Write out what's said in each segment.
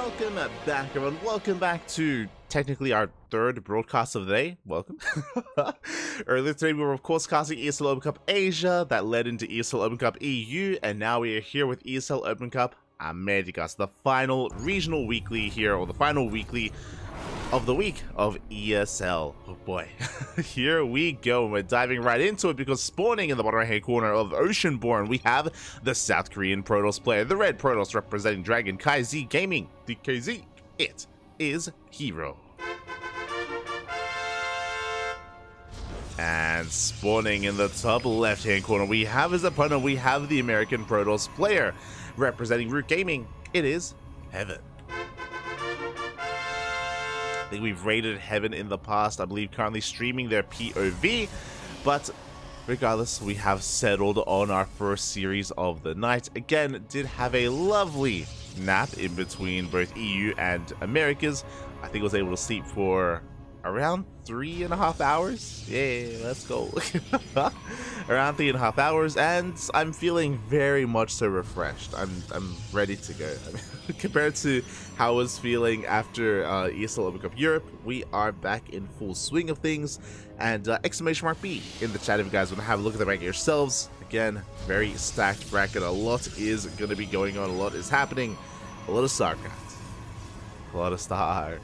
Welcome back, everyone. Welcome back to technically our third broadcast of the day. Welcome. Earlier today, we were of course casting ESL Open Cup Asia, that led into ESL Open Cup EU, and now we are here with ESL Open Cup Americas, the final regional weekly here, or the final weekly of the week of ESL. Oh boy. Here we go. We're diving right into it because spawning in the bottom right hand corner of Oceanborn, we have the South Korean Protoss player, the red Protoss representing Dragon KZ Gaming, DKZ. It is Hero. And spawning in the top left hand corner, we have his opponent. We have the American Protoss player representing Root Gaming. It is Heaven. I think we've raided Heaven in the past, I believe currently streaming their POV, but regardless, we have settled on our first series of the night. Again, did have a lovely nap in between both EU and Americas. I think I was able to sleep for around 3.5 hours. Yeah, let's go. Around 3.5 hours, and I'm feeling very much so refreshed. I'm ready to go. I mean, compared to how I was feeling after ESL Open Cup Europe, we are back in full swing of things. And exclamation mark B in the chat if you guys want to have a look at the bracket yourselves. Again, very stacked bracket. A lot is going to be going on. A lot is happening. A lot of StarCraft. A lot of StarCraft.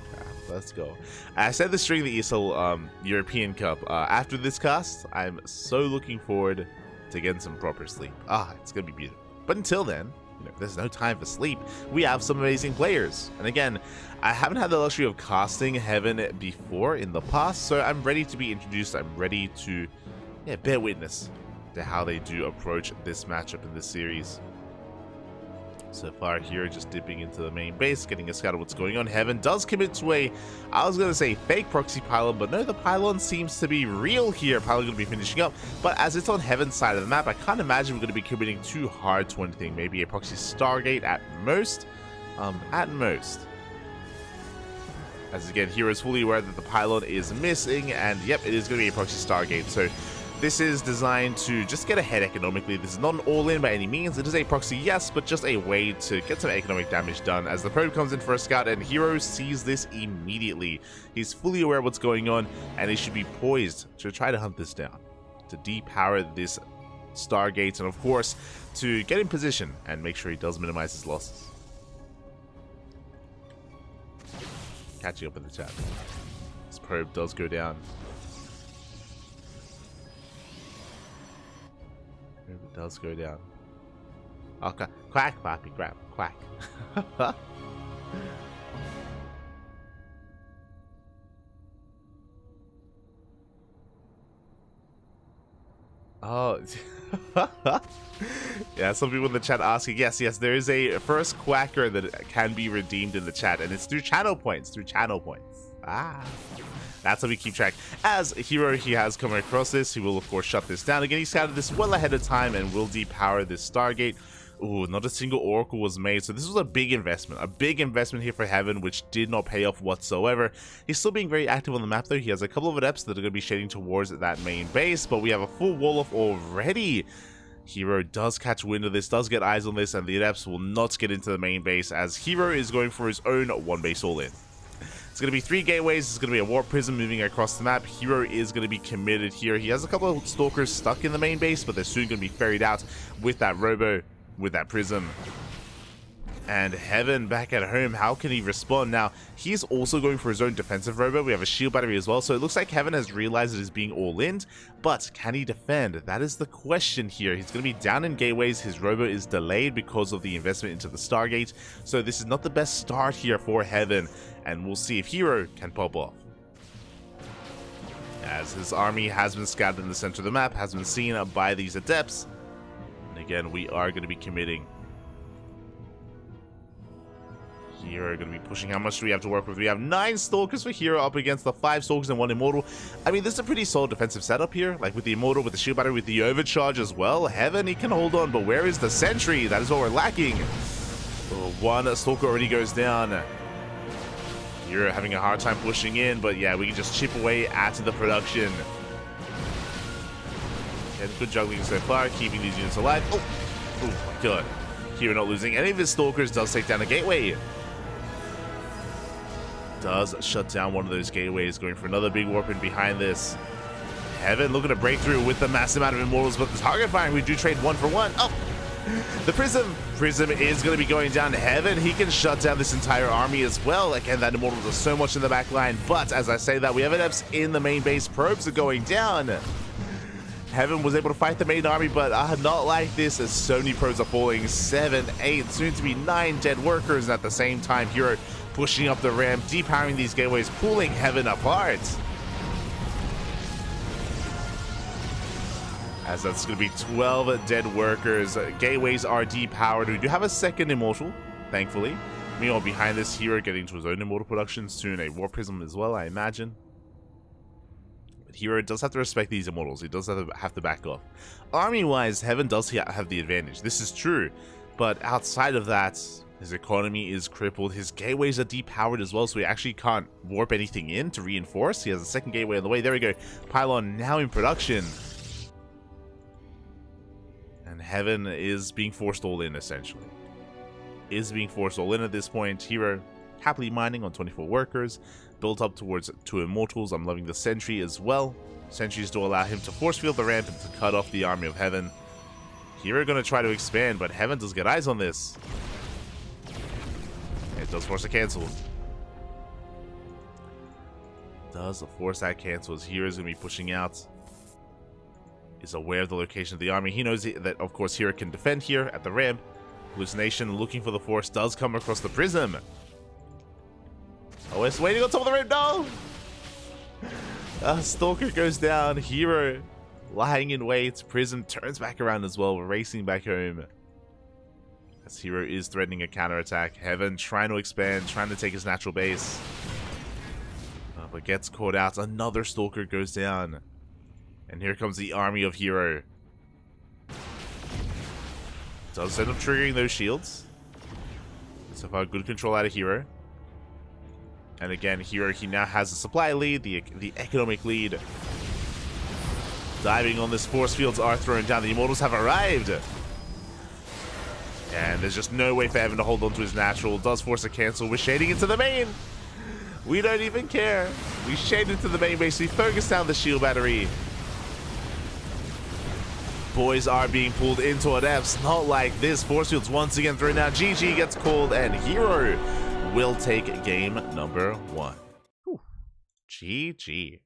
Let's go. I said this during the ESL European Cup. After this cast, I'm so looking forward to getting some proper sleep. It's going to be beautiful. But until then, there's no time for sleep. We have some amazing players. And again, I haven't had the luxury of casting Heaven before in the past, so I'm ready to be introduced. I'm ready to bear witness to how they do approach this matchup in this series. So far here, just dipping into the main base, getting a scout of what's going on. Heaven does commit to I was going to say fake proxy pylon, but no, the pylon seems to be real here. Pylon going to be finishing up, but as it's on Heaven's side of the map, I can't imagine we're going to be committing too hard to anything. Maybe a proxy Stargate at most. As again, Hero is fully aware that the pylon is missing, and yep, it is going to be a proxy Stargate. So this is designed to just get ahead economically. This is not an all-in by any means. It is a proxy, yes, but just a way to get some economic damage done as the probe comes in for a scout, and Hero sees this immediately. He's fully aware of what's going on, and he should be poised to try to hunt this down, to depower this Stargate, and of course, to get in position and make sure he does minimize his losses. Catching up in the chat. This probe does go down. It does go down. Okay. Quack, Pappy, grab. Quack. Oh. Yeah, some people in the chat asking, yes, there is a first quacker that can be redeemed in the chat, and it's through channel points, That's how we keep track. As Hero, he has come across this. He will, of course, shut this down. Again, he scouted this well ahead of time and will depower this Stargate. Ooh, not a single Oracle was made. So this was a big investment. A big investment here for Heaven, which did not pay off whatsoever. He's still being very active on the map, though. He has a couple of adepts that are going to be shading towards that main base, but we have a full wall off already. Hero does catch wind of this, does get eyes on this, and the adepts will not get into the main base as Hero is going for his own one base all-in. It's going to be 3 gateways. It's going to be a warp prism moving across the map. Hero is going to be committed here. He has a couple of stalkers stuck in the main base, but they're soon going to be ferried out with that robo, with that prism. And Heaven back at home, how can he respond? Now, he's also going for his own defensive robo. We have a shield battery as well, so it looks like Heaven has realized it is being all-in, but can he defend? That is the question here. He's going to be down in gateways. His robo is delayed because of the investment into the Stargate, so this is not the best start here for Heaven, and we'll see if Hero can pop off. As his army has been scattered in the center of the map, has been seen by these adepts, and again, we are going to be committing. Hero going to be pushing. How much do we have to work with? We have 9 Stalkers for Hero up against the 5 Stalkers and 1 Immortal. I mean, this is a pretty solid defensive setup here. Like with the Immortal, with the shield battery, with the overcharge as well. Heaven, he can hold on, but where is the Sentry? That is what we're lacking. Oh, 1 Stalker already goes down. Hero having a hard time pushing in, but yeah, we can just chip away at the production. And good juggling so far, keeping these units alive. Oh my god. Hero not losing any of his Stalkers, does take down a gateway. does shut down one of those gateways, going for another big warp in behind this. Heaven looking to break through with the massive amount of immortals, but the target firing, we do trade 1 for 1. Oh! The Prism is going to be going down to Heaven. He can shut down this entire army as well. Again, that immortal does so much in the back line, but as I say that, we have an Eps in the main base. Probes are going down. Heaven was able to fight the main army, but not like this, as so many probes are falling. 7, 8, soon to be 9 dead workers, and at the same time, Hero pushing up the ramp, depowering these gateways, pulling Heaven apart. As that's going to be 12 dead workers. Gateways are depowered. We do have a second immortal, thankfully. Meanwhile, behind this, Hero getting to his own immortal production, soon a War Prism as well, I imagine. But Hero does have to respect these immortals. He does have to back off. Army-wise, Heaven does have the advantage. This is true. But outside of that, his economy is crippled. His gateways are depowered as well, so he actually can't warp anything in to reinforce. He has a second gateway on the way. There we go. Pylon now in production. And Heaven is being forced all in, essentially. Is being forced all in at this point. Hero happily mining on 24 workers. Built up towards 2 immortals. I'm loving the sentry as well. Sentries do allow him to force field the ramp and to cut off the army of Heaven. Hero going to try to expand, but Heaven does get eyes on this. It does force a cancel. Does force that cancel as Hero's going to be pushing out. Is aware of the location of the army. He knows that, of course, Hero can defend here at the ramp. Hallucination looking for the force does come across the Prism. Oh, it's waiting on top of the ramp. No! Stalker goes down. Hero lying in wait. Prism turns back around as well, racing back home. As Hero is threatening a counterattack. Heaven trying to expand, trying to take his natural base. But gets caught out. Another Stalker goes down. And here comes the army of Hero. Does end up triggering those shields. So far, good control out of Hero. And again, Hero, he now has the supply lead, the economic lead. Diving on this, force fields are thrown down. The Immortals have arrived. And there's just no way for Evan to hold on to his natural. Does force a cancel. We're shading into the main. We don't even care. We shade into the main base. We focus down the shield battery. Boys are being pulled into an Eps. Not like this. Force fields once again thrown down. GG gets called, and Hero will take game number 1. Whew. GG.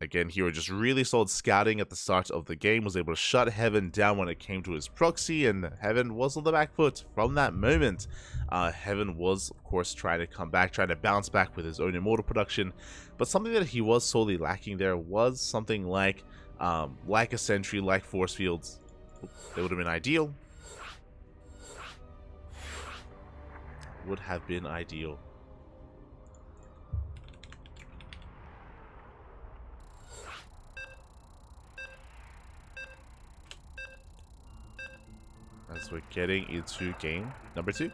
Again, Hero just really solid scouting at the start of the game. Was able to shut Heaven down when it came to his proxy, and Heaven was on the back foot from that moment. Heaven was, of course, trying to come back, trying to bounce back with his own immortal production. But something that he was sorely lacking there was something like a sentry, like force fields. They would have been ideal. Would have been ideal. As we're getting into game number 2.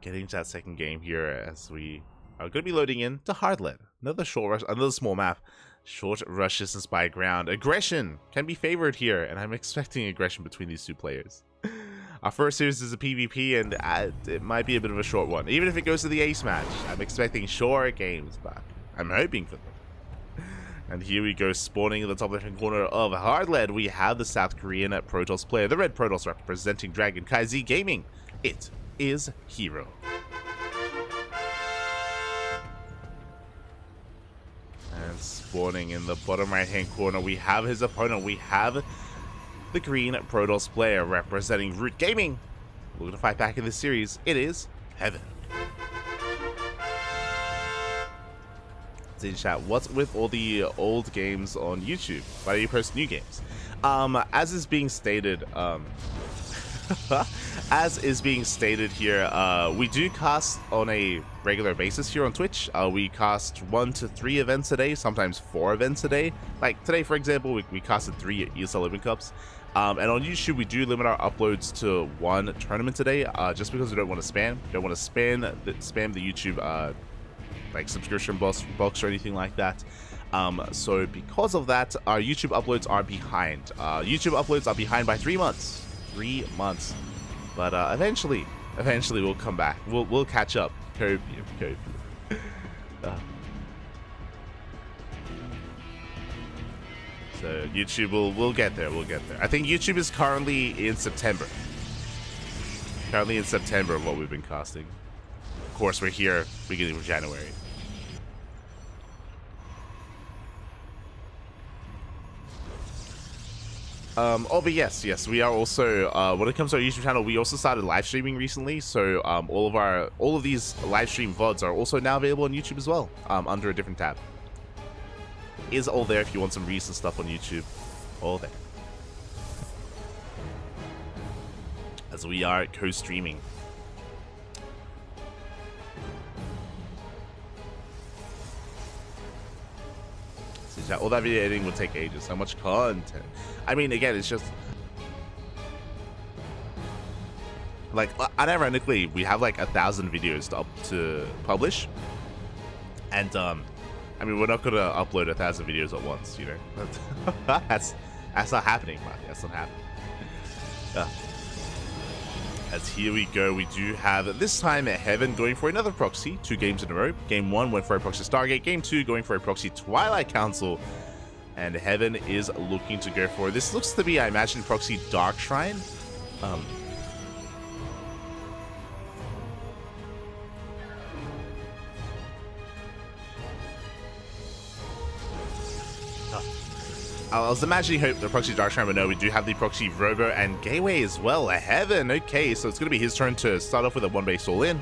Getting to that second game here as we are going to be loading in to Hardlet. Another short rush, another small map. Short rush distance by ground. Aggression can be favored here, and I'm expecting aggression between these two players. Our first series is a PvP, and it might be a bit of a short one. Even if it goes to the ace match, I'm expecting short games, but I'm hoping for them. And here we go, spawning in the top left-hand corner of Hardlet. We have the South Korean Protoss player, the red Protoss representing Dragon Kai Gaming. It is Hero. And spawning in the bottom right-hand corner, we have his opponent. We have the green Protoss player representing Root Gaming. Looking to fight back in this series. It is Heaven. In chat, what's with all the old games on YouTube? Why do you post new games? As is being stated, here, we do cast on a regular basis here on Twitch. We cast 1 to 3 events a day, sometimes 4 events a day. Like today, for example, we casted 3 ESL Open Cups. And on YouTube, we do limit our uploads to 1 tournament a day, just because we don't want to spam. We don't want to spam the YouTube like subscription box or anything like that. So because of that, our YouTube uploads are behind. YouTube uploads are behind by 3 months. 3 months. But eventually Eventually we'll come back. We'll catch up. Cope you. So YouTube we'll get there. We'll get there. I think YouTube is currently in September. Currently in September of what we've been casting. Of course, we're here beginning of January. But yes, we are also, when it comes to our YouTube channel, we also started live streaming recently, so all of these live stream VODs are also now available on YouTube as well, under a different tab. Is all there if you want some recent stuff on YouTube, all there. As we are co-streaming. All that video editing would take ages. How much content? I mean, again, it's just like unironically, we have like 1,000 videos to publish, and I mean, we're not gonna upload 1,000 videos at once, you know. that's not happening, man. That's not happening. As here we go, we do have this time Heaven going for another proxy, 2 games in a row. Game 1 went for a proxy Stargate, game 2 going for a proxy Twilight Council, and Heaven is looking to go for, this looks to be, I imagine, proxy Dark Shrine. I was imagining the proxy Dark Shrine, but no, we do have the proxy Robo and Gateway as well. Heaven, okay, so it's going to be his turn to start off with a 1-base all-in.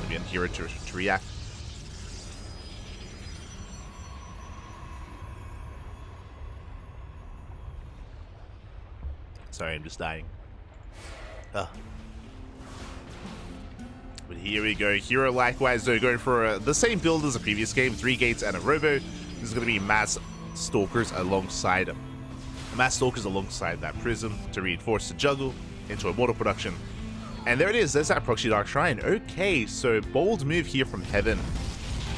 Maybe on Hero to react. Sorry, I'm just dying. But here we go. Hero likewise, though, going for the same build as the previous game, 3 gates and a Robo. This is going to be Mass Stalkers alongside him. Mass Stalkers alongside that Prism to reinforce the juggle into Immortal production. And there it is, there's that proxy Dark Shrine. Okay, so bold move here from Heaven.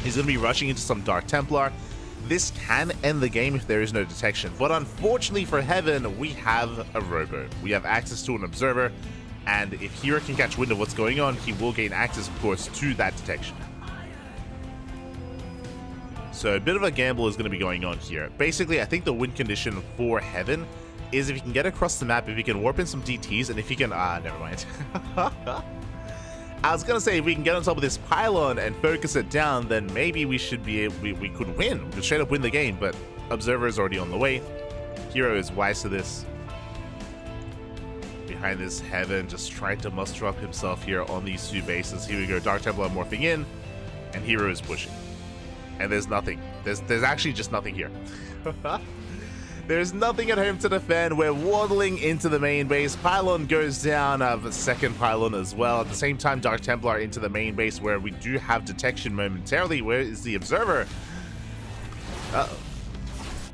He's going to be rushing into some Dark Templar. This can end the game if there is no detection. But unfortunately for Heaven, we have a Robo. We have access to an Observer. And if Hero can catch wind of what's going on, he will gain access, of course, to that detection. So a bit of a gamble is going to be going on here. Basically, I think the win condition for Heaven is if he can get across the map, if he can warp in some DTs, and if he can... never mind. I was going to say, if we can get on top of this pylon and focus it down, then maybe we should be able, we could win. We could straight up win the game, but Observer is already on the way. Hero is wise to this. Behind this, Heaven just trying to muster up himself here on these 2 bases. Here we go, Dark Templar morphing in, and Hero is pushing. And there's nothing. There's actually just nothing here. There's nothing at home to defend. We're waddling into the main base. Pylon goes down. The second pylon as well. At the same time, Dark Templar into the main base where we do have detection momentarily. Where is the Observer? Uh-oh.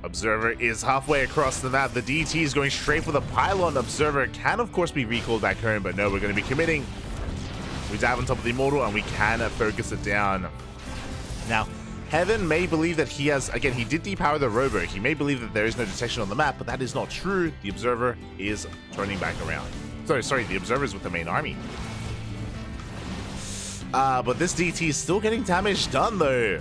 Observer is halfway across the map. The DT is going straight for the pylon. Observer can, of course, be recalled back home, but no, we're going to be committing. We dive on top of the Immortal, and we can focus it down. Now, Heaven may believe that he has, again, he did depower the Robo. He may believe that there is no detection on the map, but that is not true. The Observer is turning back around. Sorry, the Observer is with the main army. But this DT is still getting damage done, though.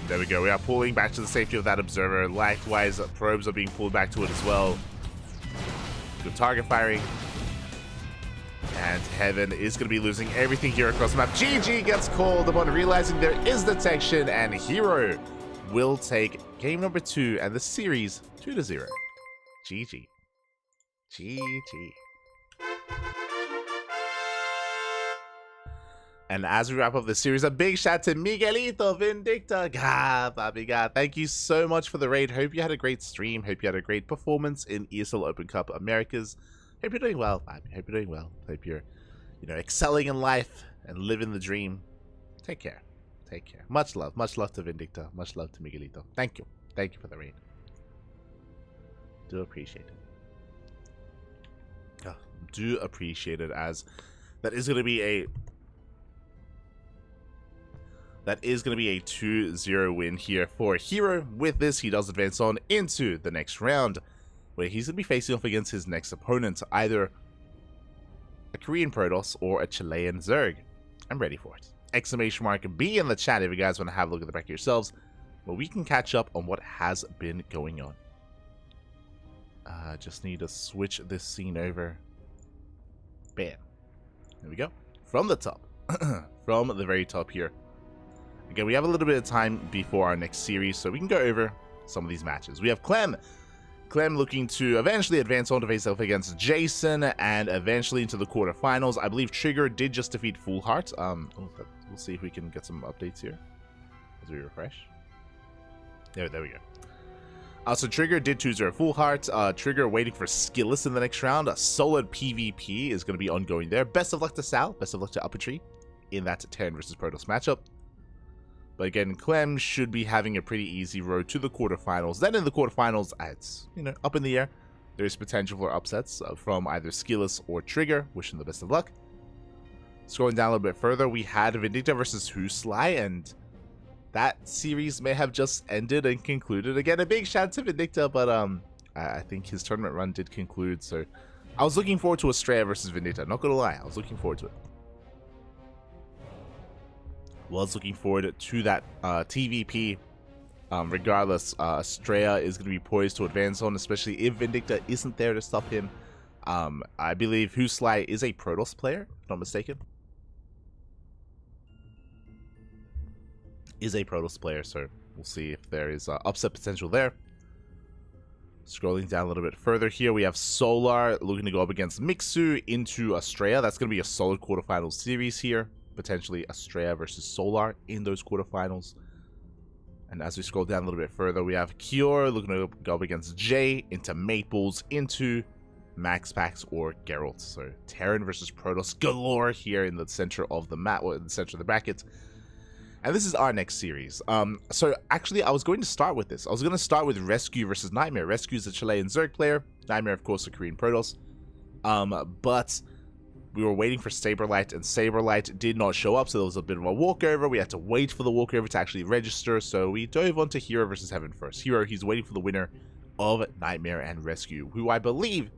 There we go. We are pulling back to the safety of that Observer. Likewise, probes are being pulled back to it as well. Good target firing. And Heaven is going to be losing everything here across the map. GG gets called upon realizing there is detection, and Hero will take game number 2 and the series 2-0. GG. GG. And as we wrap up the series, a big shout to Miguelito Vindicta. God, Bobby God, thank you so much for the raid. Hope you had a great stream. Hope you had a great performance in ESL Open Cup Americas. Hope you're doing well, Bobby. Hope you're doing well. Hope you're, excelling in life and living the dream. Take care. Take care. Much love. Much love to Vindicta. Much love to Miguelito. Thank you. Thank you for the raid. Do appreciate it. Oh, do appreciate it, as that is going to be a... That is going to be a 2-0 win here for Hero. With this, he does advance on into the next round, where he's going to be facing off against his next opponent, either a Korean Protoss or a Chilean Zerg. I'm ready for it. Exclamation mark B in the chat if you guys want to have a look at the bracket yourselves. But we can catch up on what has been going on. Just need to switch this scene over. Bam. There we go. From the top. From the very top here. Again, we have a little bit of time before our next series, so we can go over some of these matches. We have Clem. Clem looking to eventually advance on to face off against Jason and eventually into the quarterfinals. I believe Trigger did just defeat Full Heart. We'll see if we can get some updates here as we refresh. There we go. So Trigger did 2-0 Full Heart. Trigger waiting for Skilless in the next round. A solid PvP is going to be ongoing there. Best of luck to Sal. Best of luck to Upper Tree in that Terran versus Protoss matchup. But again, Clem should be having a pretty easy road to the quarterfinals. Then in the quarterfinals, it's, up in the air. There's potential for upsets from either Skilless or Trigger. Wishing the best of luck. Scrolling down a little bit further, we had Vindicta versus Whosly, and that series may have just ended and concluded. Again, a big shout out to Vindicta, but I think his tournament run did conclude. So I was looking forward to Estrella versus Vindicta. Not gonna lie, I was looking forward to it. Was looking forward to that TVP. Regardless, Estrella is going to be poised to advance on, especially if Vindicta isn't there to stop him. I believe Whosly is a Protoss player, if not mistaken. Is a Protoss player, so we'll see if there is upset potential there. Scrolling down a little bit further here, we have Solar looking to go up against Mixu into Estrella. That's going to be a solid quarterfinal series here. Potentially Estrella versus Solar in those quarterfinals. And as we scroll down a little bit further, we have Kior looking to go up against Jay into Maples into Max Pax or Geralt. So Terran versus Protoss galore here in the center of the map, or in the center of the bracket. And this is our next series. So actually, I was going to start with this. I was going to start with Rescue versus Nightmare. Rescue is a Chilean Zerg player. Nightmare, of course, a Korean Protoss. But we were waiting for Saberlight, and Saberlight did not show up, so there was a bit of a walkover. We had to wait for the walkover to actually register, so we dove onto Hero versus Heaven first. Hero, he's waiting for the winner of Nightmare and Rescue, who I believe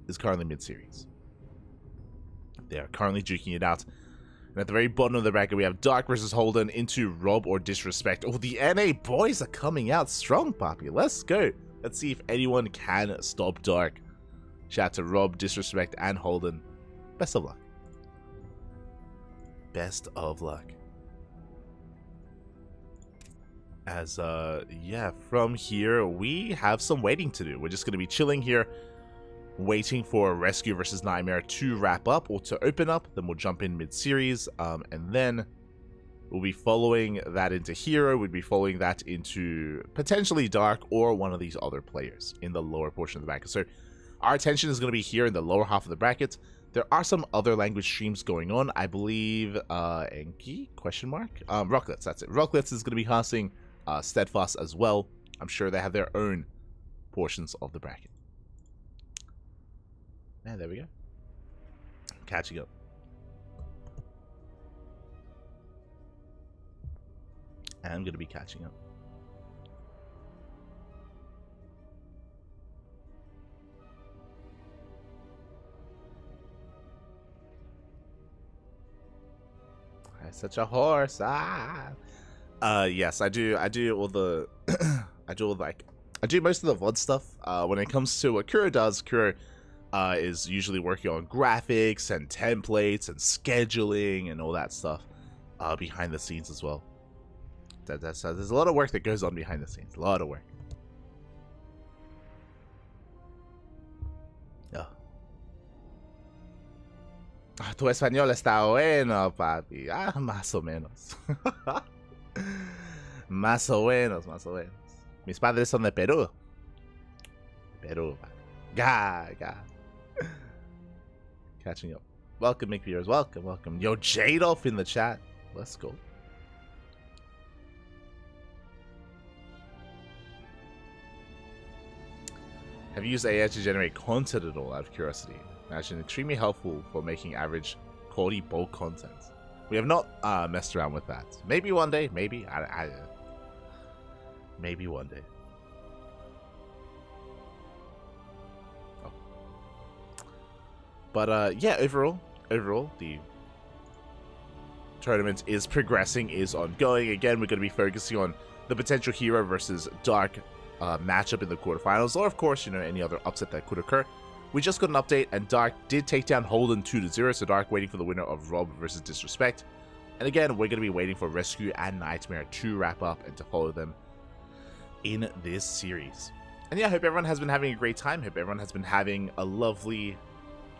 is currently mid-series. They are currently duking it out. And at the very bottom of the bracket, we have Dark versus Holden into Rob or Disrespect. Oh, the NA boys are coming out strong, Papi. Let's go. Let's see if anyone can stop Dark. Shout out to Rob, Disrespect, and Holden. Best of luck. Best of luck. As, yeah, from here, we have some waiting to do. We're just going to be chilling here, waiting for Rescue versus Nightmare to wrap up or to open up. Then we'll jump in mid-series, and then we'll be following that into Hero. We'd be following that into potentially Dark or one of these other players in the lower portion of the bracket. So our attention is going to be here in the lower half of the bracket. There are some other language streams going on. I believe Enki, question mark? Rocklets, that's it. Rocklets is going to be hosting Steadfast as well. I'm sure they have their own portions of the bracket. And there we go. Catching up. I'm going to be catching up. Such a horse. Yes, I do all the I do most of the VOD stuff. When it comes to what Kuro does, Kuro is usually working on graphics and templates and scheduling and all that stuff behind the scenes as well. There's a lot of work that goes on behind the scenes. A lot of work. Tu español está bueno, papi. Más o menos. Más o menos, más o menos. Mis padres son de Perú. Perú, papi. Ga. Catching up. Welcome, McViewers. Welcome. Yo, Jadolf in the chat. Let's go. Have you used AI to generate content at all, out of curiosity? Actually, extremely helpful for making average quality bulk content. We have not messed around with that. Maybe one day. Maybe. Maybe one day. Oh. But yeah, overall, overall, the tournament is progressing, is ongoing. Again, we're going to be focusing on the potential Hero versus Dark matchup in the quarterfinals, or of course, you know, any other upset that could occur. We just got an update, and Dark did take down Holden 2-0, so Dark waiting for the winner of Rob versus Disrespect. And again, we're going to be waiting for Rescue and Nightmare to wrap up and to follow them in this series. And yeah, I hope everyone has been having a great time. Hope everyone has been having a lovely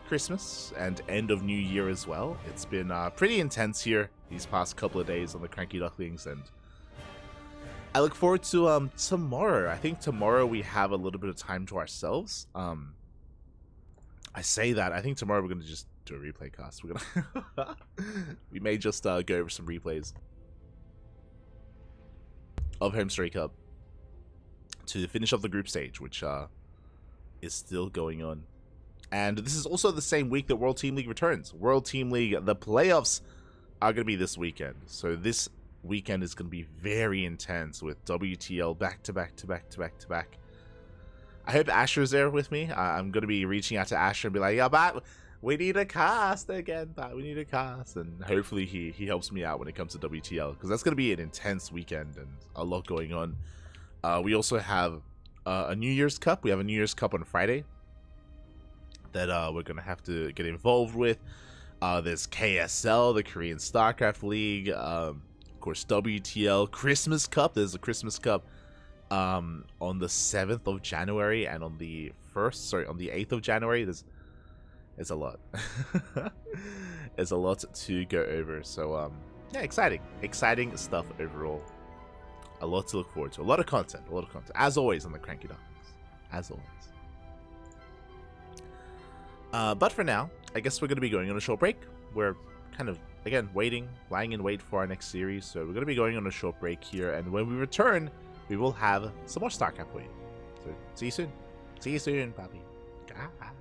Christmas and end of New Year as well. It's been pretty intense here these past couple of days on the CranKy Ducklings, and I look forward to tomorrow. I think tomorrow we have a little bit of time to ourselves. I say that, I think tomorrow we're going to just do a replay cast. We're gonna we may just go over some replays of Home Story Cup to finish off the group stage, which is still going on. And this is also the same week that World Team League returns. World Team League, the playoffs are going to be this weekend. So this weekend is going to be very intense with WTL back to back to back to back to back. I hope Asher's there with me. I'm going to be reaching out to Asher and be like, yeah, but we need a cast again, but we need a cast. And hopefully he helps me out when it comes to WTL, because that's going to be an intense weekend and a lot going on. We also have a New Year's Cup. We have a New Year's Cup on Friday that we're going to have to get involved with. There's KSL, the Korean StarCraft League, of course WTL, Christmas Cup. There's a Christmas Cup on the 7th of January, and on the 8th of January. There's a lot. There's a lot to go over. So yeah, exciting stuff overall. A lot to look forward to. A lot of content, as always on the CranKy Ducklings, as always. But for now, I guess we're going to be going on a short break. We're kind of, again, lying in wait for our next series. So we're going to be going on a short break here. And when we return, we will have some more StarCraft for you. So see you soon. See you soon, Bobby. Ah.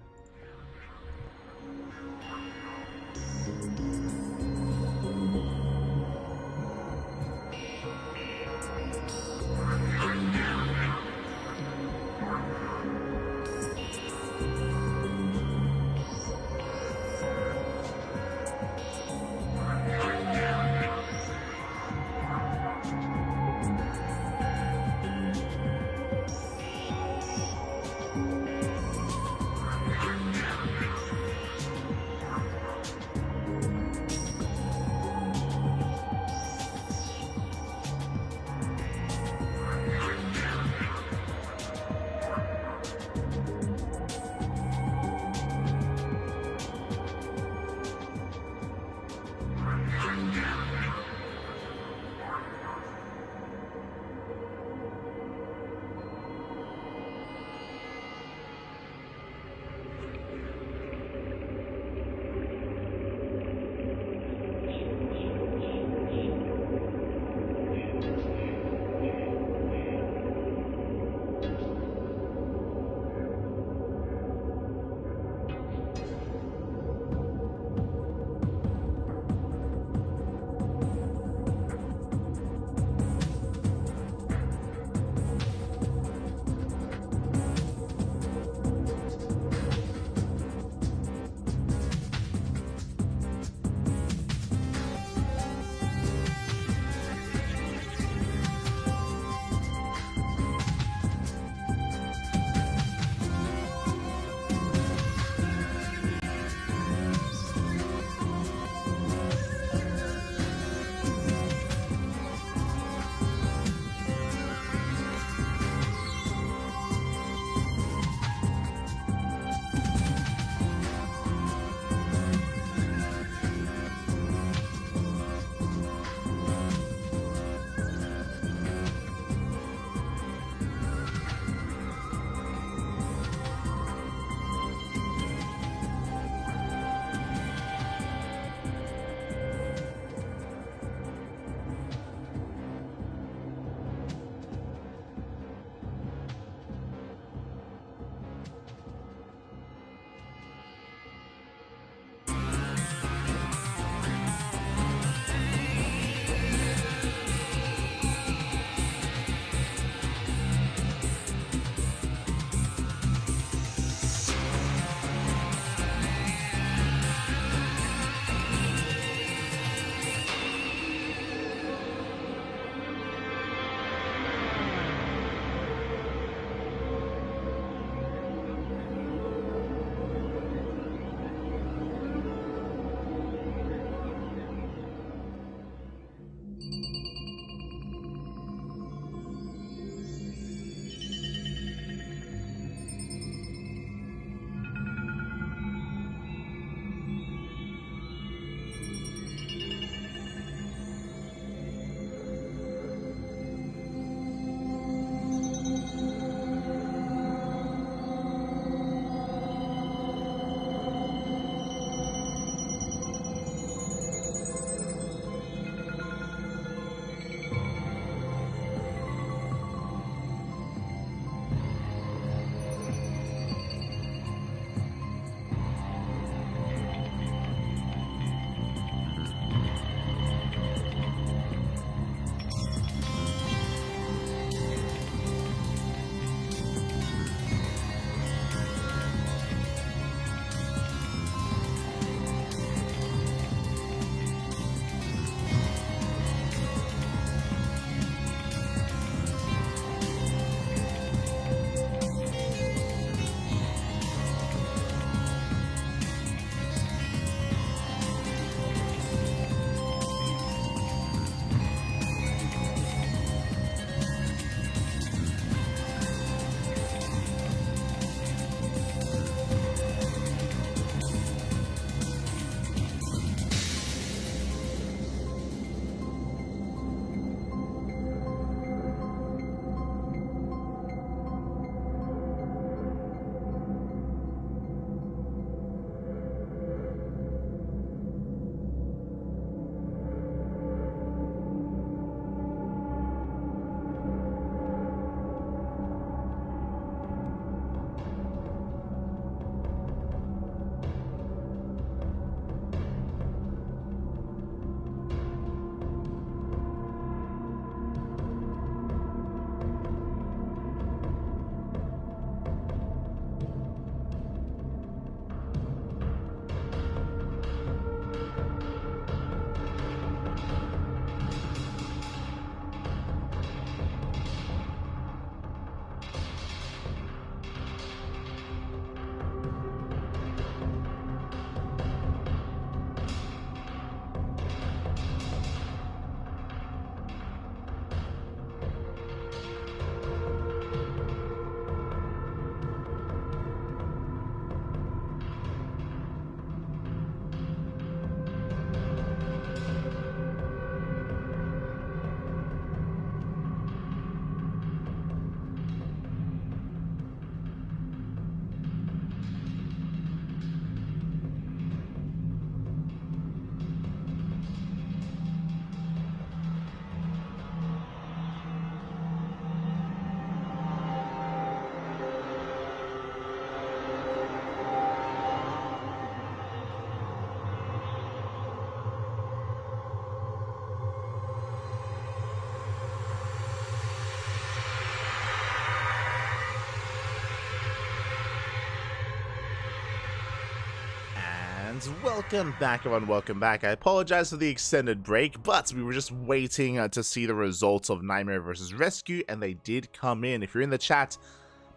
And welcome back, everyone, welcome back. I apologize for the extended break, but we were just waiting to see the results of Nightmare versus Rescue, and they did come in. If you're in the chat,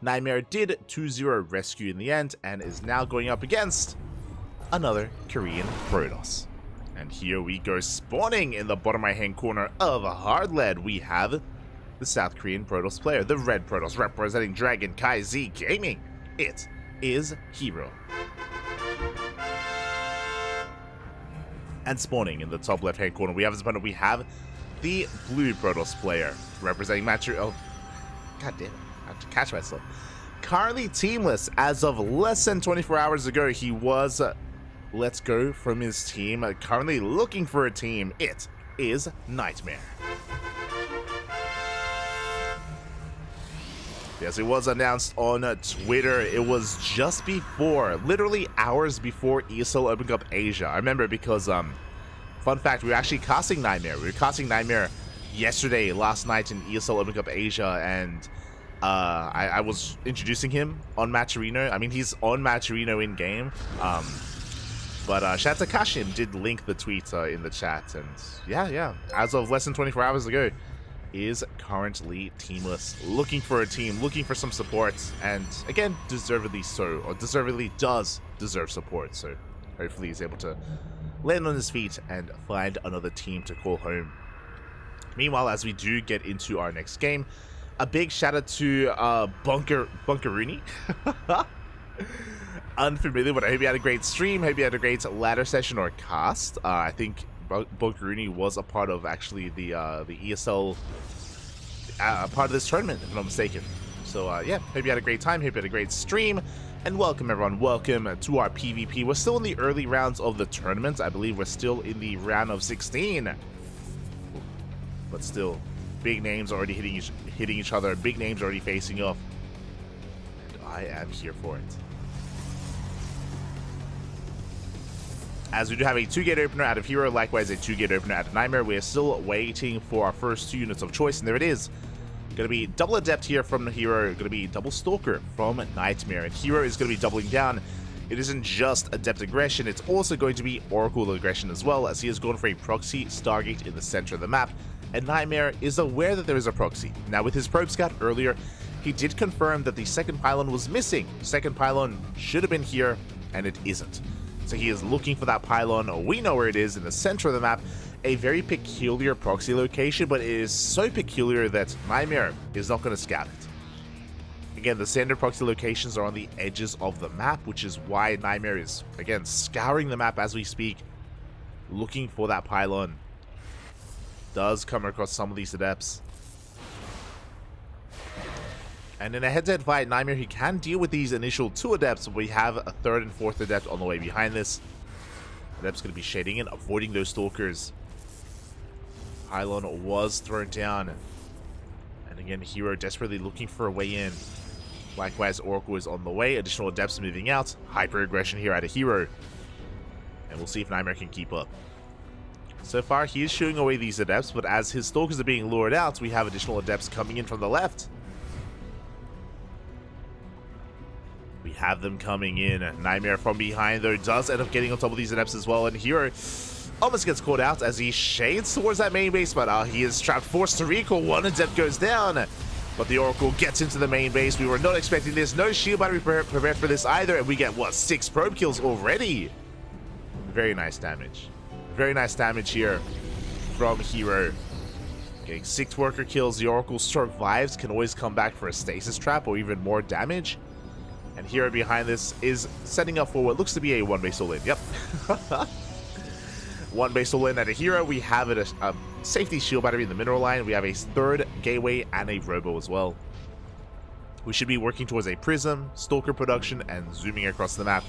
Nightmare did 2-0 Rescue in the end, and is now going up against another Korean Protoss. And here we go, spawning in the bottom right-hand corner of Hardlead, we have the South Korean Protoss player, the Red Protoss, representing Dragon Kai Z Gaming. It is Hero. And spawning in the top left-hand corner, we have his opponent. We have the Blue Protoss player, representing Matcher. Oh, god damn it. I have to catch myself. Currently teamless as of less than 24 hours ago. He was let's go from his team. Currently looking for a team. It is Nightmare. Yes, it was announced on Twitter. It was just before, literally hours before ESL Open Cup Asia. I remember because, fun fact, we were actually casting Nightmare. We were casting Nightmare yesterday, last night in ESL Open Cup Asia, and I was introducing him on Matcherino. I mean, he's on Matcherino in-game. But shout out to Kashim did link the tweet in the chat, and yeah, as of less than 24 hours ago, is currently teamless, looking for a team, looking for some support, and again, deservedly so, or deservedly does deserve support, so hopefully he's able to land on his feet and find another team to call home. Meanwhile, as we do get into our next game, a big shout out to Bunkeroony. Unfamiliar, but I hope you had a great stream, hope you had a great ladder session or cast. I think Bunkeroony was a part of actually the ESL part of this tournament, if I'm not mistaken. So yeah, hope you had a great time, hope you had a great stream, and welcome everyone, welcome to our PvP. We're still in the early rounds of the tournament. I believe we're still in the round of 16, but still, big names already hitting each other, big names already facing off, and I am here for it. As we do have a 2-gate opener out of Hero, likewise a 2-gate opener out of Nightmare. We are still waiting for our first 2 units of choice, and there it is. Going to be double Adept here from the Hero, going to be double Stalker from Nightmare, and Hero is going to be doubling down. It isn't just Adept Aggression, it's also going to be Oracle Aggression as well, as he has gone for a Proxy Stargate in the center of the map, and Nightmare is aware that there is a Proxy. Now with his Probe Scout earlier, he did confirm that the second pylon was missing. Second pylon should have been here, and it isn't. So he is looking for that pylon. We know where it is, in the center of the map. A very peculiar proxy location, but it is so peculiar that Nightmare is not going to scout it. Again, the standard proxy locations are on the edges of the map, which is why Nightmare is, again, scouring the map as we speak, looking for that pylon. Does come across some of these adepts. And in a head-to-head fight, Nightmare, he can deal with these initial 2 adepts, but we have a 3rd and 4th adept on the way behind this. Adept's going to be shading in, avoiding those stalkers. Pylon was thrown down. And again, Hero desperately looking for a way in. Likewise, Oracle is on the way. Additional adepts moving out. Hyper-aggression here out of Hero. And we'll see if Nightmare can keep up. So far, he is shooing away these adepts, but as his stalkers are being lured out, we have additional adepts coming in from the left. We have them coming in. Nightmare from behind, though, does end up getting on top of these adepts as well. And Hero almost gets caught out as he shades towards that main base, but he is trapped, forced to recall. 1 adept goes down, but the Oracle gets into the main base. We were not expecting this. No shield battery prepared for this either, and we get, what, 6 probe kills already? Very nice damage. Very nice damage here from Hero. Getting 6 worker kills. The Oracle survives, can always come back for a stasis trap or even more damage. And Hero behind this is setting up for what looks to be a 1-base all-in. Yep. 1-base all-in at a Hero. We have a safety shield battery in the mineral line. We have a 3rd gateway and a robo as well. We should be working towards a prism, stalker production, and zooming across the map.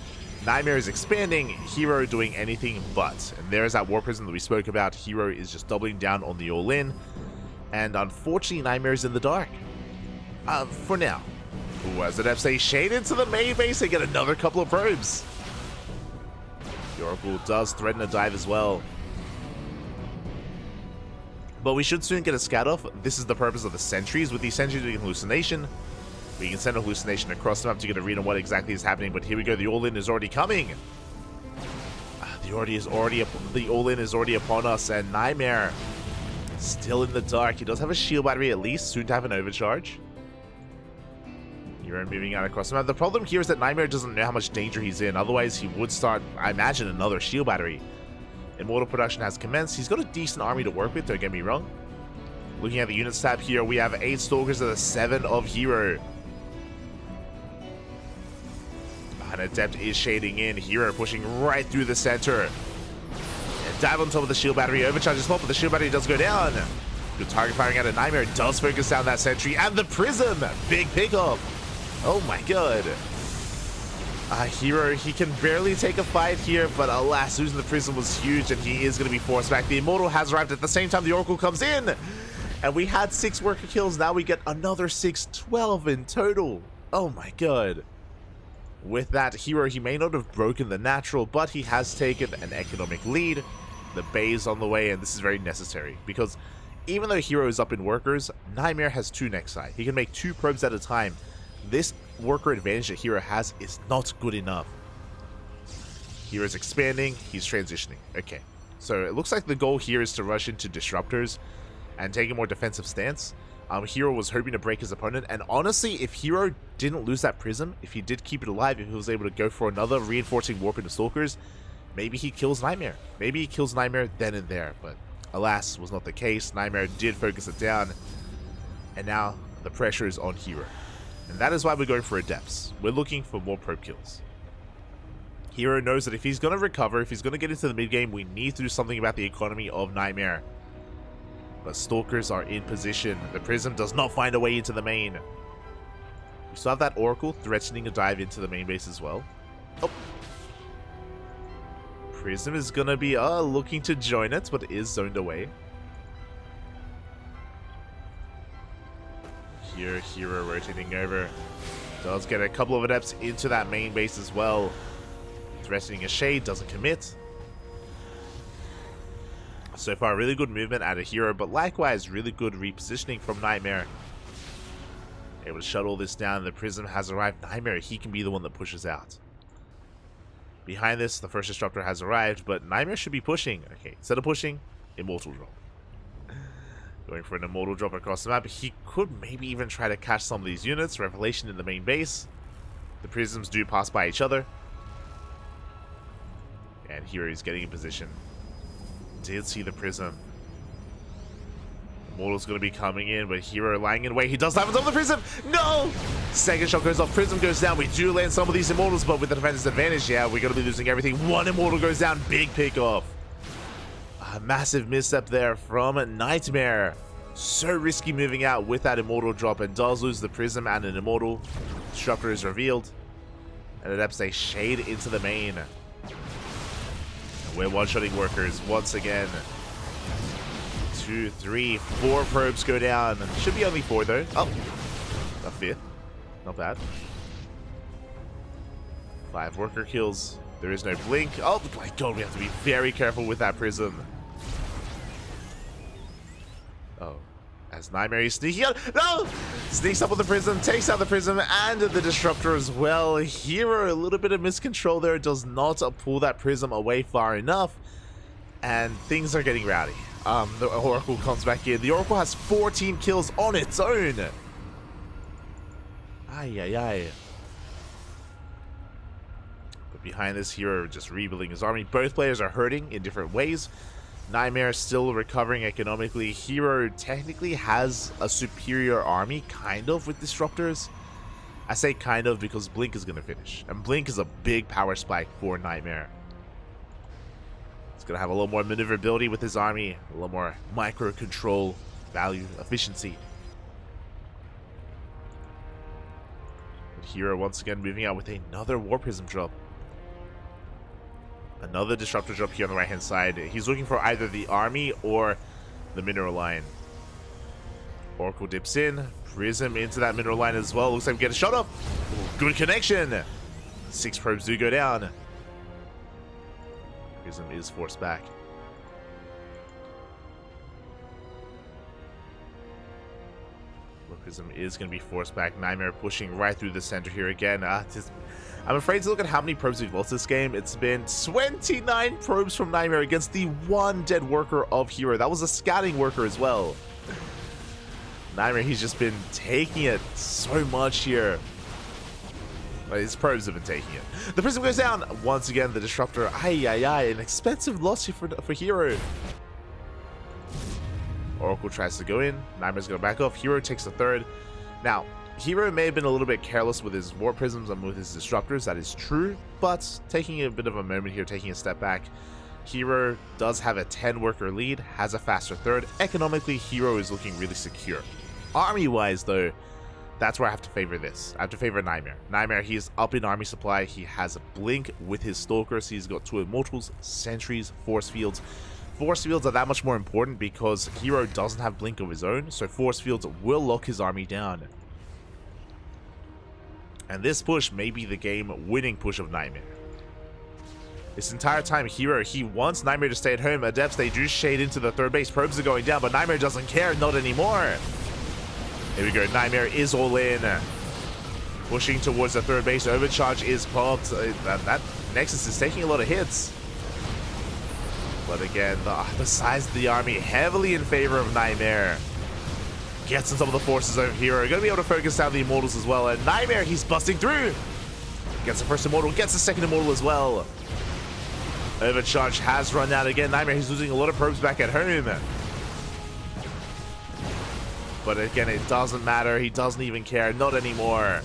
Nightmare is expanding, Hero doing anything but. And there's that war prism that we spoke about. Hero is just doubling down on the all-in. And unfortunately, Nightmare is in the dark. For now. Ooh, as adepts they shade into the main base, they get another couple of probes. The Oracle does threaten a dive as well. But we should soon get a scout off. This is the purpose of the sentries. With these sentries doing hallucination, we can send a hallucination across the map to get a read on what exactly is happening. But here we go, the all-in is already coming. The all-in is already upon us, and Nightmare still in the dark. He does have a shield battery at least, soon to have an overcharge. Hero moving out across the map. The problem here is that Nightmare doesn't know how much danger he's in. Otherwise, he would start, I imagine, another shield battery. Immortal production has commenced. He's got a decent army to work with, don't get me wrong. Looking at the units tab here, we have 8 Stalkers and a 7 of Hero. An Adept is shading in. Hero pushing right through the center. And dive on top of the shield battery. Overcharges small, but the shield battery does go down. Good target firing out of Nightmare. Does focus down that sentry. And the Prism! Big pickup. Oh my god. Hero, he can barely take a fight here, but alas, losing the Prism was huge, and he is going to be forced back. The Immortal has arrived at the same time the Oracle comes in, and we had 6 worker kills. Now we get another 6, 12 in total. Oh my god. With that, Hero, he may not have broken the natural, but he has taken an economic lead. The Bay is on the way, and this is very necessary, because even though Hero is up in workers, Nightmare has 2 Nexi. He can make 2 probes at a time. This worker advantage that Hero has is not good enough. Hero's expanding, he's transitioning. Okay, so it looks like the goal here is to rush into disruptors and take a more defensive stance. Hero was hoping to break his opponent, and honestly, if Hero didn't lose that Prism, if he did keep it alive, if he was able to go for another reinforcing warp into Stalkers, maybe he kills Nightmare. Maybe he kills Nightmare then and there, but alas, was not the case. Nightmare did focus it down, and now the pressure is on Hero. And that is why we're going for Adepts. We're looking for more probe kills. Hero knows that if he's going to recover, if he's going to get into the mid game, we need to do something about the economy of Nightmare. But Stalkers are in position. The Prism does not find a way into the main. We still have that Oracle threatening a dive into the main base as well. Oh. Prism is going to be looking to join it, but is zoned away. Here, Hero rotating over. Does get a couple of Adepts into that main base as well. Threatening a Shade, doesn't commit. So far, really good movement out of Hero, but likewise, really good repositioning from Nightmare. Able to shut all this down. The Prism has arrived. Nightmare, he can be the one that pushes out. Behind this, the first Disruptor has arrived, but Nightmare should be pushing. Okay, instead of pushing, Immortal drop. Going for an Immortal drop across the map. He could maybe even try to catch some of these units. Revelation in the main base. The Prisms do pass by each other. And Hero is getting in position. Did see the Prism. Immortal's going to be coming in, but Hero lying in wait. He does have on top of the Prism. No! Second shot goes off. Prism goes down. We do land some of these Immortals, but with the defender's advantage, yeah, we're going to be losing everything. One Immortal goes down. Big pick off. A massive misstep there from Nightmare. So risky moving out with that Immortal drop, and does lose the Prism and an Immortal. Disruptor is revealed. And Adepts a Shade into the main. We're one-shotting workers once again. 2, 3, 4 probes go down. Should be only 4 though. Oh, a 5th. Not bad. 5 worker kills. There is no blink. Oh my god, we have to be very careful with that Prism. Oh, as Nightmare is sneaking out. No! Sneaks up with the Prism, takes out the Prism and the Disruptor as well. Hero, a little bit of miscontrol there, does not pull that Prism away far enough. And things are getting rowdy. The Oracle comes back in. The Oracle has 14 kills on its own. Ay, ay, ay. But behind this, Hero just rebuilding his army. Both players are hurting in different ways. Nightmare still recovering economically. Hero technically has a superior army, kind of, with Disruptors. I say kind of because Blink is going to finish. And Blink is a big power spike for Nightmare. He's going to have a little more maneuverability with his army. A little more micro control, value, efficiency. But Hero once again moving out with another War Prism drop. Another Disruptor drop here on the right hand side. He's looking for either the army or the mineral line. Oracle dips in. Prism into that mineral line as well. Looks like we get a shot up. Ooh, good connection. 6 probes do go down. Prism is forced back. Prism is going to be forced back. Nightmare pushing right through the center here again. I'm afraid to look at how many probes we've lost this game. It's been 29 probes from Nightmare against the one dead worker of Hero. That was a scouting worker as well. Nightmare, he's just been taking it so much here. His probes have been taking it. The prism goes down. Once again, the disruptor. An expensive loss here for Hero. Oracle tries to go in. Nightmare's going to back off. Hero takes the third. Now, Hero may have been a little bit careless with his Warp Prisms and with his Disruptors, that is true, but taking a bit of a moment here, taking a step back, Hero does have a 10-worker lead, has a faster third. Economically, Hero is looking really secure. Army-wise, though, that's where I have to favor this. I have to favor Nightmare. Nightmare, he's up in army supply. He has a Blink with his Stalkers. He's got 2 Immortals, Sentries, Force Fields. Force Fields are that much more important because Hero doesn't have Blink of his own, so Force Fields will lock his army down. And this push may be the game-winning push of Nightmare. This entire time, Hero, he wants Nightmare to stay at home. Adepts, they do shade into the third base. Probes are going down, but Nightmare doesn't care. Not anymore. Here we go. Nightmare is all in. Pushing towards the third base. Overcharge is popped. That Nexus is taking a lot of hits. But again, the size of the army heavily in favor of Nightmare. Gets on top of the forces over Hero. Gonna be able to focus down the Immortals as well. And Nightmare, he's busting through. Gets the first Immortal, gets the second Immortal as well. Overcharge has run out again. Nightmare, he's losing a lot of probes back at home. But again, it doesn't matter. He doesn't even care. Not anymore.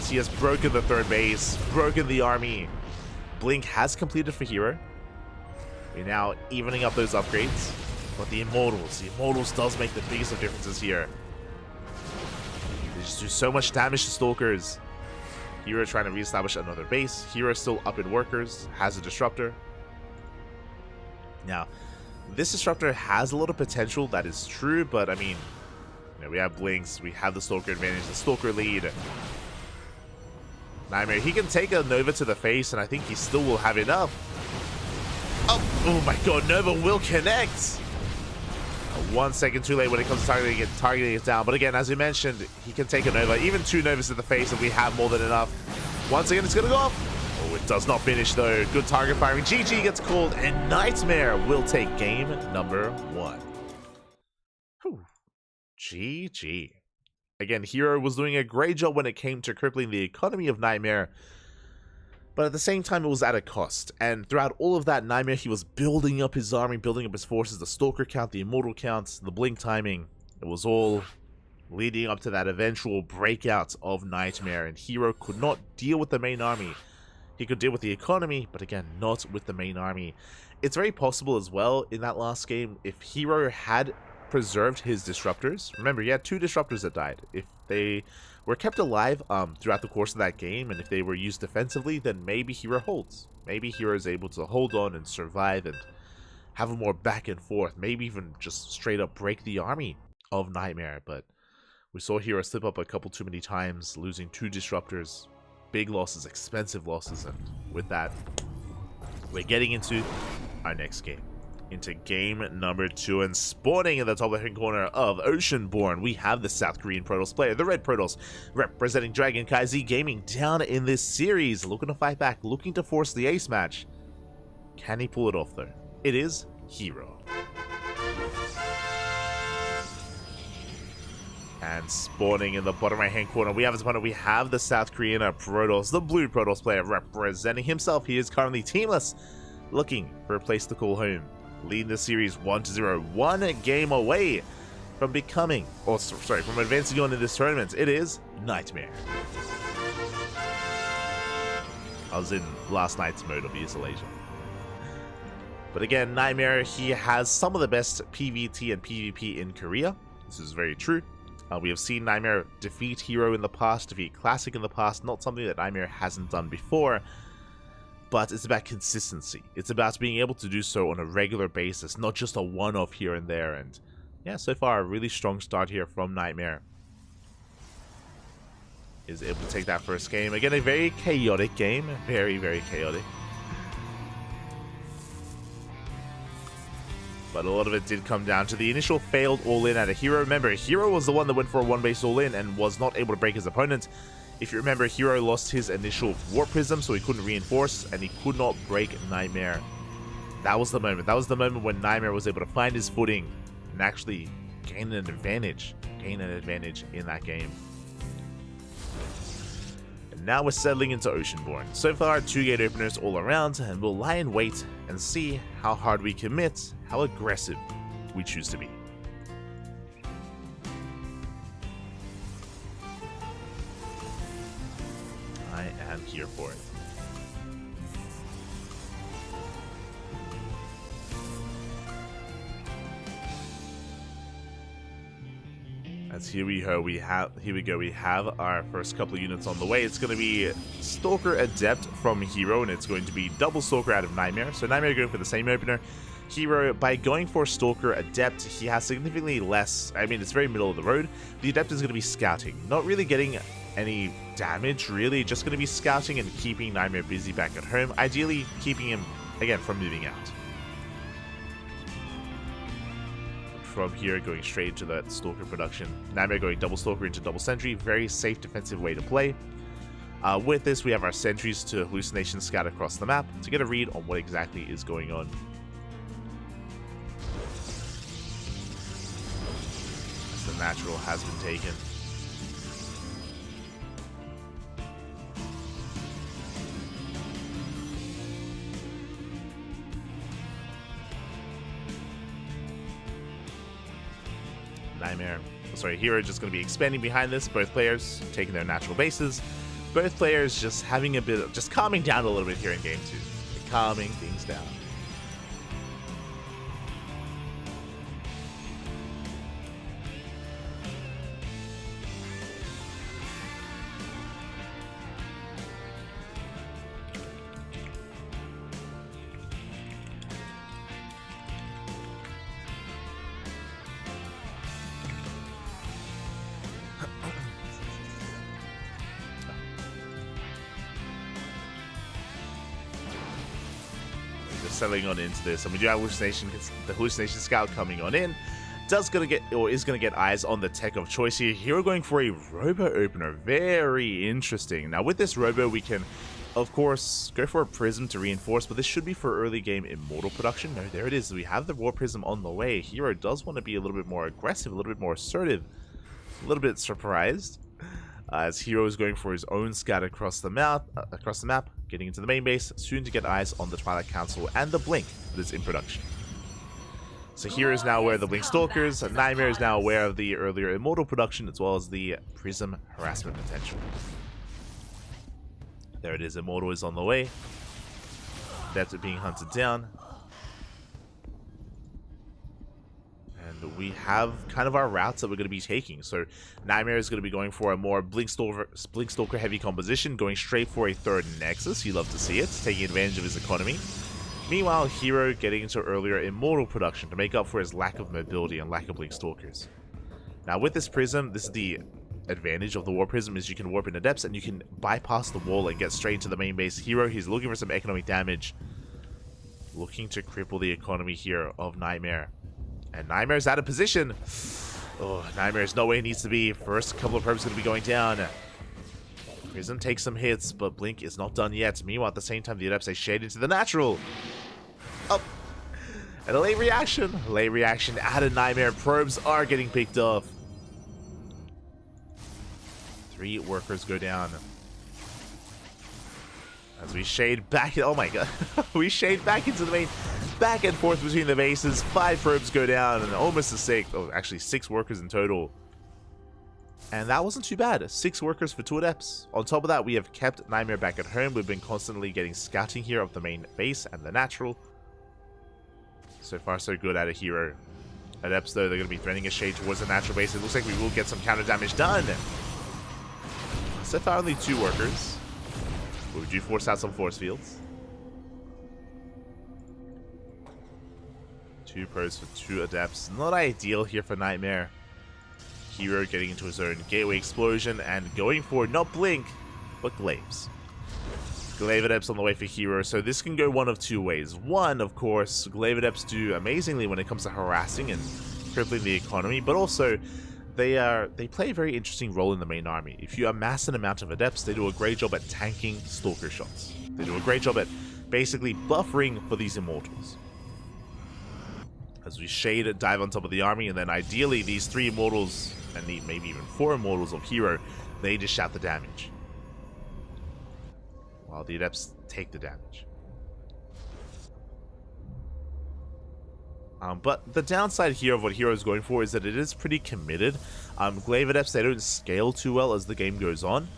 He has broken the third base, broken the army. Blink has completed for Hero. We're now evening up those upgrades. But the Immortals does make the biggest of differences here. They just do so much damage to Stalkers. Hero trying to reestablish another base. Hero still up in workers, has a Disruptor. Now, this Disruptor has a lot of potential, that is true, but I mean, you know, we have Blinks, we have the Stalker advantage, the Stalker lead. Nightmare, he can take a Nova to the face, and I think he still will have enough. Oh my god, Nova will connect! 1 second too late when it comes to targeting it down. But again, as we mentioned, he can take a Nova, even 2 Novas to the face, and we have more than enough. Once again, it's going to go off. Oh, it does not finish, though. Good target firing. GG gets called, and Nightmare will take game number 1. Whew. GG. Again, Hero was doing a great job when it came to crippling the economy of Nightmare. But at the same time, it was at a cost. And throughout all of that, Nightmare, he was building up his army, building up his forces, the Stalker count, the Immortal counts, the Blink timing. It was all leading up to that eventual breakout of Nightmare. And Hero could not deal with the main army. He could deal with the economy, but again, not with the main army. It's very possible as well in that last game, if Hero had preserved his Disruptors. Remember, he had 2 Disruptors that died. If they were kept alive throughout the course of that game, and if they were used defensively, then maybe Hero holds. Maybe Hero is able to hold on and survive and have a more back and forth. Maybe even just straight up break the army of Nightmare. But we saw Hero slip up a couple too many times, losing 2 Disruptors. Big losses, expensive losses, and with that, we're getting into our next game. Into game number 2, and spawning in the top left-hand corner of Oceanborn, we have the South Korean Protoss player, the Red Protoss, representing CranKy Z Gaming down in this series, looking to fight back, looking to force the ace match. Can he pull it off, though? It is Hero. And spawning in the bottom right-hand corner, we have his opponent. We have the South Korean Protoss, the blue Protoss player, representing himself. He is currently teamless, looking for a place to call home. Leading the series 1-0, 1 game away from becoming, from advancing on in this tournament. It is Nightmare. I was in last night's mode of ESL Asia. But again, Nightmare, he has some of the best PvT and PvP in Korea. This is very true. We have seen Nightmare defeat Hero in the past, defeat Classic in the past, not something that Nightmare hasn't done before. But it's about consistency. It's about being able to do so on a regular basis, not just a one-off here and there. And yeah, so far a really strong start here from Nightmare. Is able to take that first game. Again, a very chaotic game. Very, very chaotic. But a lot of it did come down to the initial failed all-in at a Hero. Remember, Hero was the one that went for a one-base all-in and was not able to break his opponent. If you remember, Hero lost his initial Warp Prism, so he couldn't reinforce, and he could not break Nightmare. That was the moment. That was the moment when Nightmare was able to find his footing and actually gain an advantage. Gain an advantage in that game. And now we're settling into Oceanborn. So far, 2 gate openers all around, and we'll lie in wait and see how hard we commit, how aggressive we choose to be. I am here for it. As here we go, we have our first couple of units on the way. It's going to be Stalker Adept from Hero, and it's going to be double Stalker out of Nightmare. So Nightmare going for the same opener. Hero, by going for Stalker Adept, he has significantly less, I mean, it's very middle of the road. The Adept is going to be scouting, not really getting any damage, really, just going to be scouting and keeping Nightmare busy back at home, ideally keeping him, again, from moving out. From here, going straight into that Stalker production. Nightmare going double Stalker into double Sentry. Very safe defensive way to play. With this, we have our Sentries to Hallucination Scout across the map to get a read on what exactly is going on. As the natural has been taken. Hero just going to be expanding behind this. Both players taking their natural bases. Both players just having a bit of, just calming down a little bit here in game 2. Calming things down. Settling on into this, and we do have the hallucination scout coming on in. Is gonna get eyes on the tech of choice here. Hero going for a robo opener, very interesting. Now with this robo, we can of course go for a prism to reinforce, but this should be for early game immortal production. No, there it is. We have the war prism on the way. Hero does want to be a little bit more aggressive, a little bit more assertive, a little bit surprised. As Hero is going for his own scout across the map, getting into the main base, soon to get eyes on the Twilight Council and the Blink that is in production. So Hero is now aware of the Blink Stalkers, and Nightmare is now aware of the earlier Immortal production, as well as the Prism harassment potential. There it is, Immortal is on the way. That's it being hunted down. And we have kind of our routes that we're going to be taking. So Nightmare is going to be going for a more Blink Stalker heavy composition, going straight for a third Nexus. You love to see it, taking advantage of his economy. Meanwhile, Hero getting into earlier Immortal production to make up for his lack of mobility and lack of Blink Stalkers. Now with this Prism, this is the advantage of the War Prism, is you can warp into depths and you can bypass the wall and get straight into the main base. Hero, he's looking for some economic damage. Looking to cripple the economy here of Nightmare. And Nightmare's out of position. Oh, Nightmare's not where he needs to be. First couple of probes going to be going down. Prism takes some hits, but Blink is not done yet. Meanwhile, at the same time, the Adepts they shade into the natural. Up. And a late reaction. Late reaction out of Nightmare. Probes are getting picked off. 3 workers go down. As we shade back. Oh my god. We shade back into the main. Back and forth between the bases. 5 probes go down and almost a 6. Oh, actually 6 workers in total. And that wasn't too bad. 6 workers for 2 Adepts. On top of that, we have kept Nightmare back at home. We've been constantly getting scouting here of the main base and the natural. So far, so good out of Hero. Adepts, though, they're going to be threading a shade towards the natural base. It looks like we will get some counter damage done. So far, only 2 workers. But we do force out some force fields. 2 pros for 2 Adepts. Not ideal here for Nightmare. Hero getting into his own gateway explosion and going for not Blink, but Glaives. Glaive Adepts on the way for Hero, so this can go one of 2 ways. One, of course, Glaive Adepts do amazingly when it comes to harassing and crippling the economy, but also they play a very interesting role in the main army. If you amass an amount of adepts, they do a great job at tanking stalker shots. They do a great job at basically buffering for these immortals. As we shade dive on top of the army, and then ideally these 3 immortals, and maybe even 4 immortals of hero, they dish out the damage, while the adepts take the damage. But the downside here of what Hero is going for is that it is pretty committed. Glaive adepts, they don't scale too well as the game goes on.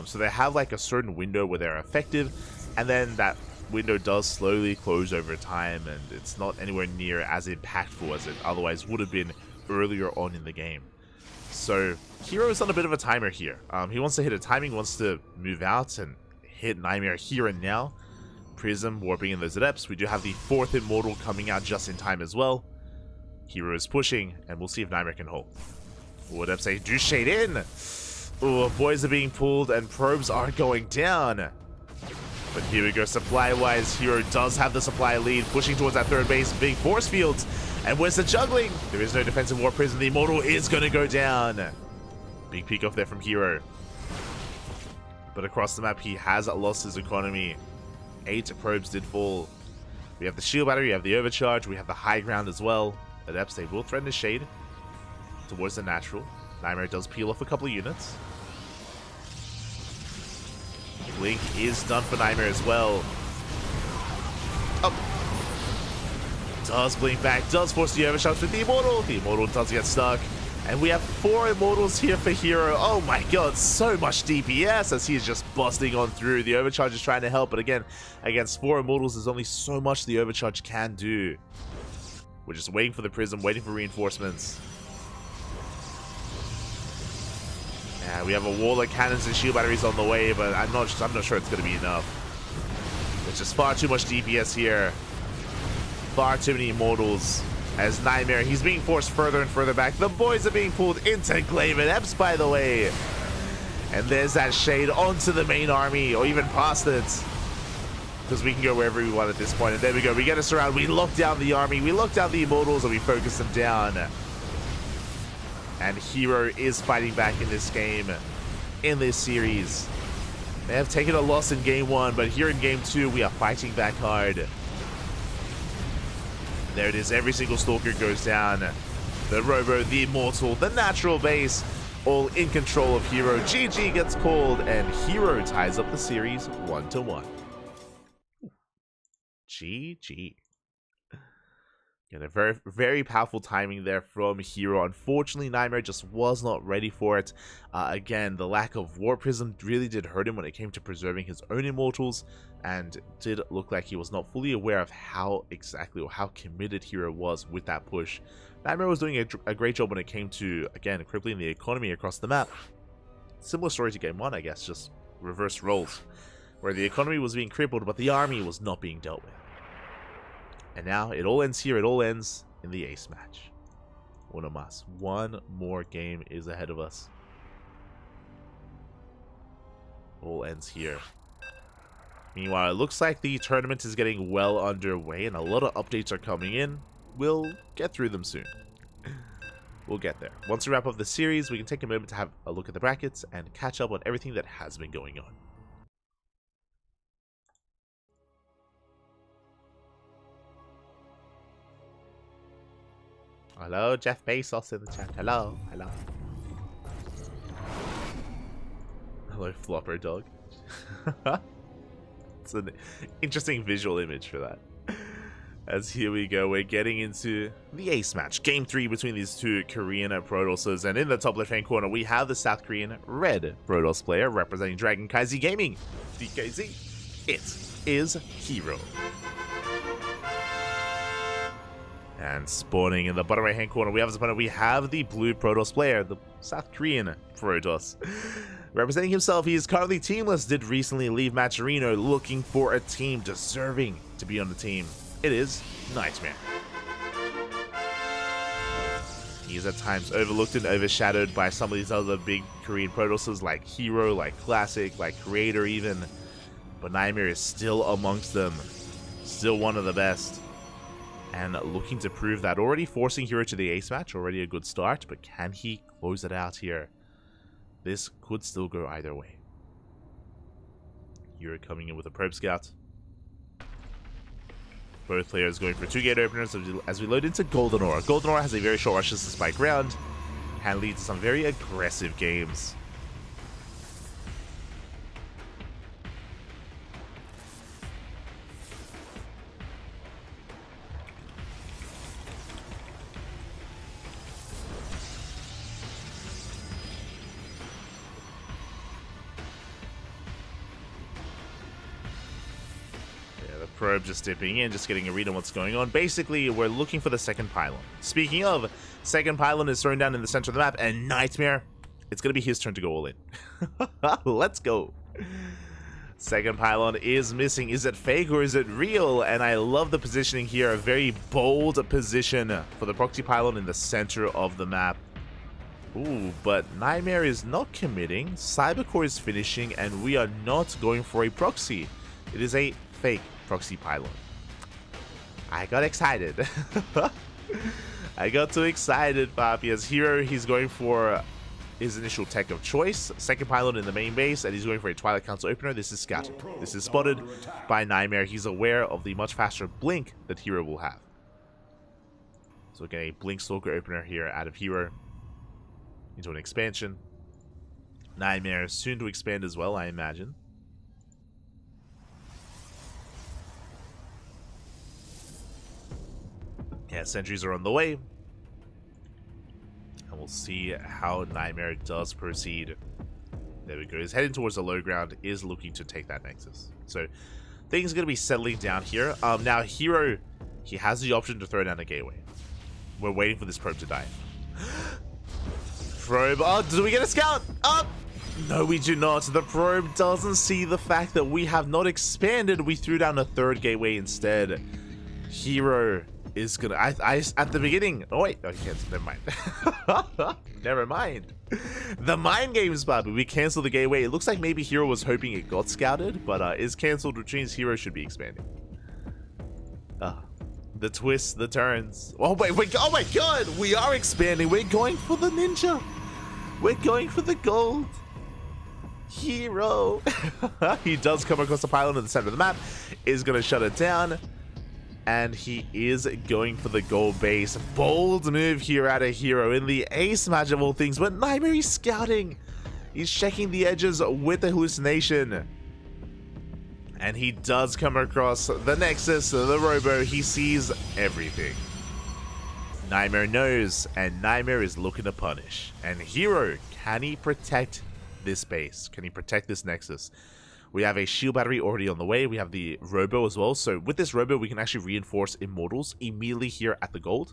So they have like a certain window where they're effective, and then that window does slowly close over time, and it's not anywhere near as impactful as it otherwise would have been earlier on in the game. So Hero is on a bit of a timer here. He wants to hit a timing, wants to move out and hit Nightmare here and now. Prism warping in those adepts. We do have the 4th immortal coming out just in time as well. Hero is pushing, and we'll see if Nightmare can hold. Ooh, adepts say do shade in. Ooh, boys are being pulled and probes are going down. But here we go, supply-wise, Hero does have the supply lead, pushing towards that 3rd base, big force fields. And where's the juggling? There is no defensive warp prism. The immortal is going to go down. Big peek off there from Hero. But across the map, he has lost his economy. 8 probes did fall. We have the shield battery, we have the overcharge, we have the high ground as well. Adepts, they will threaten to shade towards the natural. Nightmare does peel off a couple of units. Blink is done for Nightmare as well. Does blink back, does force the overcharge with the immortal. The immortal does get stuck. And we have 4 immortals here for Hero. Oh my god, so much DPS as he is just busting on through. The overcharge is trying to help, but again, against 4 immortals, there's only so much the overcharge can do. We're just waiting for the prism, waiting for reinforcements. Yeah, we have a wall of cannons and shield batteries on the way, but I'm not sure it's going to be enough. There's just far too much DPS here. Far too many immortals. As Nightmare, he's being forced further and further back. The boys are being pulled into Glaive Adepts, by the way. And there's that shade onto the main army, or even past it. Because we can go wherever we want at this point. And there we go. We get us around. We lock down the army. We lock down the immortals, and we focus them down. And Hero is fighting back in this game, in this series. They have taken a loss in Game 1, but here in Game 2, we are fighting back hard. There it is, every single Stalker goes down. The Robo, the Immortal, the Natural Base, all in control of Hero. GG gets called, and Hero ties up the series 1-1. GG. Yeah, a very, very powerful timing there from Hero. Unfortunately, Nightmare just was not ready for it. Again, the lack of Warp Prism really did hurt him when it came to preserving his own Immortals, and did look like he was not fully aware of how exactly or how committed Hero was with that push. Nightmare was doing a great job when it came to, again, crippling the economy across the map. Similar story to Game 1, I guess, just reverse roles, where the economy was being crippled, but the army was not being dealt with. And now it all ends here. It all ends in the ace match. Uno más. One more game is ahead of us. All ends here. Meanwhile, it looks like the tournament is getting well underway and a lot of updates are coming in. We'll get through them soon. We'll get there. Once we wrap up the series, we can take a moment to have a look at the brackets and catch up on everything that has been going on. Hello, Jeff Bezos in the chat. Hello, hello. Hello, Flopper Dog. It's an interesting visual image for that. As here we go, we're getting into the ace match. Game 3 between these two Korean Protosses. And in the top left-hand corner, we have the South Korean red Protoss player representing CranKy Gaming. DKZ, it is Hero. And spawning in the bottom right hand corner, we have his opponent. We have the blue Protoss player, the South Korean Protoss. Representing himself, he is currently teamless, did recently leave Matcherino looking for a team deserving to be on the team. It is Nightmare. He is at times overlooked and overshadowed by some of these other big Korean Protosses like Hero, like Classic, like Creator even. But Nightmare is still amongst them. Still one of the best. and looking to prove that. Already forcing Hero to the ace match, already a good start, but can he close it out here? This could still go either way. Hero coming in with a probe scout. Both players going for 2 gate openers as we load into Golden Aura. Golden Aura has a very short rushes to spike round, can lead to some very aggressive games. Probe just dipping in, just getting a read on what's going on. Basically, we're looking for the second pylon. Speaking of, second pylon is thrown down in the center of the map, and Nightmare, it's going to be his turn to go all in. Let's go. Second pylon is missing. Is it fake or is it real? And I love the positioning here. A very bold position for the proxy pylon in the center of the map. Ooh, but Nightmare is not committing. Cybercore is finishing, and we are not going for a proxy. It is a fake proxy pylon. I got excited. I got too excited, Papi. As Hero, he's going for his initial tech of choice. Second pylon in the main base, and he's going for a Twilight Council opener. This is scouted. This is spotted by Nightmare. He's aware of the much faster blink that Hero will have. So again, a Blink Stalker opener here out of Hero into an expansion. Nightmare soon to expand as well, I imagine. Yeah, sentries are on the way. And we'll see how Nightmare does proceed. There we go. He's heading towards the low ground, is looking to take that Nexus. So things are going to be settling down here. Now, Hero, he has the option to throw down a gateway. We're waiting for this probe to die. Probe. Oh, do we get a scout? Oh! No, we do not. The probe doesn't see the fact that we have not expanded. We threw down a third gateway instead. Hero is gonna at the beginning. Oh wait, okay, never mind. Never mind. The mind games, Bobby. We canceled the gateway. It looks like maybe Hero was hoping it got scouted, but is cancelled, which means Hero should be expanding. The twists, the turns. Oh wait, oh my god, we are expanding. We're going for the ninja. We're going for the gold. Hero. He does come across the pylon in the center of the map, is gonna shut it down. And he is going for the gold base. Bold move here out of Hero in the ace match of all things. But Nightmare is scouting. He's checking the edges with the hallucination. And he does come across the Nexus, the Robo. He sees everything. Nightmare knows, and Nightmare is looking to punish. And Hero, can he protect this base? Can he protect this Nexus? We have a shield battery already on the way. We have the Robo as well. So with this Robo, we can actually reinforce Immortals immediately here at the gold.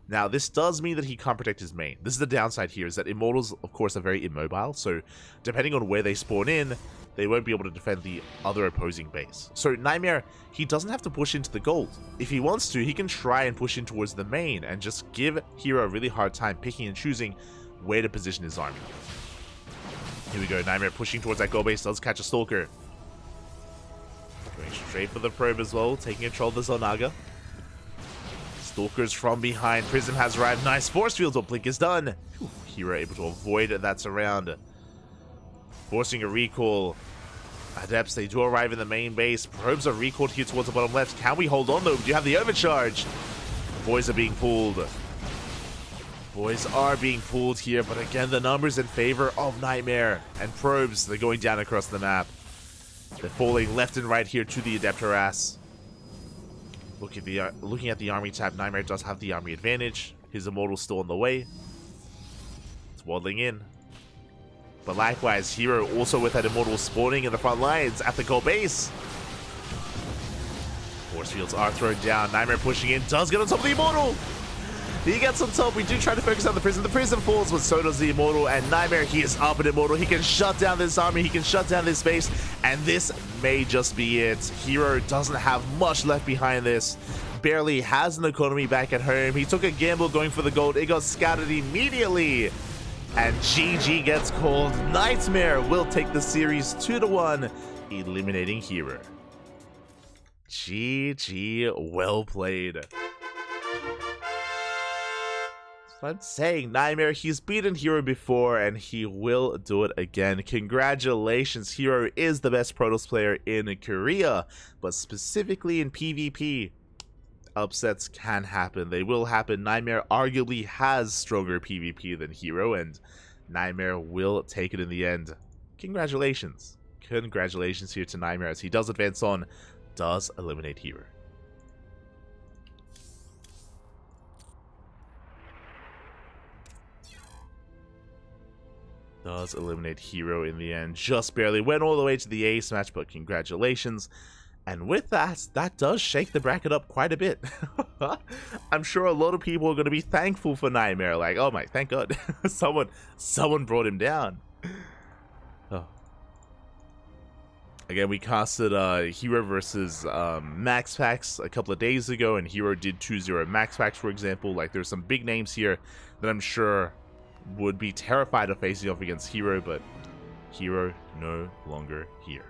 Now, this does mean that he can't protect his main. This is the downside here, is that Immortals, of course, are very immobile. So depending on where they spawn in, they won't be able to defend the other opposing base. So Nightmare, he doesn't have to push into the gold. If he wants to, he can try and push in towards the main and just give Hero a really hard time picking and choosing where to position his army. Here we go, Nightmare pushing towards that gold base, does catch a Stalker. Going straight for the probe as well, taking control of the Zonaga. Stalkers from behind, Prism has arrived, nice force fields, but Blink is done. Whew, Hero able to avoid that surround. Forcing a recall. Adepts, they do arrive in the main base. Probes are recalled here towards the bottom left. Can we hold on though? Do you have the overcharge? Boys are being pulled. Boys are being pulled here, but again, the numbers in favor of Nightmare. And Probes, they're going down across the map. They're falling left and right here to the Adept harass. Looking at the army tab, Nightmare does have the army advantage. His Immortal's still on the way. It's waddling in. But likewise, Hero also with that Immortal spawning in the front lines at the gold base. Force fields are thrown down. Nightmare pushing in, does get on top of the Immortal. He gets on top. We do try to focus on the Prism. The Prism falls, but so does the Immortal. And Nightmare, he is up an Immortal. He can shut down this army. He can shut down this base. And this may just be it. Hero doesn't have much left behind this. Barely has an economy back at home. He took a gamble going for the gold. It got scouted immediately. And GG gets called. Nightmare will take the series 2-1, eliminating Hero. GG, well played. I'm saying, Nightmare, he's beaten Hero before, and he will do it again. Congratulations, Hero is the best Protoss player in Korea, but specifically in PvP. Upsets can happen. They will happen. Nightmare arguably has stronger PvP than Hero, and Nightmare will take it in the end. Congratulations. Congratulations here to Nightmare as he does advance on, does eliminate Hero. Does eliminate Hero in the end. Just barely. Went all the way to the ace match, but congratulations. And with that, that does shake the bracket up quite a bit. I'm sure a lot of people are going to be thankful for Nightmare. Like, oh my, thank God. someone brought him down. Oh. Again, we casted Hero versus Max Packs a couple of days ago, and Hero did 2-0 Max Packs, for example. Like, there's some big names here that I'm sure would be terrified of facing off against Hero, but Hero no longer here.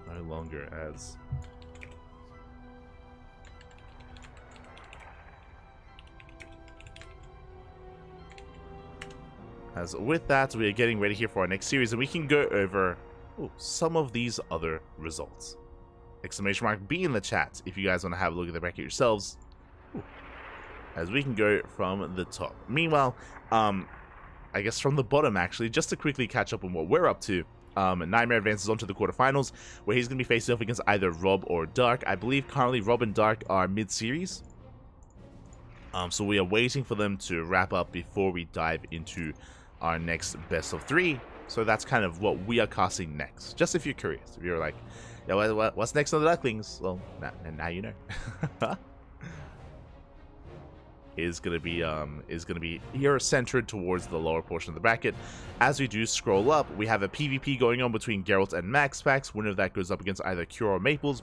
No longer as with that, we are getting ready here for our next series, and we can go over some of these other results. Exclamation mark B in the chat if you guys want to have a look at the bracket yourselves. As we can go from the top. Meanwhile, I guess from the bottom actually, just to quickly catch up on what we're up to. Nightmare advances on to the quarterfinals, where he's going to be facing off against either Rob or Dark. I believe currently Rob and Dark are mid-series. So we are waiting for them to wrap up before we dive into our next best of 3. So that's kind of what we are casting next. Just if you're curious. If you're like, yeah, what's next on the Ducklings? Well, now you know. is gonna be here centered towards the lower portion of the bracket. As we do scroll up, we have a PvP going on between Geralt and Max Pax. Winner of that goes up against either Cure or Maples.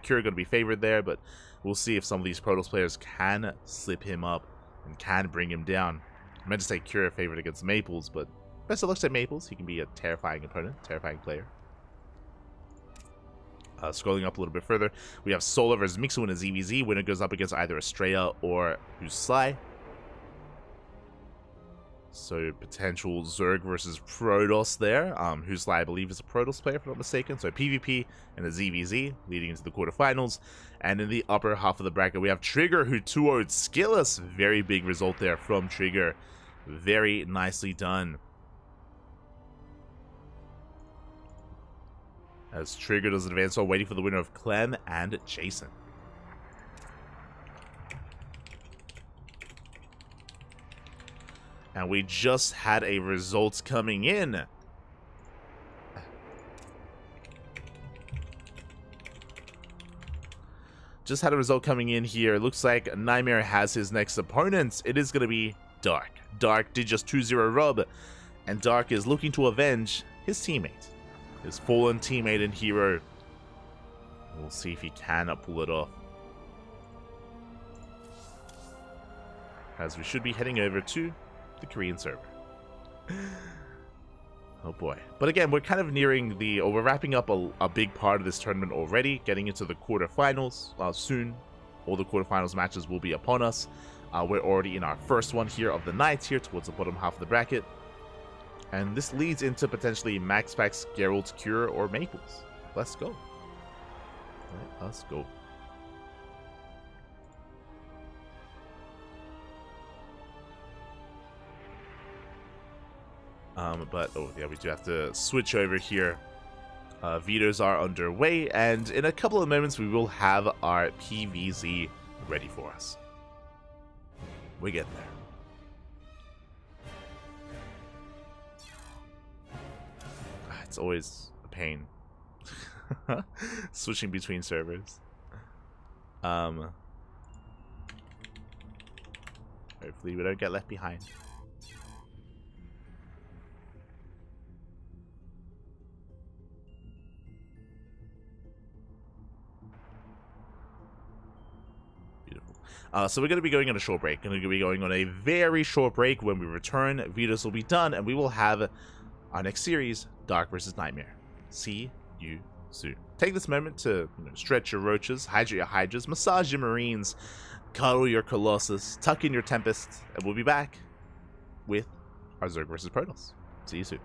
Cure gonna be favored there, but we'll see if some of these Protoss players can slip him up and can bring him down. I meant to say Cure favored against Maples, but best of luck to Maples. He can be a terrifying opponent, terrifying player. Scrolling up a little bit further, we have Solar versus Mixu in a ZVZ. Winner goes up against either Estrella or Who's Sly. So potential Zerg versus Protoss there. Who's Sly, I believe, is a Protoss player, if I'm not mistaken. So PvP and a ZVZ leading into the quarterfinals. And in the upper half of the bracket, we have Trigger, who 2-0'd Skillus. Very big result there from Trigger. Very nicely done. As Trigger does advance, so waiting for the winner of Clem and Jason. And we just had a result coming in. Just had a result coming in here. Looks like Nightmare has his next opponent. It is going to be Dark. Dark did just 2-0 Rob, and Dark is looking to avenge his teammate. His fallen teammate and Hero. We'll see if he can pull it off. As we should be heading over to the Korean server. Oh boy. But again, we're kind of nearing the, or we're wrapping up a big part of this tournament already, getting into the quarterfinals soon. All the quarterfinals matches will be upon us. We're already in our first one here of the night, here towards the bottom half of the bracket. And this leads into potentially Max Pax, Geralt, Cure, or Maples. Let's go. Let us go. But, oh yeah, we do have to switch over here. Vetoes are underway, and in a couple of moments we will have our PVZ ready for us. We get there. It's always a pain switching between servers. Hopefully we don't get left behind. Beautiful. So we're going to be going on a short break. Going to be going on a very short break. When we return, Vitos will be done, and we will have our next series, Dark vs. Nightmare. See you soon. Take this moment to stretch your roaches, hydrate your hydras, massage your marines, cuddle your colossus, tuck in your tempest, and we'll be back with our Zerg vs. Protoss. See you soon.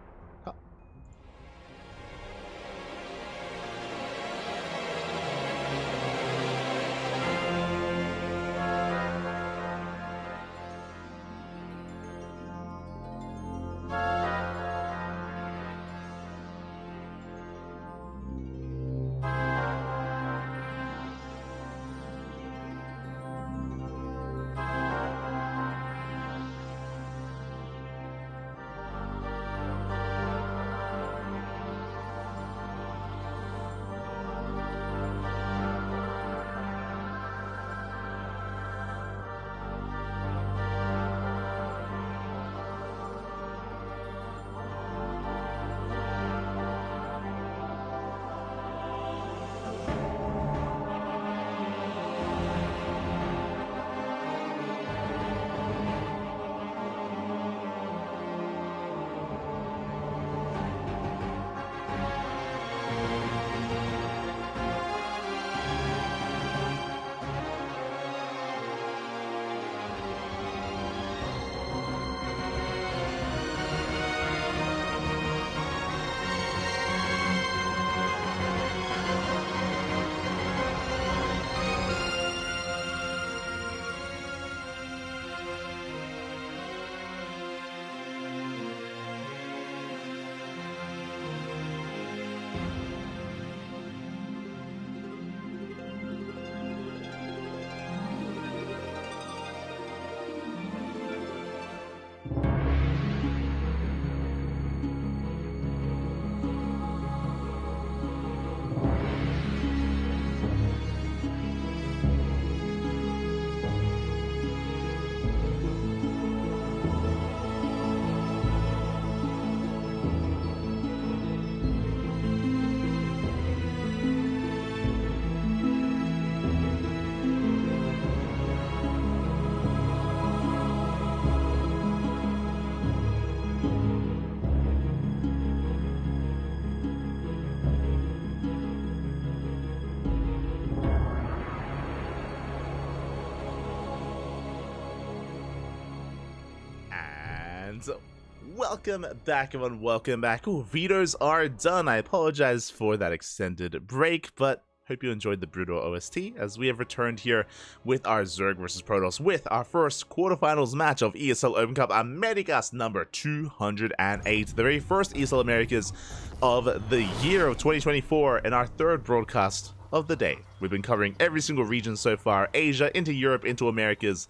Welcome back, everyone. Welcome back. Oh, vetoes are done. I apologize for that extended break, but hope you enjoyed the brutal OST as we have returned here with our Zerg vs. Protoss with our first quarterfinals match of ESL Open Cup Americas number 208, the very first ESL Americas of the year of 2024 and our third broadcast of the day. We've been covering every single region so far, Asia into Europe into Americas.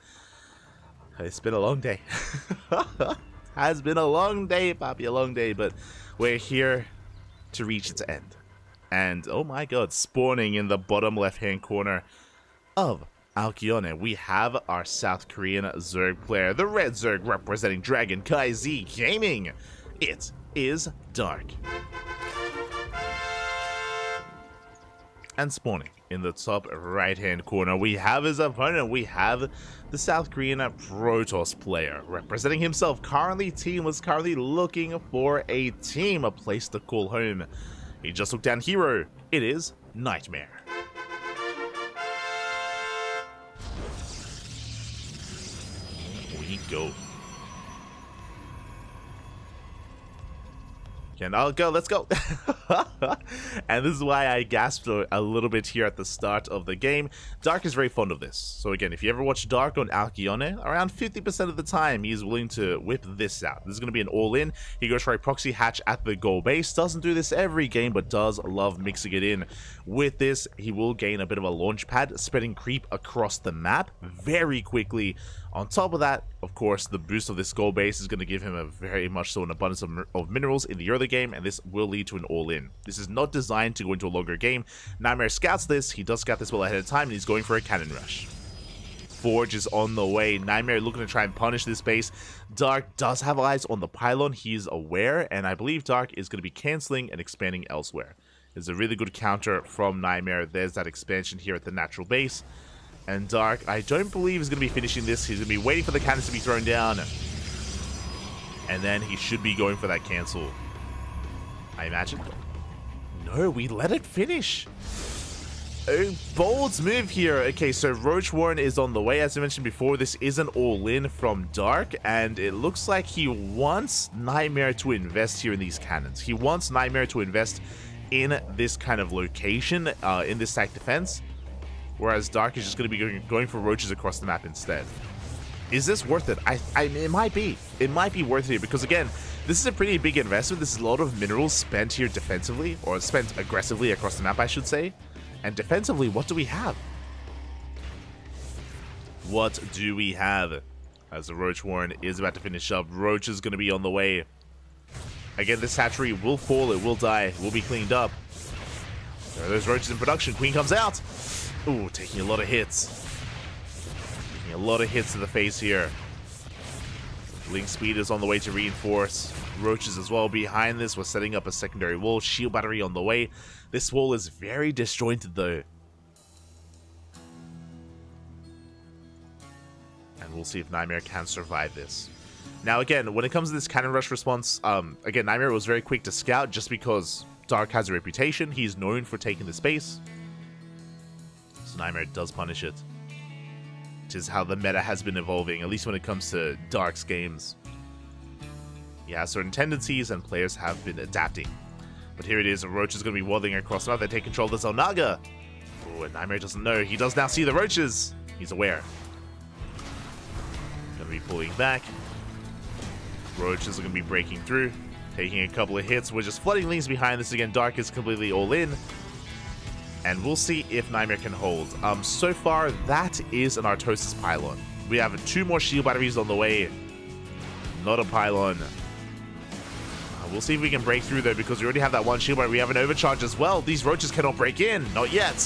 It's been a long day. Has been a long day, Poppy, a long day, but we're here to reach its end. And oh my god, spawning in the bottom left-hand corner of Alkyone, we have our South Korean Zerg player, the Red Zerg representing CranKy Z Gaming. It is Dark. And spawning in the top right-hand corner, we have his opponent. We have the South Korean Protoss player representing himself. Currently looking for a team, a place to call home. He just took down Hero. It is Nightmare. We go. And I'll go, let's go. And this is why I gasped a little bit here at the start of the game. Dark is very fond of this. So again, if you ever watch Dark on Alkyone, around 50% of the time, he's willing to whip this out. This is going to be an all-in. He goes for a proxy hatch at the goal base. Doesn't do this every game, but does love mixing it in. With this, he will gain a bit of a launch pad, spreading creep across the map very quickly. On top of that, of course, the boost of this goal base is going to give him a very much so an abundance of minerals in the early game, and this will lead to an all-in. This is not designed to go into a longer game. Nightmare scouts this. He does scout this well ahead of time, and he's going for a cannon rush. Forge is on the way. Nightmare looking to try and punish this base. Dark does have eyes on the pylon. He's aware, and I believe Dark is going to be cancelling and expanding elsewhere. It's a really good counter from Nightmare. There's that expansion here at the natural base. And Dark, I don't believe he's going to be finishing this. He's going to be waiting for the cannons to be thrown down. And then he should be going for that cancel. I imagine. No, we let it finish. A bold move here. Okay, so Roach Warren is on the way. As I mentioned before, this is an all-in from Dark, and it looks like he wants Nightmare to invest here in these cannons. He wants Nightmare to invest in this kind of location, in this stack defense, whereas Dark is just going to be going for roaches across the map instead. Is this worth it? It might be. It might be worth it because, again, this is a pretty big investment. This is a lot of minerals spent here defensively, or spent aggressively across the map, I should say. And defensively, what do we have? What do we have? As the Roach Warren is about to finish up, Roach is going to be on the way. Again, this hatchery will fall, it will die, it will be cleaned up. There are those roaches in production. Queen comes out. Ooh, taking a lot of hits. Taking a lot of hits to the face here. Link Speed is on the way to reinforce. Roaches as well behind this. We're setting up a secondary wall. Shield battery on the way. This wall is very disjointed though. And we'll see if Nightmare can survive this. Now again, when it comes to this cannon rush response, again, Nightmare was very quick to scout just because Dark has a reputation. He's known for taking the space. So Nightmare does punish it. Which is how the meta has been evolving, at least when it comes to Dark's games. He has certain tendencies and players have been adapting. But here it is, Roach is going to be waddling across the map. They take control of the Zelnaga. Oh, and Nightmare doesn't know. He does now see the roaches. He's aware. Going to be pulling back. Roaches are going to be breaking through. Taking a couple of hits. We're just flooding links behind this again. Dark is completely all in. And we'll see if Nightmare can hold. So far, that is an Artosis pylon. We have 2 more shield batteries on the way. Not a pylon. We'll see if we can break through though, because we already have that 1 shield battery. We have an overcharge as well. These roaches cannot break in. Not yet.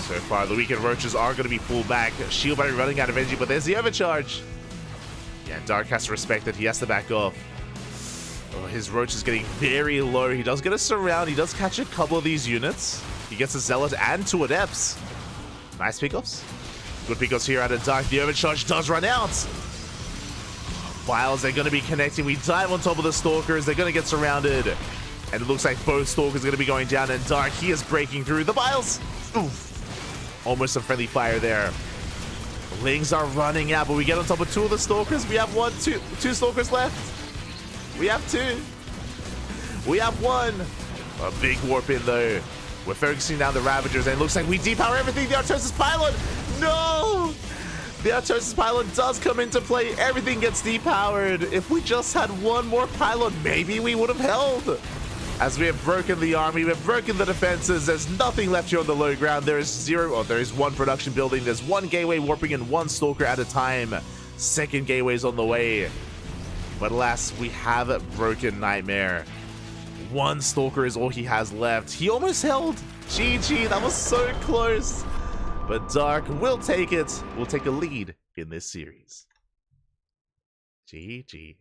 So far, the weakened roaches are going to be pulled back. Shield battery running out of energy, but there's the overcharge. Yeah, Dark has to respect it. He has to back off. Oh, his roach is getting very low. He does get a surround. He does catch a couple of these units. He gets a Zealot and 2 Adepts. Nice pickoffs. Good pickoffs here out of Dark. The overcharge does run out. Vials, they're going to be connecting. We dive on top of the Stalkers. They're going to get surrounded. And it looks like both Stalkers are going to be going down. And Dark, he is breaking through. The Vials. Oof. Almost a friendly fire there. Lings are running out, but we get on top of 2 of the Stalkers. We have two Stalkers left. We have 2. We have 1. A big warp in though. We're focusing down the Ravagers, and it looks like we depower everything. The Artosis pylon. No! The Artosis pylon does come into play. Everything gets depowered. If we just had 1 more pylon, maybe we would have held. As we have broken the army, we have broken the defenses. There's nothing left here on the low ground. There is 0. Oh, there is 1 production building. There's 1 gateway warping and 1 Stalker at a time. Second gateway's on the way. But alas, we have broken Nightmare. 1 Stalker is all he has left. He almost held. GG, that was so close. But Dark will take it. We'll take a lead in this series. GG.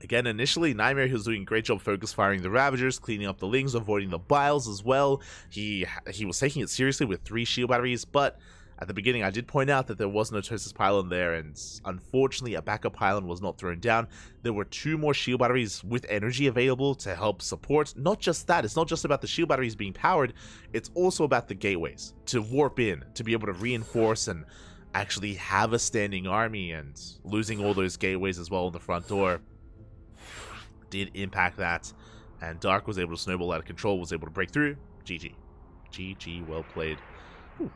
Again, initially, Nightmare, he was doing a great job focus firing the Ravagers, cleaning up the Lings, avoiding the Biles as well. He was taking it seriously with 3 shield batteries, but at the beginning, I did point out that there was no Artosis pylon there, and unfortunately, a backup pylon was not thrown down. There were 2 more shield batteries with energy available to help support. Not just that, it's not just about the shield batteries being powered, it's also about the gateways to warp in, to be able to reinforce and actually have a standing army, and losing all those gateways as well on the front door did impact that, and Dark was able to snowball out of control, was able to break through. GG. GG, well played. Whew.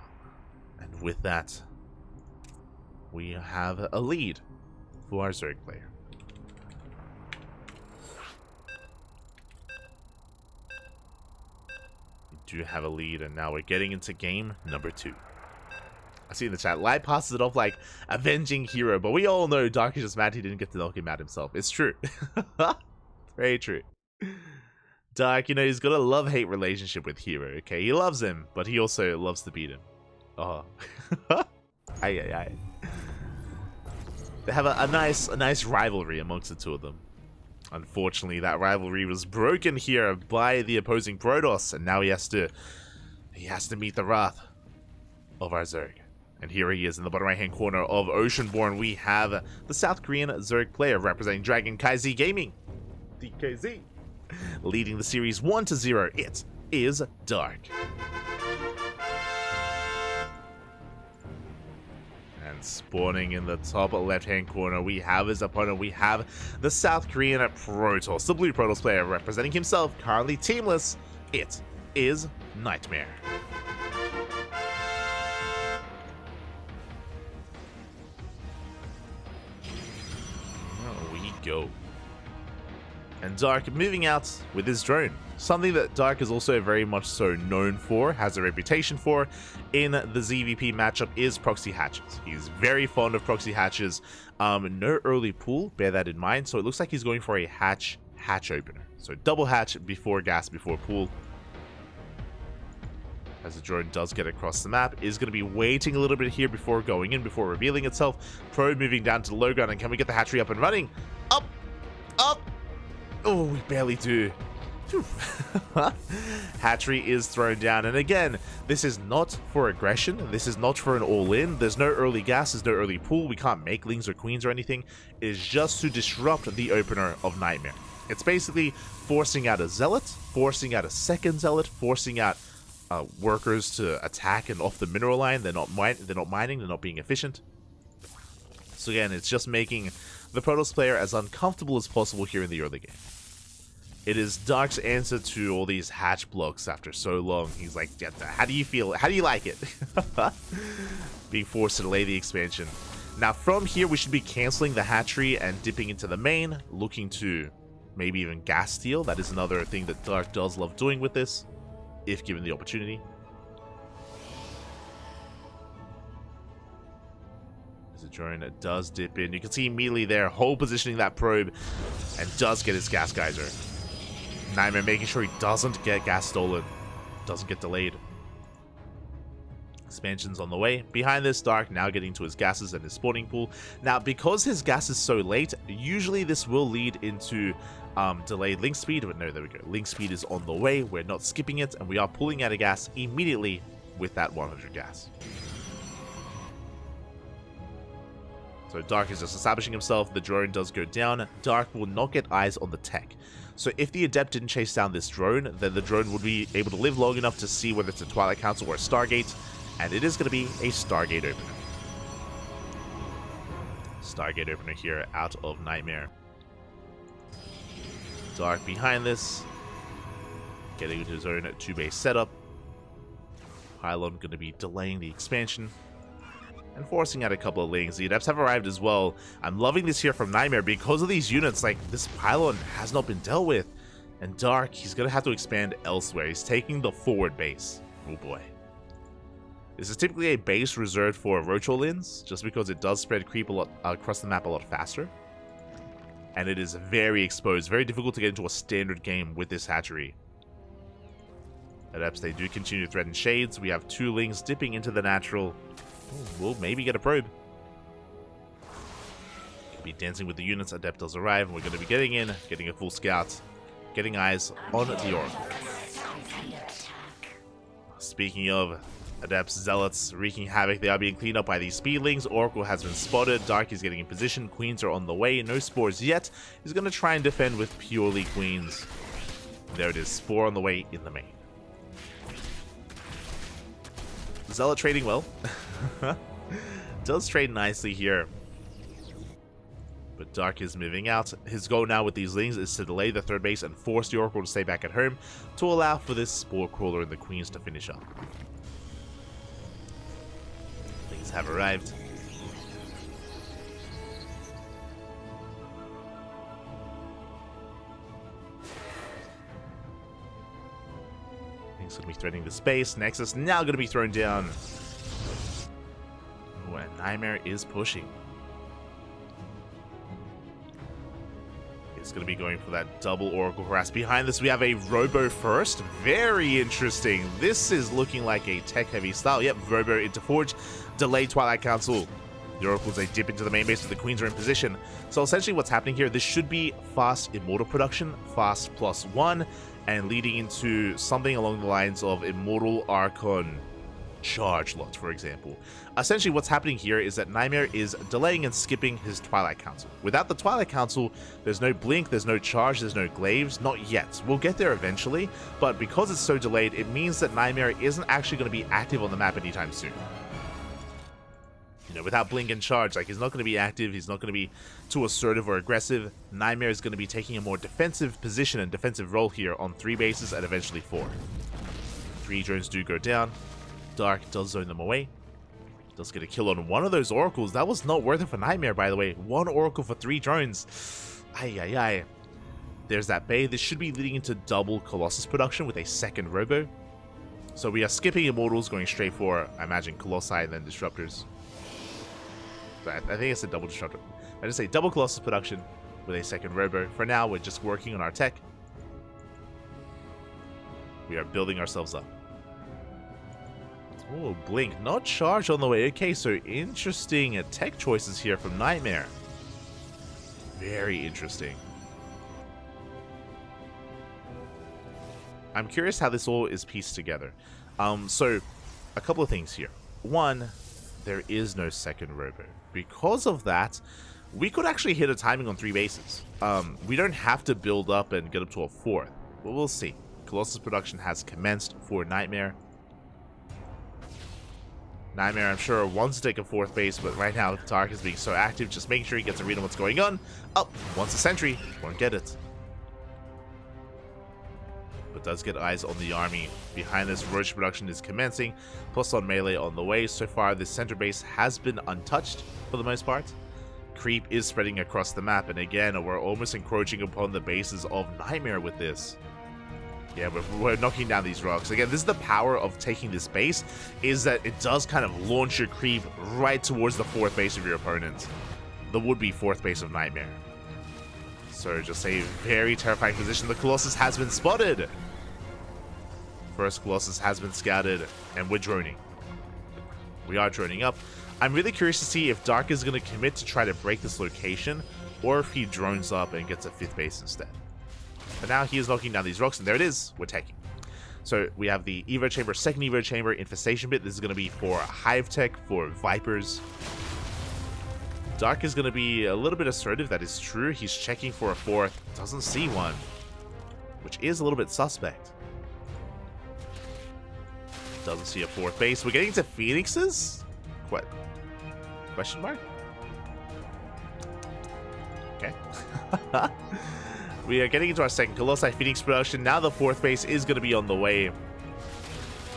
And with that, we have a lead for our Zerg player. We do have a lead, and now we're getting into game number 2. I see in the chat, Light passes it off like avenging hero, but we all know Dark is just mad he didn't get to knock him out himself. It's true. Very true. Dark, you know, he's got a love-hate relationship with Hero, okay? He loves him, but he also loves to beat him. Oh. Ay. They have a nice rivalry amongst the 2 of them. Unfortunately, that rivalry was broken here by the opposing Protoss, and now he has to meet the wrath of our Zerg. And here he is in the bottom right-hand corner of Oceanborn. We have the South Korean Zurich player representing Dragon KZ Gaming, DKZ, leading the series 1-0. It is Dark. And spawning in the top left-hand corner, we have his opponent. We have the South Korean Protoss, the Blue Protoss player representing himself, currently teamless. It is Nightmare. Go. And Dark moving out with his drone. Something that Dark is also very much so known for, has a reputation for in the ZVP matchup, is proxy hatches. He's very fond of proxy hatches. No early pull, bear that in mind. So it looks like he's going for a hatch opener. So double hatch before gas, before pull. As the drone does get across the map, is going to be waiting a little bit here before going in, before revealing itself. Probe moving down to the low ground, and can we get the hatchery up and running? Up! Up! Oh, we barely do. Hatchery is thrown down, and again, this is not for aggression. This is not for an all-in. There's no early gas, there's no early pull. We can't make lings or queens or anything. It is just to disrupt the opener of Nightmare. It's basically forcing out a zealot, forcing out a second zealot, forcing out workers to attack and off the mineral line. They're not mining, they're not being efficient. So again, it's just making the Protoss player as uncomfortable as possible here in the early game. It is Dark's answer to all these hatch blocks after so long. He's like, how do you feel? How do you like it? Being forced to delay the expansion. Now from here, we should be cancelling the hatchery and dipping into the main, looking to maybe even gas steal. That is another thing that Dark does love doing with this, if given the opportunity. As the drone does dip in, you can see immediately there, hold positioning that probe, and does get his gas geyser. Nightmare making sure he doesn't get gas stolen, doesn't get delayed. Expansion's on the way. Behind this, Dark now getting to his gases and his spawning pool. Now, because his gas is so late, usually this will lead into delayed link speed, but no, there we go. Link speed is on the way. We're not skipping it, and we are pulling out of gas immediately with that 100 gas. So Dark is just establishing himself. The drone does go down. Dark will not get eyes on the tech. So if the Adept didn't chase down this drone, then the drone would be able to live long enough to see whether it's a Twilight Council or a Stargate, and it is going to be a Stargate opener. Stargate opener here out of Nightmare. Dark behind this, getting into his own 2-base setup. Pylon going to be delaying the expansion and forcing out a couple of lings. The Adepts have arrived as well. I'm loving this here from Nightmare because of these units. Like, this Pylon has not been dealt with. And Dark, he's going to have to expand elsewhere. He's taking the forward base. Oh boy. This is typically a base reserved for Roach-All-Ins, just because it does spread creep a lot across the map a lot faster. And it is very exposed, very difficult to get into a standard game with this hatchery. Adepts, they do continue to threaten shades. We have 2 lings dipping into the natural. Oh, we'll maybe get a probe. Could be dancing with the units. Adept does arrive, and we're going to be getting in, getting a full scout, getting eyes on the Oracle. Speaking of Adepts, Zealots wreaking havoc, they are being cleaned up by these speedlings. Oracle has been spotted. Dark is getting in position. Queens are on the way. No spores yet. He's going to try and defend with purely queens. There it is. Spore on the way in the main. Zealot trading well. Does trade nicely here. But Dark is moving out. His goal now with these lings is to delay the third base and force the Oracle to stay back at home to allow for this Spore Crawler and the Queens to finish up. Lings have arrived. Things going to be threatening the space. Nexus now going to be thrown down. Oh, and Nightmare is pushing. It's going to be going for that double Oracle Harass. Behind this, we have a Robo first. Very interesting. This is looking like a tech-heavy style. Yep, Robo into Forge. Delay Twilight Council. The Oracles, they dip into the main base, but the Queens are in position. So essentially what's happening here, this should be fast Immortal production, fast +1, and leading into something along the lines of Immortal Archon charge lot, for example. Essentially what's happening here is that Nightmare is delaying and skipping his Twilight Council. Without the Twilight Council, there's no blink, there's no charge, there's no glaives, not yet. We'll get there eventually, but because it's so delayed, it means that Nightmare isn't actually going to be active on the map anytime soon. You know, without blink and charge, like, he's not going to be active, he's not going to be too assertive or aggressive. Nightmare is going to be taking a more defensive position and defensive role here on 3 bases and eventually 4. 3 drones do go down. Dark does zone them away. Does get a kill on one of those oracles. That was not worth it for Nightmare, by the way. 1 oracle for 3 drones. Ay, ay, ay. There's that bay. This should be leading into double Colossus production with a second Robo. So we are skipping Immortals, going straight for, I imagine, Colossi and then Disruptors. But I think it's a double Disruptor. I just say double Colossus production with a second Robo. For now, we're just working on our tech. We are building ourselves up. Oh, blink, not charged on the way. Okay, so interesting tech choices here from Nightmare. Very interesting. I'm curious how this all is pieced together. So, a couple of things here. One, there is no second Robo. Because of that, we could actually hit a timing on 3 bases. We don't have to build up and get up to a 4th, but we'll see. Colossus production has commenced for Nightmare. Nightmare, I'm sure, wants to take a 4th base, but right now, Dark is being so active, just making sure he gets a read on what's going on. Oh, wants a sentry, won't get it. But does get eyes on the army. Behind this, Roach production is commencing, plus on melee on the way. So far, this center base has been untouched, for the most part. Creep is spreading across the map, and again, we're almost encroaching upon the bases of Nightmare with this. Yeah, we're knocking down these rocks. Again, this is the power of taking this base, is that it does kind of launch your creep right towards the 4th base of your opponent. The would-be 4th base of Nightmare. So just a very terrifying position. The Colossus has been spotted. First Colossus has been scouted, and we're droning. We are droning up. I'm really curious to see if Dark is going to commit to try to break this location, or if he drones up and gets a 5th base instead. But now he is knocking down these rocks, and there it is. We're taking. So we have the Evo Chamber, second Evo Chamber, Infestation Bit. This is going to be for Hive Tech, for Vipers. Dark is going to be a little bit assertive, that is true. He's checking for a 4th, doesn't see one, which is a little bit suspect. Doesn't see a 4th base. We're getting to Phoenixes? What? Question mark? Okay. We are getting into our second Colossi Phoenix production. Now the 4th base is going to be on the way.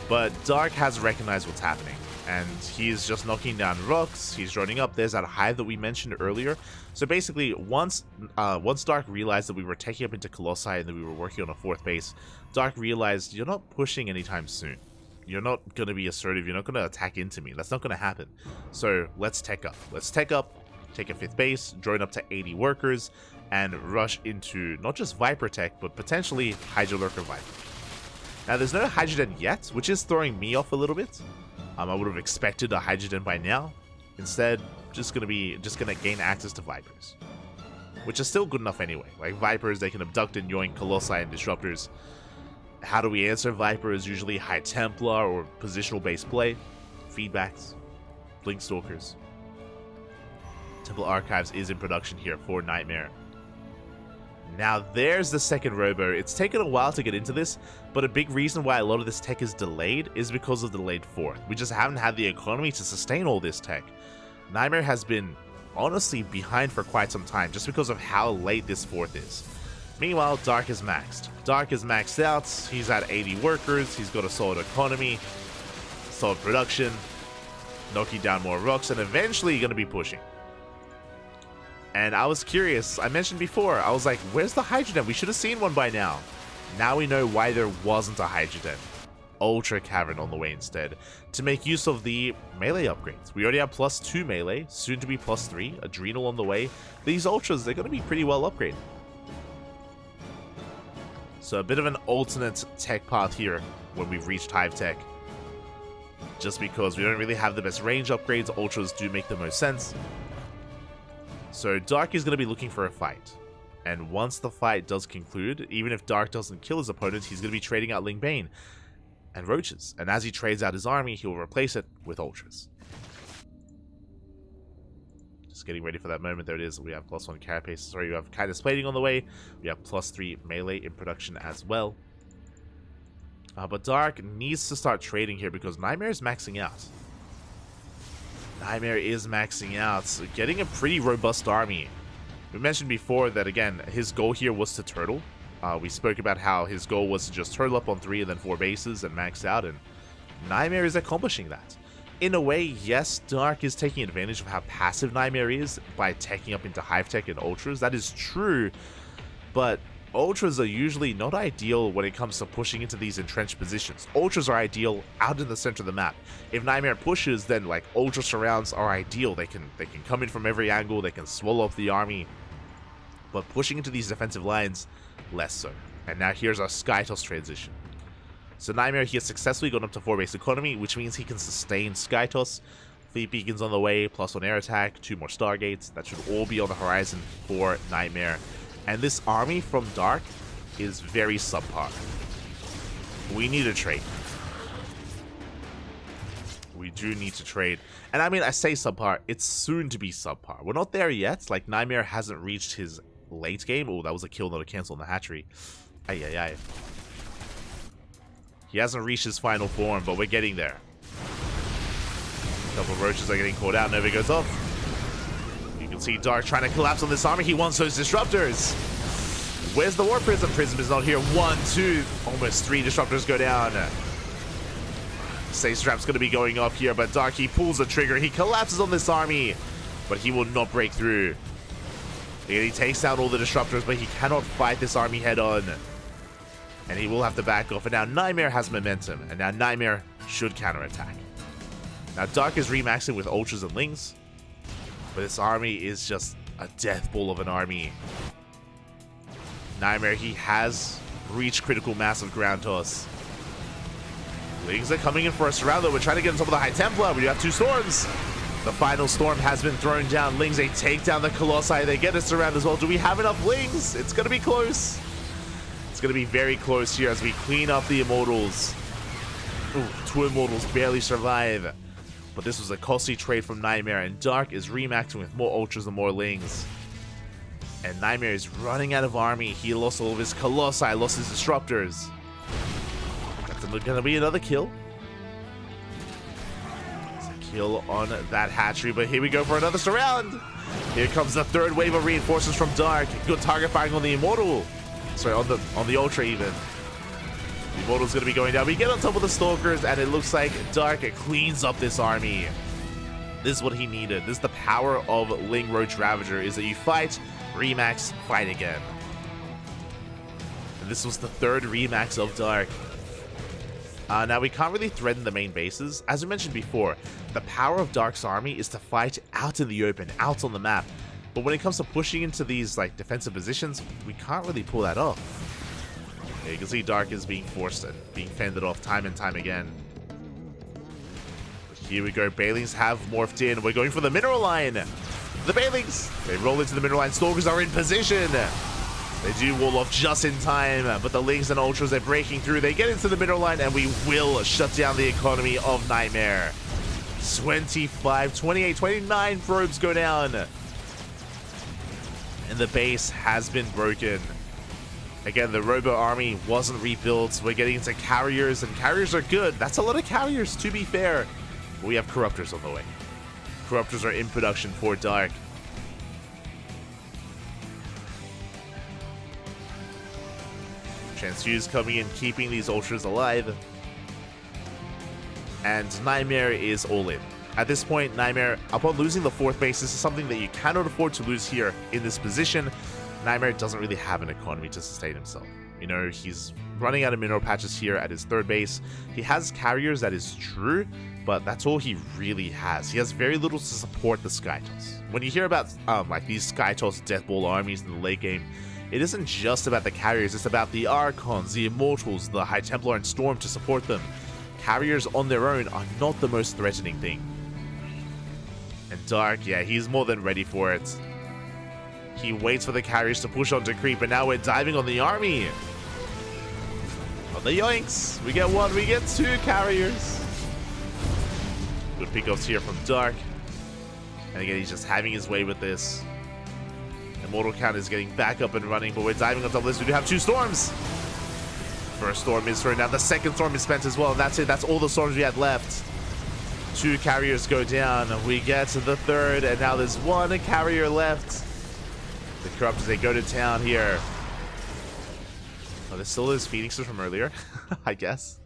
But Dark has recognized what's happening. And he's just knocking down rocks. He's droning up. There's that hive that we mentioned earlier. So basically, once Dark realized that we were taking up into Colossi and that we were working on a 4th base, Dark realized, you're not pushing anytime soon. You're not going to be assertive. You're not going to attack into me. That's not going to happen. So let's tech up. Let's tech up, take a 5th base, drone up to 80 workers, and rush into not just Viper tech, but potentially Hydra Lurker Viper. Now, there's no Hydrogen yet, which is throwing me off a little bit. I would have expected a Hydrogen by now. Instead, just gonna gain access to Vipers, which is still good enough anyway. Like Vipers, they can abduct and yoink Colossi and Disruptors. How do we answer Viper is usually High Templar or positional based play, feedbacks, Blink Stalkers. Temple Archives is in production here for Nightmare. Now there's the second Robo. It's taken a while to get into this, but a big reason why a lot of this tech is delayed is because of the delayed 4th. We just haven't had the economy to sustain all this tech. Nightmare has been honestly behind for quite some time just because of how late this 4th is. Meanwhile, Dark is maxed. Dark is maxed out. He's at 80 workers. He's got a solid economy, solid production, knocking down more rocks, and eventually going to be pushing. And I was curious, I mentioned before, I was like, where's the Hydrogen? We should have seen one by now. Now we know why there wasn't a Hydrogen. Ultra Cavern on the way instead, to make use of the melee upgrades. We already have +2 melee, soon to be +3, Adrenal on the way. These Ultras, they're going to be pretty well upgraded. So a bit of an alternate tech path here when we've reached Hive Tech. Just because we don't really have the best range upgrades, Ultras do make the most sense. So Dark is going to be looking for a fight. And once the fight does conclude, even if Dark doesn't kill his opponent, he's going to be trading out Ling Bane. and roaches. And as he trades out his army, he will replace it with ultras. Just getting ready for that moment. There it is. We have +1 carapace. Sorry, we have Kindness Plating on the way. We have +3 melee in production as well. But Dark needs to start trading here because Nightmare is maxing out. Nightmare is maxing out, so getting a pretty robust army. We mentioned before that, again, his goal here was to turtle. We spoke about how his goal was to just turtle up on 3 and then 4 bases and max out, and Nightmare is accomplishing that. In a way, yes, Dark is taking advantage of how passive Nightmare is by taking up into Hive Tech and Ultras. That is true, but Ultras are usually not ideal when it comes to pushing into these entrenched positions. Ultras are ideal out in the center of the map. If Nightmare pushes, then like Ultra surrounds are ideal. They can come in from every angle, they can swallow up the army. But pushing into these defensive lines, less so. And now here's our Skytoss transition. So Nightmare, he has successfully gone up to 4 base economy, which means he can sustain Skytoss. Fleet Beacons on the way, +1 air attack, 2 more Stargates. That should all be on the horizon for Nightmare. And this army from Dark is very subpar. We need a trade. We do need to trade. And I mean, I say subpar, it's soon to be subpar. We're not there yet. Like, Nightmare hasn't reached his late game. Oh, that was a kill, not a cancel in the hatchery. Ay, ay, ay. He hasn't reached his final form, but we're getting there. A couple of roaches are getting caught out. Nova goes off. You can see Dark trying to collapse on this army. He wants those disruptors. Where's the War Prism? Prism is not here. 1, 2, almost 3 disruptors go down. Safe Strap's going to be going off here, but Dark, he pulls the trigger. He collapses on this army, but he will not break through. He takes out all the disruptors, but he cannot fight this army head on. And he will have to back off. And now Nightmare has momentum, and now Nightmare should counterattack. Now Dark is remaxing with Ultras and Lings, but this army is just a death ball of an army. Nightmare, he has reached critical mass of ground toss. Lings are coming in for a surround, though. We're trying to get on top of the High Templar. We do have 2 storms. The final storm has been thrown down. Lings, they take down the Colossi. They get us around as well. Do we have enough Lings? It's going to be close. It's going to be very close here as we clean up the Immortals. Ooh, 2 Immortals barely survive. But this was a costly trade from Nightmare, and Dark is remaxing with more Ultras and more Lings. And Nightmare is running out of army. He lost all of his Colossi, lost his Disruptors. That's going to be another kill. It's a kill on that hatchery, but here we go for another surround. Here comes the 3rd wave of reinforcements from Dark. Good target firing on the Immortal. Sorry, on the Ultra even. The Immortal's going to be going down. We get on top of the Stalkers, and it looks like Dark cleans up this army. This is what he needed. This is the power of Ling Roach Ravager, is that you fight, remax, fight again. And this was the 3rd remax of Dark. Now, we can't really threaten the main bases. As we mentioned before, the power of Dark's army is to fight out in the open, out on the map. But when it comes to pushing into these like defensive positions, we can't really pull that off. Yeah, you can see Dark is being forced and being fended off time and time again. But here we go. Bailings have morphed in. We're going for the mineral line. The Bailings, they roll into the mineral line. Stalkers are in position. They do wall off just in time, but the Lings and Ultras are breaking through. They get into the mineral line, and we will shut down the economy of Nightmare. 25, 28, 29 probes go down. And the base has been broken. Again, the Robo army wasn't rebuilt. We're getting into carriers, and carriers are good. That's a lot of carriers, to be fair. But we have Corruptors on the way. Corruptors are in production for Dark. Transfuse coming in, keeping these Ultras alive. And Nightmare is all in. At this point, Nightmare, upon losing the 4th base, this is something that you cannot afford to lose here in this position. Nightmare doesn't really have an economy to sustain himself. You know, he's running out of mineral patches here at his 3rd base. He has carriers, that is true, but that's all he really has. He has very little to support the Skytoss. When you hear about like these Skytoss Deathball armies in the late game, it isn't just about the carriers, it's about the Archons, the Immortals, the High Templar, and Storm to support them. Carriers on their own are not the most threatening thing. And Dark, yeah, he's more than ready for it. He waits for the carriers to push on to creep, and now we're diving on the army. On the yoinks, we get one, we get two carriers. Good pickups here from Dark. And again, he's just having his way with this. Immortal count is getting back up and running, but we're diving on top of this. We do have two storms. First storm is thrown down. The second storm is spent as well. And that's it. That's all the storms we had left. Two carriers go down. We get to the third, and now there's one carrier left. The Corruptors, they go to town here. Oh, there's still those Phoenixes from earlier, I guess.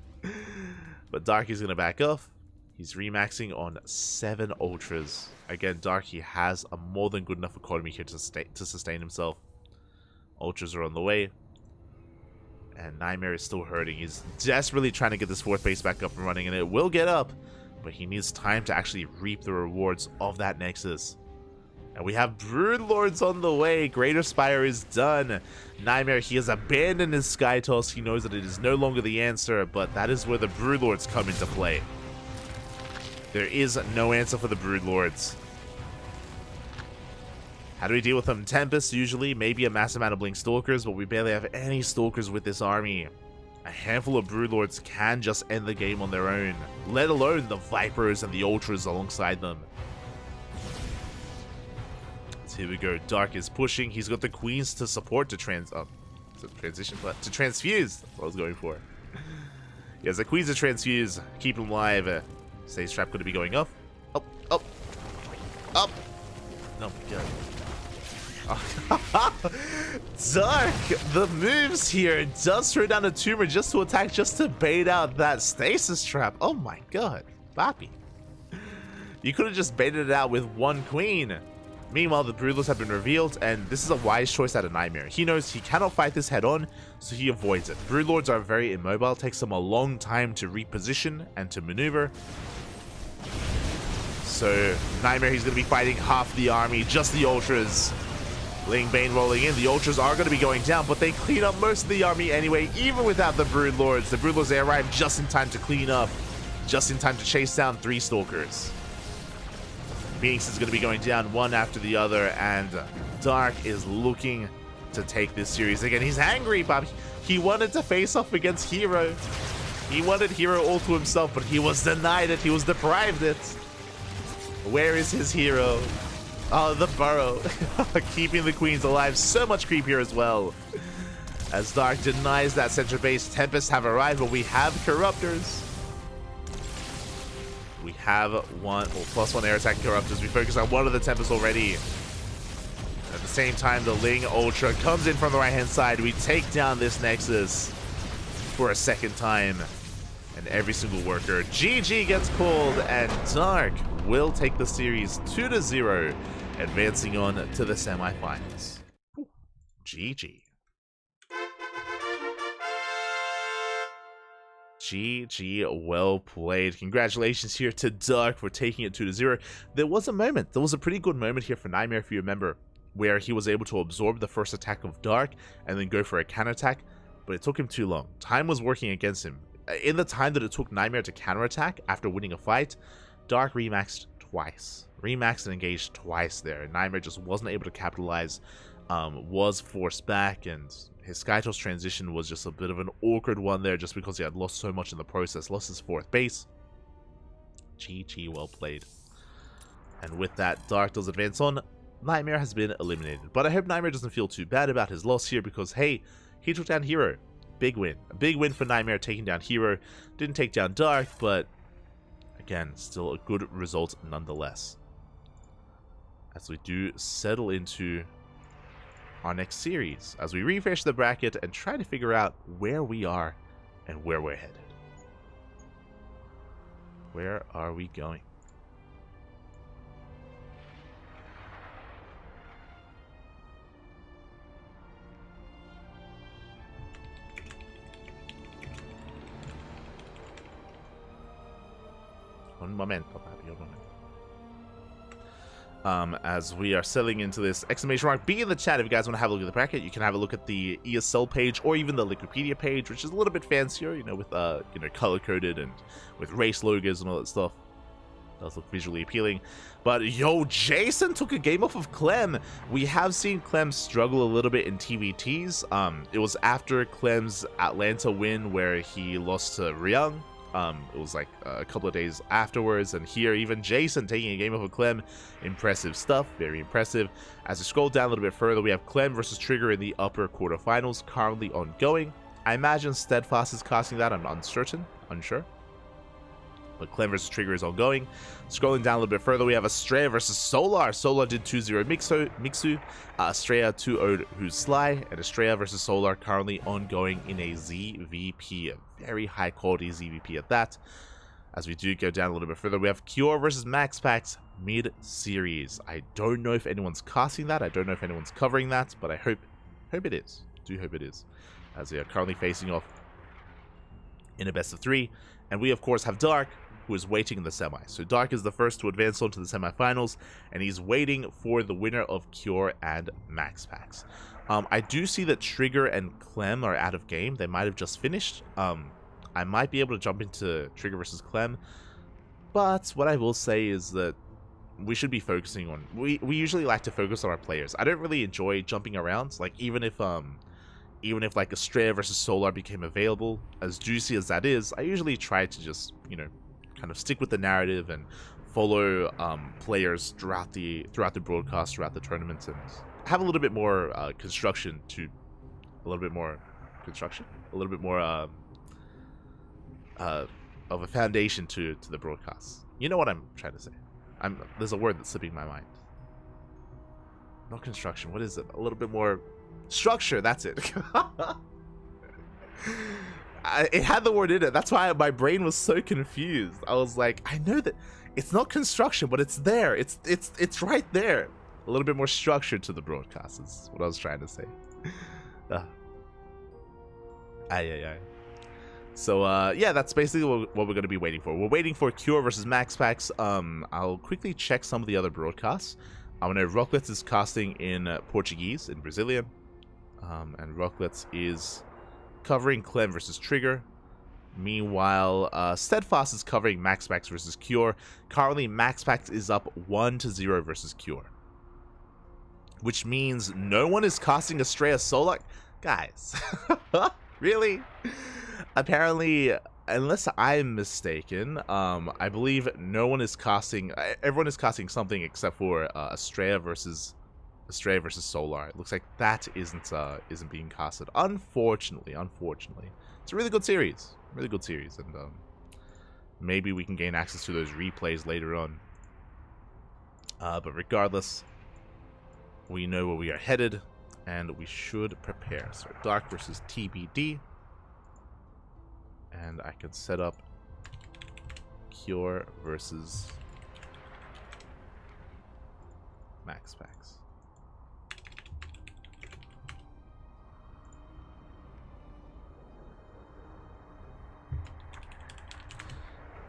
But Dark is going to back off. He's remaxing on 7 Ultras. Again, Dark, he has a more than good enough economy here to sustain himself. Ultras are on the way. And Nightmare is still hurting. He's desperately trying to get this 4th base back up and running, and it will get up. But he needs time to actually reap the rewards of that Nexus. And we have Broodlords on the way. Greater Spire is done. Nightmare, he has abandoned his Sky Toss. He knows that it is no longer the answer, but that is where the Broodlords come into play. There is no answer for the Broodlords. How do we deal with them? Tempest, usually, maybe a massive amount of Blink Stalkers, but we barely have any Stalkers with this army. A handful of Broodlords can just end the game on their own, let alone the Vipers and the Ultras alongside them. So here we go. Dark is pushing. He's got the Queens to support to transfuse. That's what I was going for. He has the Queens to transfuse. Keep him live. Stage trap going to be going up. Up. Up. Up. Oh my god. Dark, the moves here, does throw down a tumor just to attack, just to bait out that stasis trap. Oh my god, Bappy. You could have just baited it out with one queen. Meanwhile, the Broodlords have been revealed, and this is a wise choice out of Nightmare. He knows he cannot fight this head on, so he avoids it. Broodlords are very immobile, takes them a long time to reposition and to maneuver. So, Nightmare, he's going to be fighting half the army, just the Ultras. Ling Bane rolling in. The Ultras are going to be going down, but they clean up most of the army anyway, even without the Broodlords. The Broodlords, they arrive just in time to clean up, just in time to chase down 3 Stalkers. Phoenix is going to be going down one after the other, and Dark is looking to take this series again. He's angry, but he wanted to face off against Hero. He wanted Hero all to himself, but he was denied it. He was deprived it. Where is his hero? Oh, the Burrow. Keeping the Queens alive. So much creep here as well. As Dark denies that center base, Tempests have arrived, but we have Corruptors. We have +1 air attack Corruptors. We focus on one of the Tempests already. At the same time, the Ling Ultra comes in from the right-hand side. We take down this Nexus for a second time. And every single worker. GG gets called, and Dark will take the series 2-0, advancing on to the semifinals. GG. GG, well played. Congratulations here to Dark for taking it 2-0. There was a pretty good moment here for Nightmare, if you remember, where he was able to absorb the first attack of Dark and then go for a counterattack, but it took him too long. Time was working against him. In the time that it took Nightmare to counterattack after winning a fight, Dark remaxed twice. Remaxed and engaged twice there. Nightmare just wasn't able to capitalize, was forced back, and his Skytoss transition was just a bit of an awkward one there just because he had lost so much in the process. Lost his 4th base. GG, well played. And with that, Dark does advance on. Nightmare has been eliminated. But I hope Nightmare doesn't feel too bad about his loss here because, hey, he took down Hero. Big win. A big win for Nightmare taking down Hero. Didn't take down Dark, but again, still a good result nonetheless. As we do settle into our next series, as we refresh the bracket and try to figure out where we are and where we're headed. Where are we going? Un momento, Fabio, un momento. As we are settling into this, exclamation mark, be in the chat if you guys want to have a look at the bracket. You can have a look at the ESL page or even the Wikipedia page, which is a little bit fancier, you know, with color coded and with race logos and all that stuff. Does look visually appealing. But yo, Jason took a game off of Clem. We have seen Clem struggle a little bit in TVTs. It was after Clem's Atlanta win where he lost to Ryung. It was like a couple of days afterwards, and here even Jason taking a game off of Clem. Impressive stuff, very impressive. As we scroll down a little bit further, we have Clem versus Trigger in the upper quarterfinals, currently ongoing. I imagine Steadfast is casting that. I'm unsure. But Clem versus Trigger is ongoing. Scrolling down a little bit further, we have Estrella versus Solar. Solar did 2-0 Mixu. Estrella 2-0'd Who's Sly. And Estrella versus Solar currently ongoing in a ZVP. A very high quality ZVP at that. As we do go down a little bit further, we have Cure versus MaxPax mid-series. I don't know if anyone's casting that. I don't know if anyone's covering that. But I hope it is. Do hope it is. As they are currently facing off in a best of 3. And we, of course, have Dark, who is waiting in the semis. So Dark is the first to advance on to the semifinals, and he's waiting for the winner of Cure and MaxPax. I do see that Trigger and Clem are out of game. They might have just finished. I might be able to jump into Trigger versus Clem, but what I will say is that we should be focusing on... We usually like to focus on our players. I don't really enjoy jumping around. Like, even if like Estrella versus Solar became available, as juicy as that is, I usually try to just, you know, kind of stick with the narrative and follow players throughout the broadcast, throughout the tournament, and have a little bit more construction of a foundation to the broadcast. You know what I'm trying to say. There's a word that's slipping my mind. Not construction. What is it? A little bit more structure. That's it. It had the word in it. That's why my brain was so confused. I was like, I know that it's not construction, but it's there. It's right there. A little bit more structure to the broadcast is what I was trying to say. So yeah, that's basically what we're going to be waiting for. We're waiting for Cure versus MaxPax. I'll quickly check some of the other broadcasts. I know Rocklets is casting in Portuguese, in Brazilian. And Rocklets is covering Clem versus Trigger. Meanwhile, Steadfast is covering MaxPax versus Cure. Currently, MaxPax is up 1-0 versus Cure. Which means no one is casting Estrella Solar. Guys, really? Apparently, unless I'm mistaken, I believe no one is casting... Everyone is casting something except for Estrella versus Solar. It looks like that isn't being casted. Unfortunately. It's a really good series. And maybe we can gain access to those replays later on. But regardless, we know where we are headed, and we should prepare. So Dark versus TBD. And I can set up Cure versus MaxPax.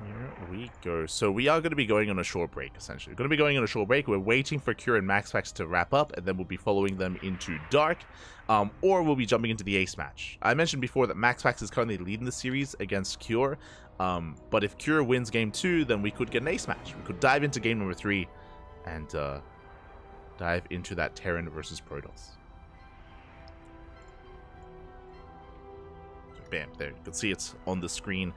Here we go. So we are going to be going on a short break, essentially. We're going to be going on a short break. We're waiting for Cure and MaxPax to wrap up, and then we'll be following them into Dark, or we'll be jumping into the ace match. I mentioned before that MaxPax is currently leading the series against Cure, but if Cure wins game 2, then we could get an ace match. We could dive into game number 3 and dive into that Terran versus Protoss. Bam, there, you can see it's on the screen.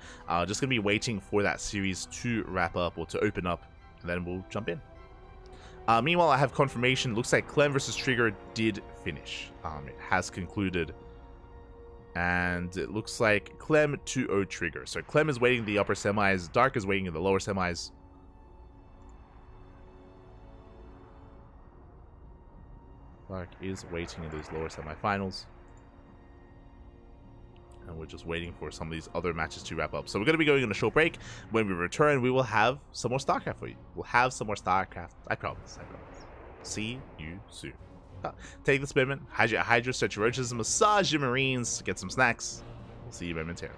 Just gonna be waiting for that series to wrap up or to open up, and then we'll jump in. Meanwhile, I have confirmation. Looks like Clem versus Trigger did finish. It has concluded, and it looks like Clem 2-0 Trigger. So Clem is waiting in the upper semis, Dark is waiting in the lower semis. Dark is waiting in those lower semifinals. And we're just waiting for some of these other matches to wrap up. So we're going to be going on a short break. When we return, we will have some more StarCraft for you. We'll have some more StarCraft. I promise. See you soon. Take this moment, hydrate your Hydra, stretch your roaches, massage your Marines, get some snacks. We'll see you momentarily.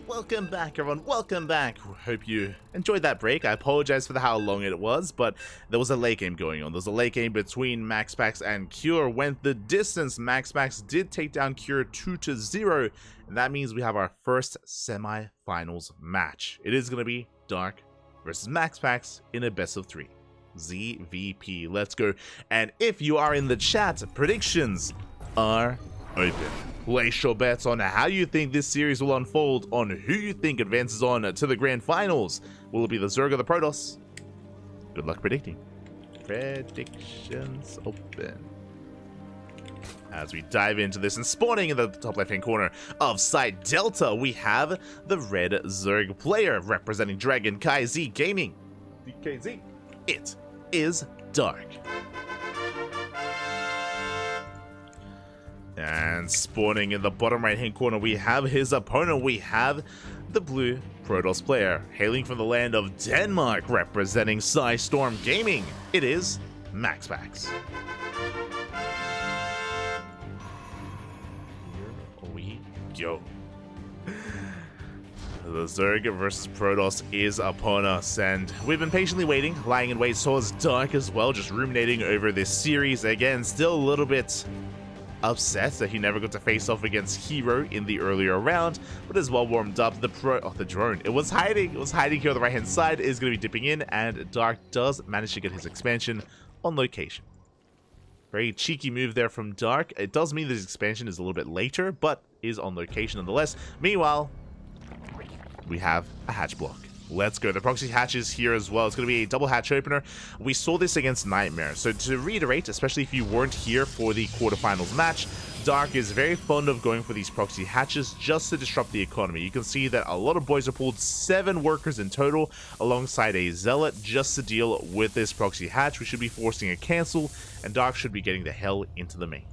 Welcome back, everyone. Welcome back. Hope you enjoyed that break. I apologize for how long it was, but there was a late game going on. There was a late game between MaxPax and Cure. Went the distance. MaxPax did take down Cure 2-0, and that means we have our first semi-finals match. It is going to be Dark versus MaxPax in a best of 3. ZVP. Let's go. And if you are in the chat, predictions are open. Place your bets on how you think this series will unfold, on who you think advances on to the grand finals. Will it be the Zerg or the Protoss? Good luck predicting. Predictions open. As we dive into this, and spawning in the top left hand corner of side Delta, we have the red Zerg player representing CranKy Z Gaming. DKZ. It is Dark. And spawning in the bottom right hand corner, we have his opponent. We have the blue Protoss player, hailing from the land of Denmark, representing Storm Gaming. It is MaxPax. Here we go. The Zerg versus Protoss is upon us, and we've been patiently waiting, lying in wait towards Dark as well, just ruminating over this series. Again, still a little bit upset that he never got to face off against Hero in the earlier round, but as well warmed up. The drone, it was hiding here on the right hand side, is going to be dipping in, and Dark does manage to get his expansion on location. Very cheeky move there from Dark. It does mean that his expansion is a little bit later, but is on location nonetheless. Meanwhile, we have a hatch block. Let's go. The proxy hatch is here as well. It's going to be a double hatch opener. We saw this against Nightmare. So to reiterate, especially if you weren't here for the quarterfinals match, Dark is very fond of going for these proxy hatches just to disrupt the economy. You can see that a lot of boys are pulled, 7 workers in total, alongside a Zealot, just to deal with this proxy hatch. We should be forcing a cancel, and Dark should be getting the hell into the main.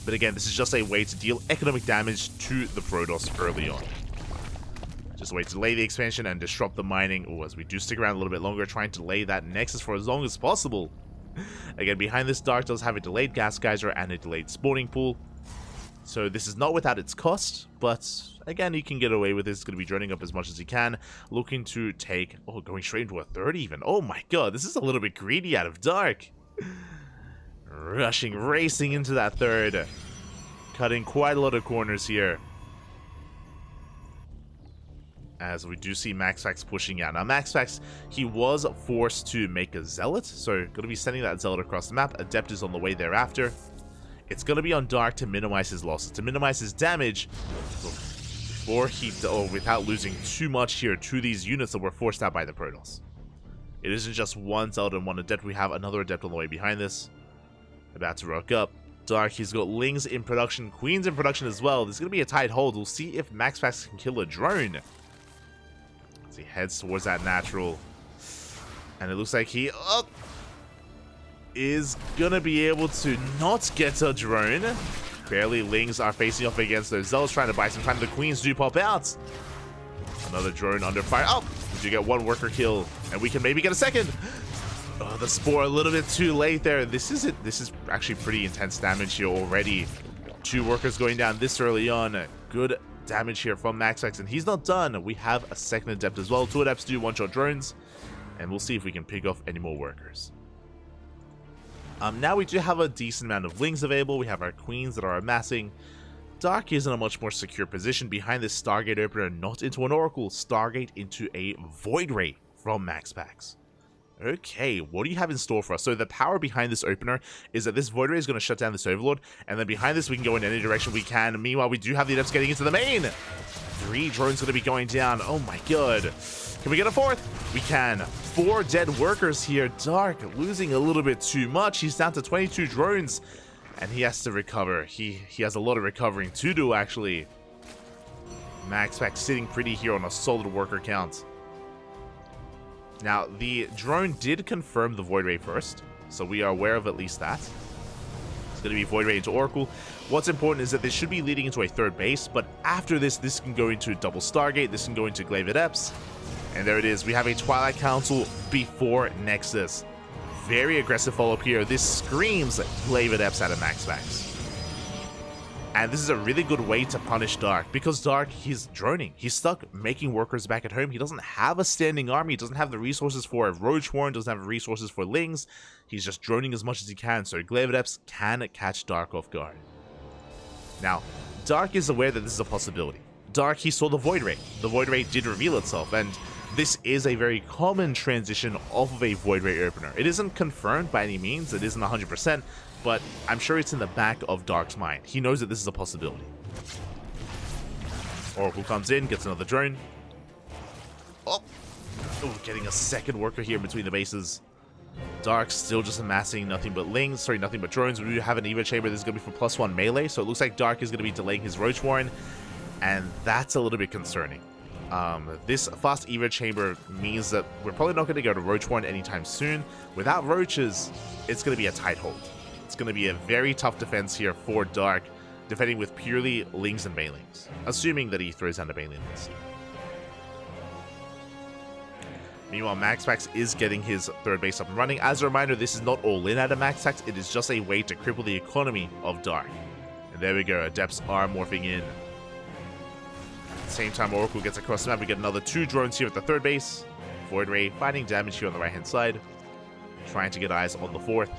But again, this is just a way to deal economic damage to the Protoss early on. Just a way to delay the expansion and disrupt the mining. Oh, as we do stick around a little bit longer, trying to delay that Nexus for as long as possible. Again, behind this, Dark does have a delayed gas geyser and a delayed spawning pool. So this is not without its cost, but again, he can get away with this. He's going to be droning up as much as he can, looking to take, oh, going straight into a third even. Oh my god, this is a little bit greedy out of Dark. Racing into that third. Cutting quite a lot of corners here, as we do see MaxPax pushing out. Now MaxPax, he was forced to make a Zealot, so going to be sending that Zealot across the map. Adept is on the way thereafter. It's going to be on Dark to minimize his losses, to minimize his damage, before he, without losing too much here to these units that were forced out by the Protoss. It isn't just one Zealot and one Adept. We have another Adept on the way behind this, about to rock up. Dark, he's got Lings in production, Queens in production as well. There's going to be a tight hold. We'll see if MaxPax can kill a drone. He heads towards that natural, and it looks like he is gonna be able to not get a drone. Barely. Lings are facing off against those Zealots, trying to buy some time. The Queens do pop out. Another drone under fire. Oh, we do get one worker kill, and we can maybe get a second. Oh, the Spore a little bit too late there. This is it. This is actually pretty intense damage here already. 2 workers going down this early on. Good damage here from MaxPax, and he's not done. We have a second Adept as well. 2 Adepts do one-shot drones, and we'll see if we can pick off any more workers. Now we do have a decent amount of Lings available. We have our Queens that are amassing. Dark is in a much more secure position behind this Stargate opener, not into an Oracle. Stargate into a Void Ray from MaxPax. Okay, what do you have in store for us? So the power behind this opener is that this Void Ray is going to shut down this Overlord, and then behind this we can go in any direction we can. Meanwhile, we do have the Adepts getting into the main. 3 drones going to be going down. Oh my god. Can we get a 4th? We can. 4 dead workers here. Dark losing a little bit too much. He's down to 22 drones, and he has to recover. He has a lot of recovering to do, actually. MaxPax sitting pretty here on a solid worker count. Now, the drone did confirm the Void Ray first, so we are aware of at least that. It's going to be Void Ray into Oracle. What's important is that this should be leading into a 3rd base, but after this, this can go into double Stargate, this can go into Glaive Adepts, and there it is. We have a Twilight Council before Nexus. Very aggressive follow-up here. This screams Glaive Adepts out of MaxPax. And this is a really good way to punish Dark, because Dark, he's droning. He's stuck making workers back at home. He doesn't have a standing army. He doesn't have the resources for a Roach Warren, doesn't have resources for Lings. He's just droning as much as he can, so Glaive Adepts can catch Dark off guard. Now, Dark is aware that this is a possibility. Dark, he saw the Void Ray. The Void Ray did reveal itself, and this is a very common transition off of a Void Ray opener. It isn't confirmed by any means, it isn't 100%, but I'm sure it's in the back of Dark's mind. He knows that this is a possibility. Oracle comes in, gets another drone. Oh, getting a second worker here between the bases. Dark still just amassing nothing but Lings, sorry, nothing but drones. We do have an Evo Chamber. This is going to be for +1 melee, so it looks like Dark is going to be delaying his Roach Warren, and that's a little bit concerning. This fast Evo Chamber means that we're probably not going to go to Roach Warren anytime soon. Without Roaches, it's going to be a tight hold. It's going to be a very tough defense here for Dark, defending with purely Lings and Banelings, assuming that he throws down the Baneling list. Meanwhile, MaxPax is getting his third base up and running. As a reminder, this is not all in at a MaxPax. It is just a way to cripple the economy of Dark. And there we go. Adepts are morphing in. At the same time, Oracle gets across the map. We get another 2 drones here at the third base. Void Ray finding damage here on the right-hand side. Trying to get eyes on the fourth.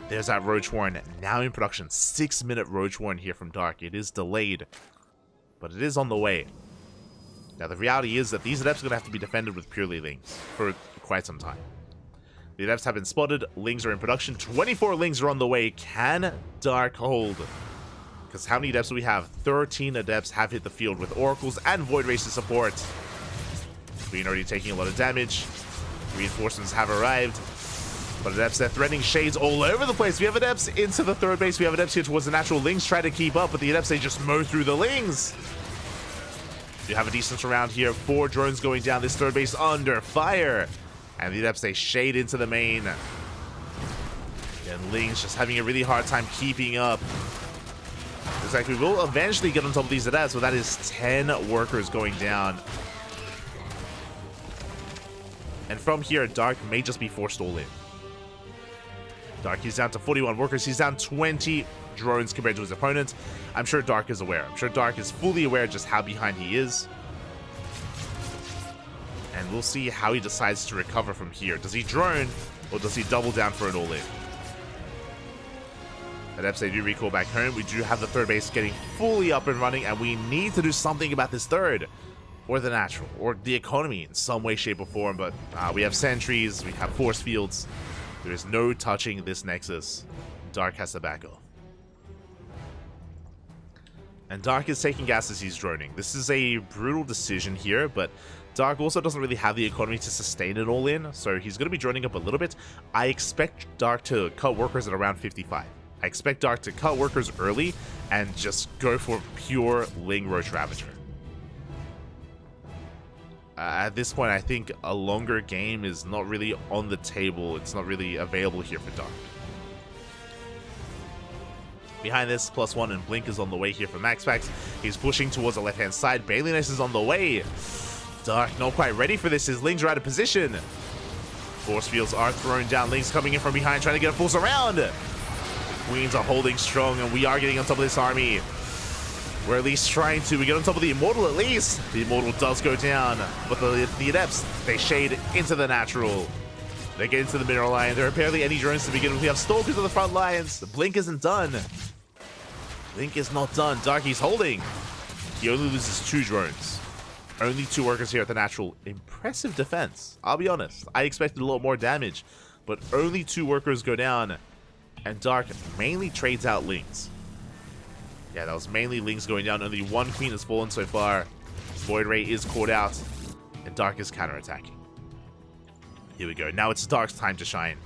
There's that Roach Warren now in production. 6-minute Roach Warren here from Dark. It is delayed, but it is on the way. Now, the reality is that these Adepts are going to have to be defended with purely Lings for quite some time. The Adepts have been spotted. Lings are in production. 24 Lings are on the way. Can Dark hold? Because how many Adepts do we have? 13 Adepts have hit the field with Oracles and Void Rays to support. Queen already taking a lot of damage. Reinforcements have arrived. But Adepts, they're threatening shades all over the place. We have Adepts into the third base. We have Adepts here towards the natural. Lings try to keep up, but the Adepts, they just mow through the Lings. You have a decent round here. 4 drones going down this third base under fire. And the Adepts, they shade into the main. And Lings just having a really hard time keeping up. Looks like we will eventually get on top of these Adepts, but that is 10 workers going down. And from here, Dark may just be forced all in. Dark, he's down to 41 workers. He's down 20 drones compared to his opponent. I'm sure Dark is aware. I'm sure Dark is fully aware just how behind he is. And we'll see how he decides to recover from here. Does he drone, or does he double down for an all-in? Adepts, they do recall back home. We do have the third base getting fully up and running, and we need to do something about this third, or the natural, or the economy in some way, shape, or form. But we have sentries, we have force fields. There is no touching this Nexus. Dark has to back off. And Dark is taking gas as he's droning. This is a brutal decision here, but Dark also doesn't really have the economy to sustain it all in, so he's going to be droning up a little bit. I expect Dark to cut workers at around 55. I expect Dark to cut workers early and just go for pure Ling Roach Ravager. At this point, I think a longer game is not really on the table. It's not really available here for Dark. Behind this, +1 and Blink is on the way here for MaxPax. He's pushing towards the left-hand side. Baliness is on the way. Dark not quite ready for this. His Lings are out of position. Force fields are thrown down. Lings coming in from behind, trying to get a force around. The Queens are holding strong, and we are getting on top of this army. We're at least trying to. We get on top of the Immortal at least. The Immortal does go down, but the Adepts, they shade into the natural. They get into the mineral line. There are barely any drones to begin with. We have Stalkers on the front lines. The Blink isn't done. Blink is not done. Darky's holding. He only loses 2 drones. Only 2 workers here at the natural. Impressive defense. I'll be honest. I expected a lot more damage, but only 2 workers go down. And Dark mainly trades out Lings. Yeah, that was mainly Lings going down. Only 1 Queen has fallen so far. Void Ray is caught out, and Dark is counterattacking. Here we go. Now it's Dark's time to shine.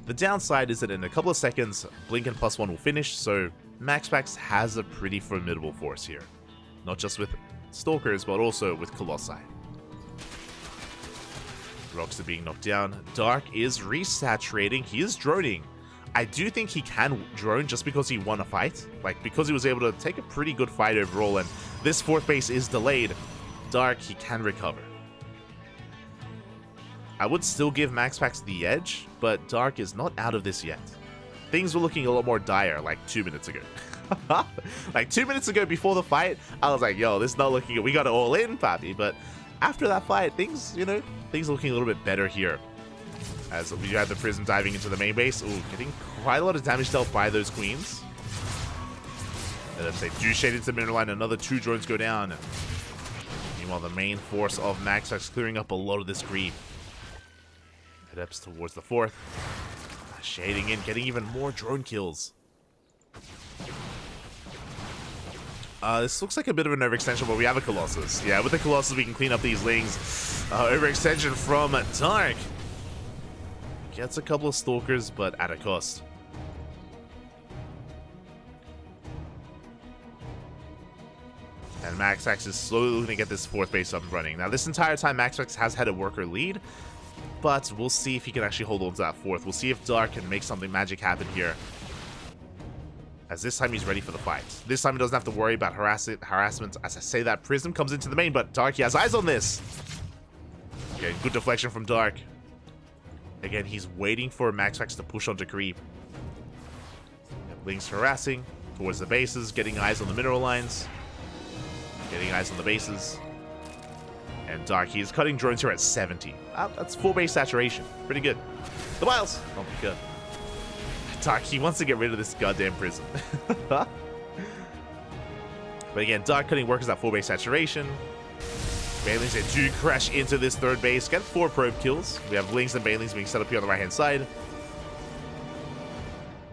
The downside is that in a couple of seconds, Blink and +1 will finish, so MaxPax has a pretty formidable force here. Not just with Stalkers, but also with Colossi. Rocks are being knocked down. Dark is resaturating. He is droning. I do think he can drone just because he won a fight. Like, because he was able to take a pretty good fight overall, and this 4th base is delayed. Dark, he can recover. I would still give MaxPax the edge, but Dark is not out of this yet. Things were looking a lot more dire like 2 minutes ago. Like 2 minutes ago before the fight, I was like, yo, this is not looking good. We got it all in, papi. But after that fight, things, you know, things looking a little bit better here. As we have the Prism diving into the main base. Ooh, getting quite a lot of damage dealt by those queens. And then they do shade into the middle line. Another 2 drones go down. Meanwhile, the main force of MaxPax clearing up a lot of this creep. Adepts towards the 4th. Shading in, getting even more drone kills. This looks like a bit of an overextension, but we have a Colossus. Yeah, with the Colossus, we can clean up these Lings. Overextension from Dark. Gets a couple of Stalkers, but at a cost. And MaxPax is slowly looking to get this 4th base up and running. Now, this entire time, MaxPax has had a worker lead, but we'll see if he can actually hold on to that 4th. We'll see if Dark can make something magic happen here. As this time he's ready for the fight. This time he doesn't have to worry about harassment. As I say that, Prism comes into the main, but Dark, he has eyes on this. Okay, good deflection from Dark. Again, he's waiting for MaxPax to push onto creep. Link's harassing towards the bases, getting eyes on the mineral lines. Getting eyes on the bases. And Dark, he is cutting drones here at 70. That's full base saturation. Pretty good. The Wiles! Oh my god. Dark, he wants to get rid of this goddamn Prism. But again, Dark cutting workers at full base saturation. Banelings, they do crash into this 3rd base. Get 4 probe kills. We have Lings and Banelings being set up here on the right-hand side.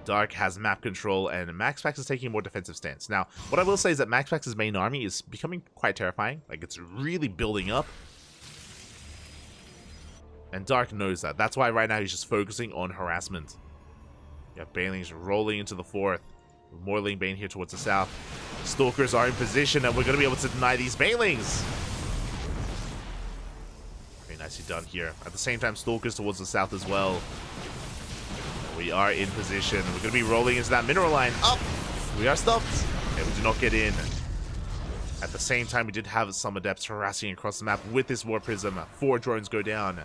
Dark has map control, and MaxPax is taking a more defensive stance. Now, what I will say is that MaxPax's main army is becoming quite terrifying. Like, it's really building up. And Dark knows that. That's why right now he's just focusing on harassment. You have Banelings rolling into the 4th. More Ling Bane here towards the south. Stalkers are in position, and we're going to be able to deny these Banelings. Very nicely done here. At the same time, Stalkers towards the south as well. We are in position. We're going to be rolling into that mineral line. Up! We are stopped. And we do not get in. At the same time, we did have some Adepts harassing across the map with this War Prism. 4 drones go down.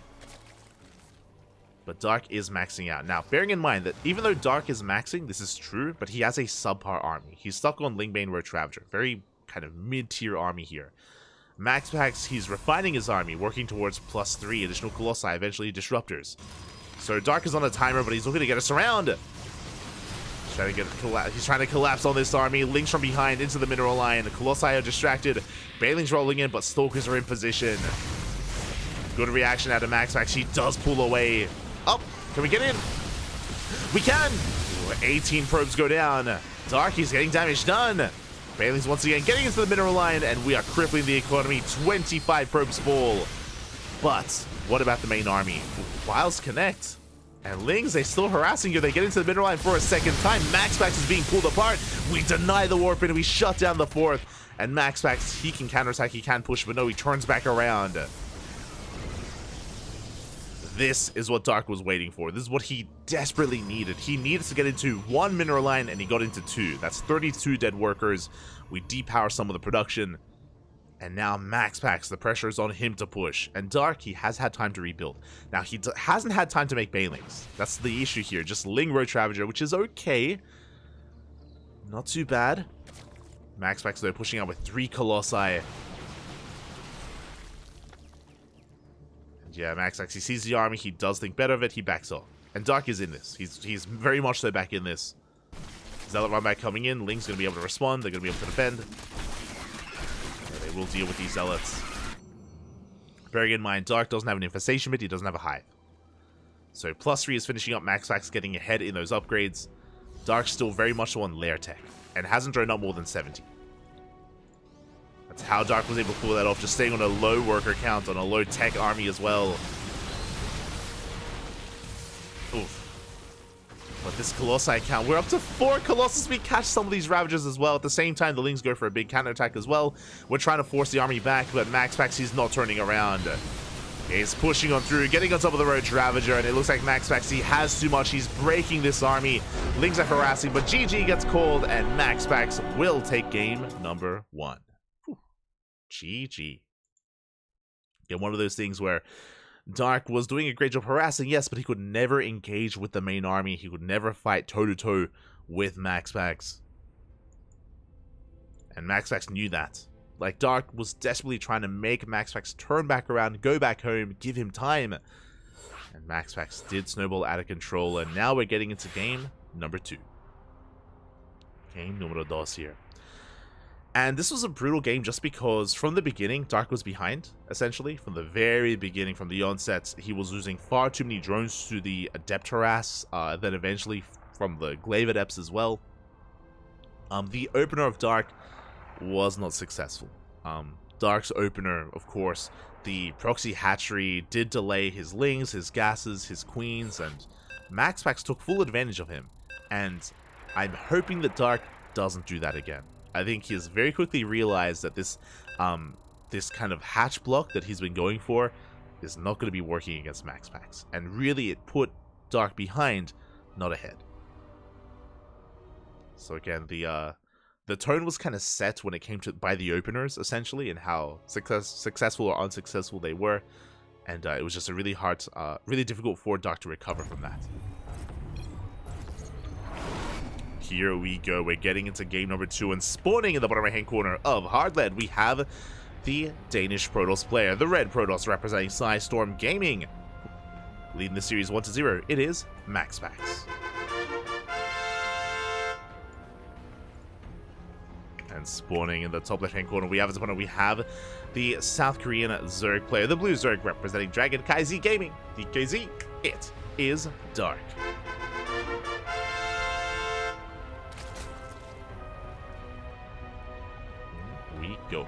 But Dark is maxing out. Now, bearing in mind that even though Dark is maxing, this is true, but he has a subpar army. He's stuck on Lingbane Roach Ravager. Very kind of mid-tier army here. MaxPax, he's refining his army, working towards +3 additional Colossi, eventually Disruptors. So Dark is on a timer, but he's looking to get us around. He's trying to collapse on this army. Links from behind into the mineral line. The Colossi are distracted. Baling's rolling in, but Stalkers are in position. Good reaction out of MaxPax. He does pull away. Oh, can we get in? We can! 18 probes go down. Dark, he's getting damage done. Baling's once again getting into the mineral line, and we are crippling the economy. 25 probes fall. But what about the main army? Wiles connect. And Lings, they're still harassing you. They get into the mineral line for a second time. MaxPax is being pulled apart. We deny the warp, and we shut down the 4th. And MaxPax, he can counterattack, he can push, but no, he turns back around. This is what Dark was waiting for. This is what he desperately needed. He needed to get into 1 mineral line, and he got into 2. That's 32 dead workers. We depower some of the production. And now MaxPax, the pressure is on him to push. And Dark, he has had time to rebuild. Now, he hasn't had time to make Banelings. That's the issue here. Just Ling Roach Ravager, which is okay. Not too bad. MaxPax, though, pushing out with 3 Colossi. Yeah, MaxPax, he sees the army, he does think better of it, he backs off. And Dark is in this. He's very much so back in this. Zealot run back coming in, Ling's going to be able to respond, they're going to be able to defend. Yeah, they will deal with these Zealots. Bearing in mind, Dark doesn't have an Infestation Pit, he doesn't have a Hive. So +3 is finishing up, MaxPax getting ahead in those upgrades. Dark's still very much on Lair Tech, and hasn't drawn up more than 70. That's how Dark was able to pull that off, just staying on a low worker count, on a low tech army as well. Oof. But this Colossi count, we're up to 4 Colossus. We catch some of these Ravagers as well. At the same time, the Lings go for a big counterattack as well. We're trying to force the army back, but MaxPax, he's not turning around. He's pushing on through, getting on top of the Roach Ravager, and it looks like MaxPax, he has too much. He's breaking this army. Lings are harassing, but GG gets called, and MaxPax will take game number 1. GG. Yeah, one of those things where Dark was doing a great job harassing, yes, but he could never engage with the main army. He could never fight toe-to-toe with MaxPax. And MaxPax knew that. Like, Dark was desperately trying to make MaxPax turn back around, go back home, give him time. And MaxPax did snowball out of control, and now we're getting into game number 2. Game número 2 here. And this was a brutal game just because from the beginning, Dark was behind, essentially. From the very beginning, from the onset, he was losing far too many drones to the Adept Harass, then eventually from the Glaive Adepts as well. The opener of Dark was not successful. Dark's opener, of course, the proxy hatchery did delay his lings, his gases, his queens, and MaxPax took full advantage of him. And I'm hoping that Dark doesn't do that again. I think he has very quickly realized that this kind of hatch block that he's been going for is not going to be working against MaxPax. And really, it put Dark behind, not ahead. So again, the tone was kind of set when it came to by the openers, essentially, and how successful or unsuccessful they were. And it was just a really hard, really difficult for Dark to recover from that. Here we go, we're getting into game number 2, and spawning in the bottom right hand corner of Hardlead, we have the Danish Protoss player, the Red Protoss representing Storm Gaming. Leading the series 1-0, it is MaxPax. And spawning in the top left hand corner, we have as opponent, we have the South Korean Zerg player, the Blue Zerg representing Dragon KZ Gaming. DKZ, it is Dark. We go.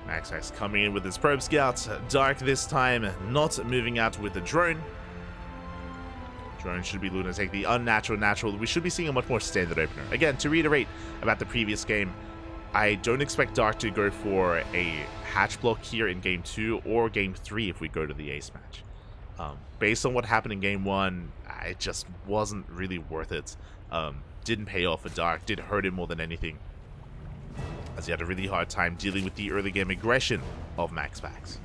MaxPax coming in with his probe scouts. Dark this time not moving out with the drone. Drone should be looking to take the unnatural natural. We should be seeing a much more standard opener. Again, to reiterate about the previous game, I don't expect Dark to go for a hatch block here in game 2 or game 3 if we go to the ace match. Based on what happened in game 1, it just wasn't really worth it. Didn't pay off for Dark, did hurt him more than anything, as he had a really hard time dealing with the early game aggression of MaxPax.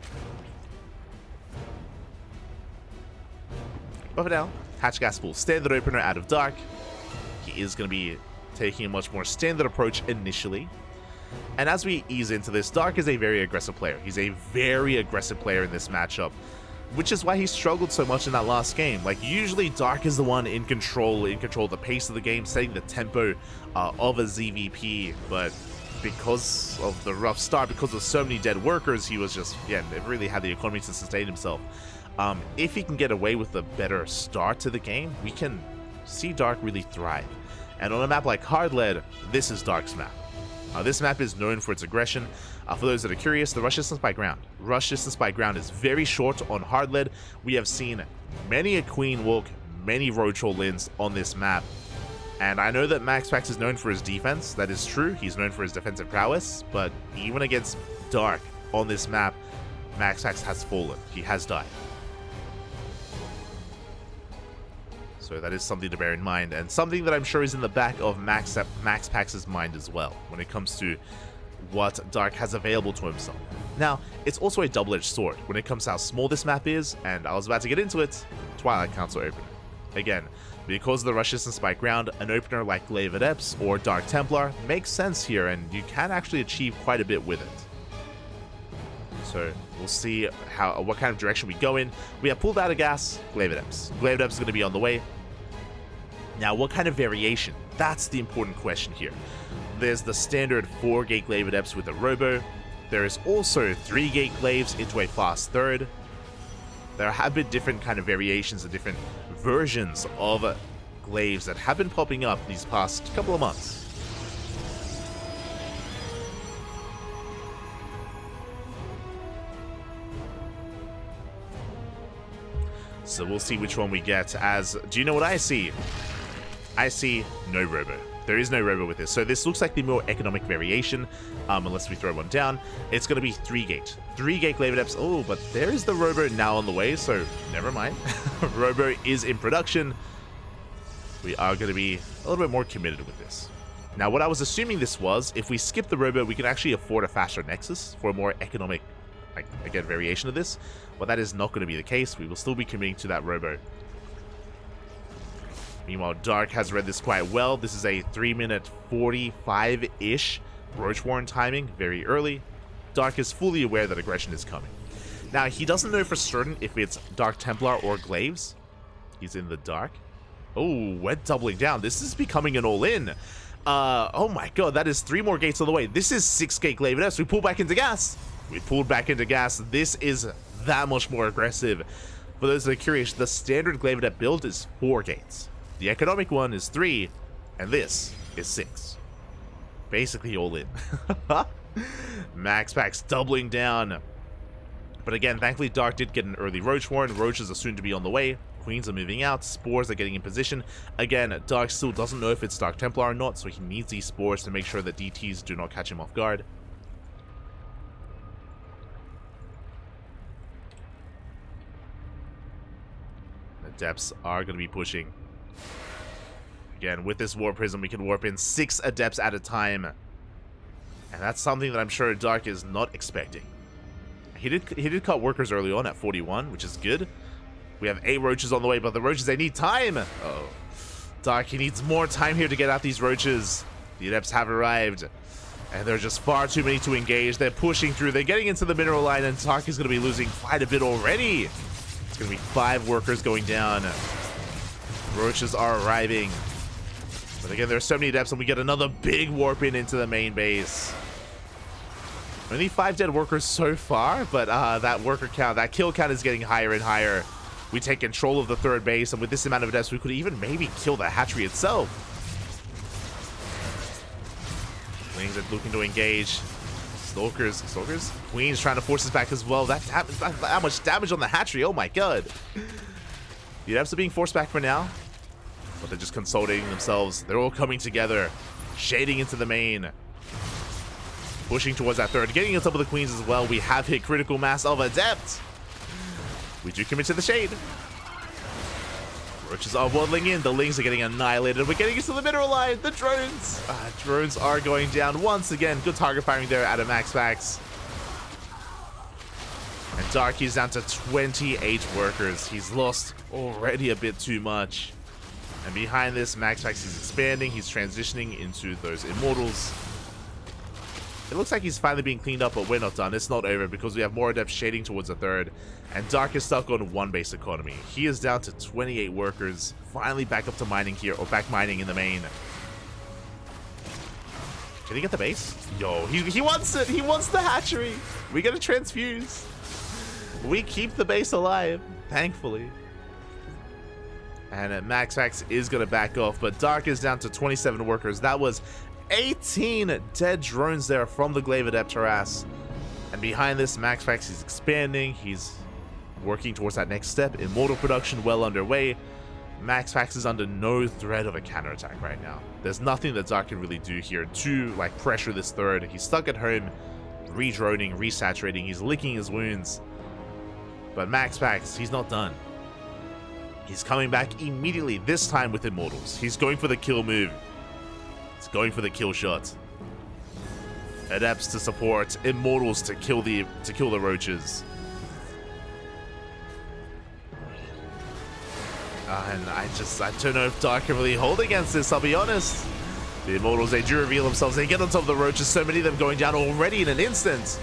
But for now, hatch gas pool, standard opener out of Dark. He is going to be taking a much more standard approach initially. And as we ease into this, Dark is a very aggressive player. He's a very aggressive player in this matchup, which is why he struggled so much in that last game. Like, usually Dark is the one in control of the pace of the game, setting the tempo of a ZVP, but because of the rough start, because of so many dead workers, he was just, yeah, never really had the economy to sustain himself. If he can get away with a better start to the game, we can see Dark really thrive. And on a map like Hardlead, this is Dark's map. This map is known for its aggression. For those that are curious, the rush distance by ground. Rush distance by ground is very short on Hardlead. We have seen many a Queen walk, many road troll lins on this map. And I know that MaxPax is known for his defense. That is true. He's known for his defensive prowess. But even against Dark on this map, MaxPax has fallen. He has died. So that is something to bear in mind, and something that I'm sure is in the back of MaxPax's mind as well, when it comes to what Dark has available to himself. Now, it's also a double-edged sword when it comes to how small this map is, and I was about to get into it, Twilight Council opener. Again, because of the rush distance by ground, an opener like Glaive Adepts or Dark Templar makes sense here, and you can actually achieve quite a bit with it. So we'll see what kind of direction we go in. We have pulled out of gas, Glaive Adepts. Glaive Adepts is going to be on the way. Now, what kind of variation? That's the important question here. There's the standard 4-gate Glaive Adepts with a Robo. There is also 3-gate Glaives into a fast third. There have been different kind of variations and different versions of Glaives that have been popping up these past couple of months. So we'll see which one we get. Do you know what I see? I see no Robo. There is no Robo with this. So this looks like the more economic variation, unless we throw one down. It's going to be 3-gate. 3-gate Glaive Adepts. Oh, but there is the Robo now on the way, so never mind. Robo is in production. We are going to be a little bit more committed with this. Now, what I was assuming this was, if we skip the Robo, we can actually afford a faster Nexus for a more economic, again, variation of this. Well, that is not going to be the case. We will still be committing to that Robo. Meanwhile, Dark has read this quite well. This is a 3-minute 45-ish Roach Warren timing, very early. Dark is fully aware that aggression is coming. Now, he doesn't know for certain if it's Dark Templar or Glaives. He's in the dark. Oh, we're doubling down. This is becoming an all-in. Oh my god, that is 3 more gates on the way. This is 6-gate Glaive S. We pull back into gas. We pulled back into gas. This is that much more aggressive. For those that are curious, the standard Glaive Adept build is 4 gates. The economic one is 3, and this is 6. Basically all in. Max Packs doubling down. But again, thankfully Dark did get an early Roach Warren. Roaches are soon to be on the way. Queens are moving out. Spores are getting in position. Again, Dark still doesn't know if it's Dark Templar or not, so he needs these spores to make sure that DTs do not catch him off guard. The Adepts are going to be pushing. Again, with this Warp Prism, we can warp in 6 Adepts at a time. And that's something that I'm sure Dark is not expecting. He did cut workers early on at 41, which is good. We have 8 roaches on the way, but the roaches, they need time. Uh-oh. Dark, he needs more time here to get out these roaches. The Adepts have arrived, and there are just far too many to engage. They're pushing through. They're getting into the mineral line, and Dark is going to be losing quite a bit already. It's going to be 5 workers going down. Roaches are arriving. But again, there are so many Adepts, and we get another big warp in into the main base. Only 5 dead workers so far, but that worker count, that kill count is getting higher and higher. We take control of the 3rd base, and with this amount of Adepts, we could even maybe kill the hatchery itself. Wings are looking to engage. Stalkers? Queen's trying to force us back as well. That much damage on the hatchery, oh my god. The Adepts are being forced back for now, but they're just consolidating themselves. They're all coming together, shading into the main. Pushing towards that 3rd, getting on top of the Queens as well. We have hit critical mass of Adept. We do commit to the shade. Roaches are waddling in. The Lings are getting annihilated. We're getting into the mineral line. The drones. Drones are going down once again. Good target firing there out of Max Packs. And Dark is down to 28 workers. He's lost already a bit too much. And behind this, Max Packs is expanding. He's transitioning into those Immortals. It looks like he's finally being cleaned up, but we're not done. It's not over because we have more Adepts shading towards the 3rd. And Dark is stuck on 1 base economy. He is down to 28 workers. Finally back up to mining here, or back mining in the main. Can he get the base? Yo, he wants it. He wants the hatchery. We gotta transfuse. We keep the base alive, thankfully. And Max Packs is gonna back off, but Dark is down to 27 workers. That was 18 dead drones there from the Glaive Adept harass. And behind this, Max Packs is expanding. He's working towards that next step. Immortal production well underway. Max Packs is under no threat of a counterattack right now. There's nothing that Dark can really do here to like pressure this 3rd. He's stuck at home, re-droning, resaturating. He's licking his wounds. But Max Packs, he's not done. He's coming back immediately, this time with Immortals. He's going for the kill move. He's going for the kill shot. Adepts to support, Immortals to kill the roaches. And I don't know if Dark can really hold against this, I'll be honest. The Immortals, they do reveal themselves. They get on top of the roaches, so many of them going down already in an instant.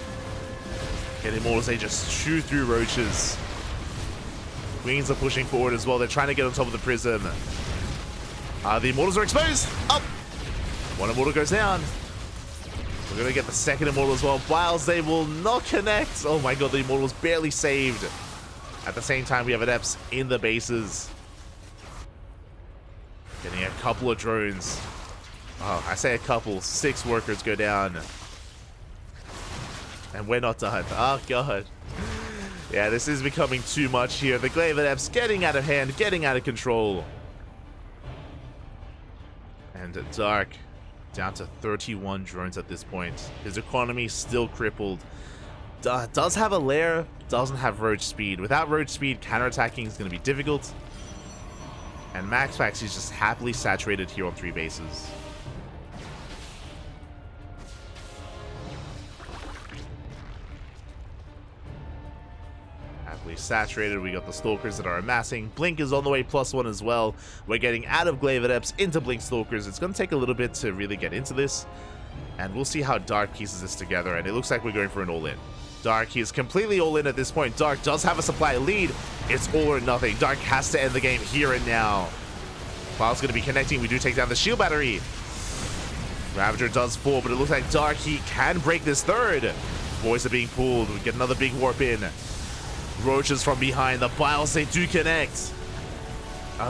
And Immortals, they just chew through roaches. Queens are pushing forward as well. They're trying to get on top of the prism. The Immortals are exposed. Up. 1 Immortal goes down. We're going to get the 2nd Immortal as well. Whilst they will not connect. Oh my god, the Immortals barely saved. At the same time, we have Adepts in the bases. Getting a couple of drones. Oh, I say a couple. 6 workers go down. And we're not done. Oh god. Yeah, this is becoming too much here. The Glaive Adepts getting out of hand, getting out of control. And Dark down to 31 drones at this point. His economy still crippled. Does have a lair, doesn't have roach speed. Without roach speed, counterattacking is going to be difficult. And Max Packs is just happily saturated here on 3 bases. We saturated, we got the Stalkers that are amassing. Blink is on the way, +1 as well. We're getting out of Glaive Adepts into Blink Stalkers. It's going to take a little bit to really get into this. And we'll see how Dark pieces this together. And it looks like we're going for an all-in. Dark, he is completely all-in at this point. Dark does have a supply lead. It's all or nothing. Dark has to end the game here and now. File's going to be connecting. We do take down the shield battery. Ravager does fall, but it looks like Dark, he can break this third. Boys are being pulled. We get another big warp in. Roaches from behind. The Biles, they do connect.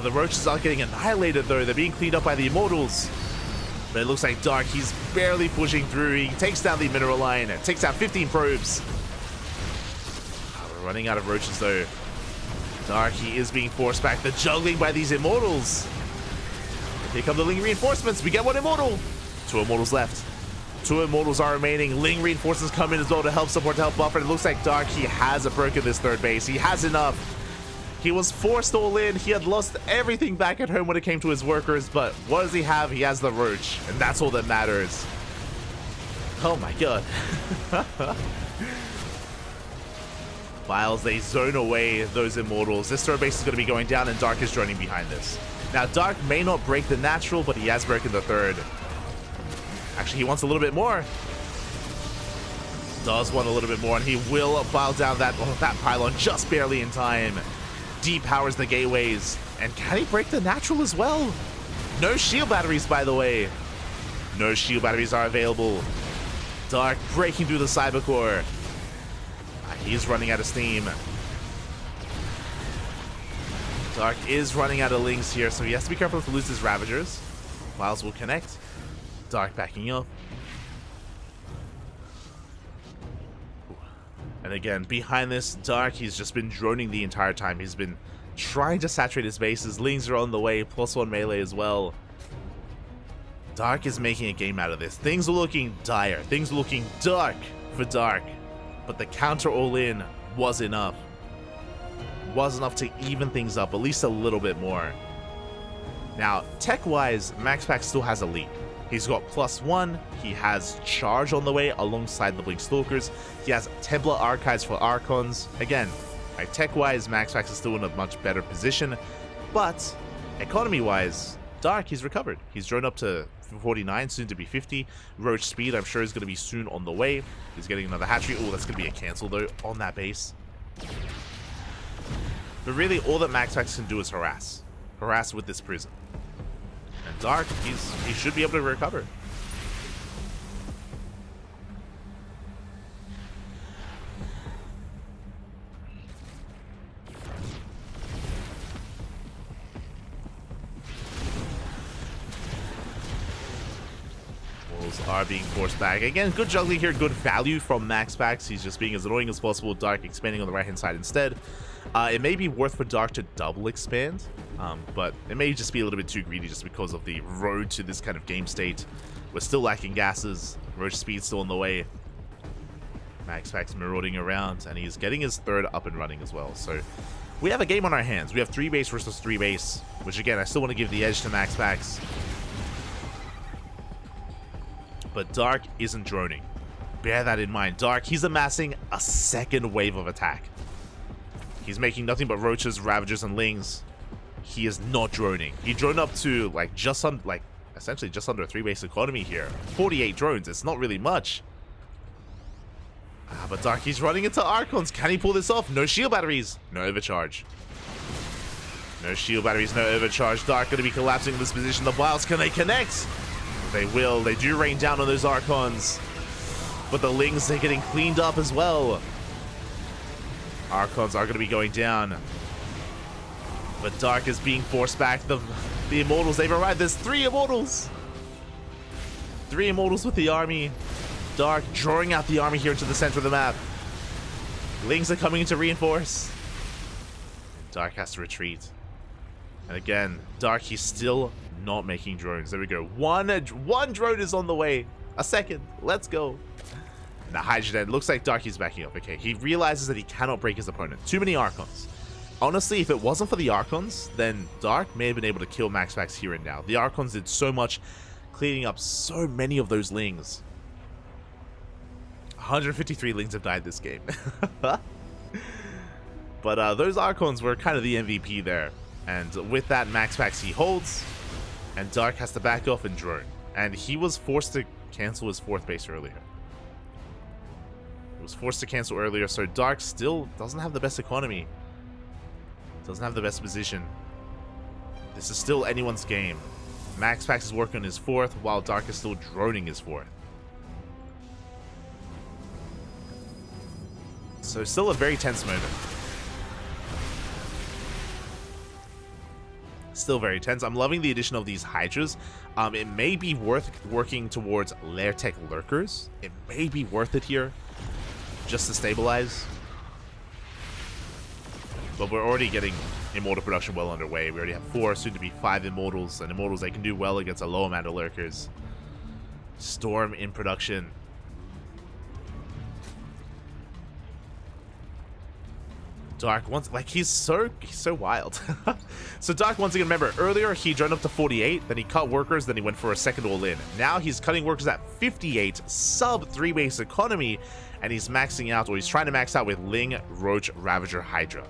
The Roaches are getting annihilated, though. They're being cleaned up by the Immortals. But it looks like Dark, he's barely pushing through. He takes down the mineral line. Takes out 15 probes. We're running out of Roaches, though. Dark, he is being forced back. The juggling by these Immortals. Here come the Ling reinforcements. We get one Immortal. 2 Immortals left. 2 Immortals are remaining. Ling reinforcements come in as well to help support, to help buffer. It looks like Dark, he has broken this third base. He has enough. He was forced all in. He had lost everything back at home when it came to his workers, but what does he have? He has the Roach, and that's all that matters. Oh my god. Biles, they zone away those Immortals. This third base is going to be going down, and Dark is joining behind this. Now, Dark may not break the natural, but he has broken the third. Actually, he wants a little bit more. Does want a little bit more, and he will pile down that pylon just barely in time. Depowers the gateways. And can he break the natural as well? No shield batteries, by the way. No shield batteries are available. Dark breaking through the cyber core. He's running out of steam. Dark is running out of links here, so he has to be careful to lose his Ravagers. Miles will connect. Dark backing up. And again, behind this, Dark, he's just been droning the entire time. He's been trying to saturate his bases. Lings are on the way, +1 melee as well. Dark is making a game out of this. Things are looking dire. Things are looking dark for Dark. But the counter all-in was enough. Was enough to even things up at least a little bit more. Now, tech-wise, MaxPack still has a lead. He's got +1, he has Charge on the way alongside the Blink Stalkers, he has Templar Archives for Archons. Again, like tech-wise, MaxPax is still in a much better position, but economy-wise, Dark, he's recovered. He's drawn up to 49, soon to be 50. Roach Speed, I'm sure, is going to be soon on the way. He's getting another hatchery. Oh, that's going to be a cancel, though, on that base. But really, all that MaxPax can do is harass. Harass with this prison. And Dark, he should be able to recover. Wolves are being forced back. Again, good juggling here, good value from MaxPax. He's just being as annoying as possible. Dark expanding on the right-hand side instead. It may be worth for Dark to double expand, but it may just be a little bit too greedy just because of the road to this kind of game state. We're still lacking gases. Roach Speed's still on the way. MaxPax marauding around, and he's getting his third up and running as well. So we have a game on our hands. We have 3 base versus 3 base, which again, I still want to give the edge to MaxPax. But Dark isn't droning. Bear that in mind. Dark, he's amassing a second wave of attack. He's making nothing but Roaches, Ravagers, and Lings. He is not droning. He droned up to essentially just under a 3 base economy here. 48 drones. It's not really much. But Dark, he's running into Archons. Can he pull this off? No shield batteries. No overcharge. No shield batteries, no overcharge. Dark going to be collapsing in this position. The Biles, can they connect? They will. They do rain down on those Archons. But the Lings, they're getting cleaned up as well. Archons are going to be going down. But Dark is being forced back. The Immortals, they've arrived. There's 3 Immortals. 3 Immortals with the army. Dark drawing out the army here to the center of the map. Lings are coming in to reinforce. Dark has to retreat. And again, Dark, he's still not making drones. There we go. One drone is on the way. A second. Let's go. Now, Hydrogen, looks like Dark is backing up. Okay, he realizes that he cannot break his opponent. Too many Archons. Honestly, if it wasn't for the Archons, then Dark may have been able to kill MaxPax here and now. The Archons did so much, cleaning up so many of those Lings. 153 Lings have died this game. But But those Archons were kind of the MVP there. And with that, MaxPax he holds, and Dark has to back off and drone. And he was forced to cancel his 4th base earlier. He was forced to cancel earlier, so Dark still doesn't have the best economy. Doesn't have the best position. This is still anyone's game. MaxPax is working on his 4th, while Dark is still droning his 4th. So still a very tense moment. Still very tense. I'm loving the addition of these Hydras. It may be worth working towards Lair Tech Lurkers. It may be worth it here, just to stabilize. But we're already getting Immortal production well underway. We already have 4, soon to be 5 Immortals. And Immortals, they can do well against a low amount of Lurkers. Storm in production. Dark once, like, he's so wild. So Dark, once again, remember earlier he droned up to 48, then he cut workers, then he went for a second all in. Now he's cutting workers at 58, sub 3 base economy, and he's maxing out, or he's trying to max out with Ling, Roach, Ravager, Hydra.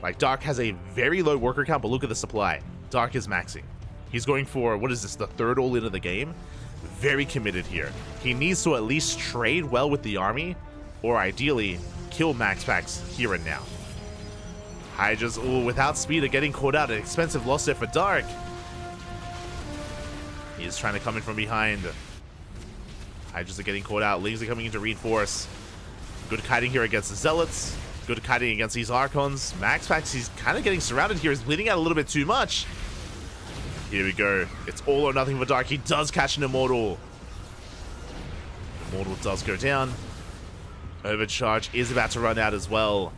Like, Dark has a very low worker count, but look at the supply. Dark is maxing. He's going for, what is this, the 3rd all in of the game? Very committed here. He needs to at least trade well with the army, or ideally kill MaxPax here and now. Hydra's, ooh, without speed, are getting caught out. An expensive loss there for Dark. He's trying to come in from behind. Hydras are getting caught out. Lings are coming in to reinforce. Good kiting here against the Zealots. Good kiting against these Archons. MaxPax, he's kind of getting surrounded here. He's bleeding out a little bit too much. Here we go. It's all or nothing for Dark. He does catch an Immortal. Immortal does go down. Overcharge is about to run out as well.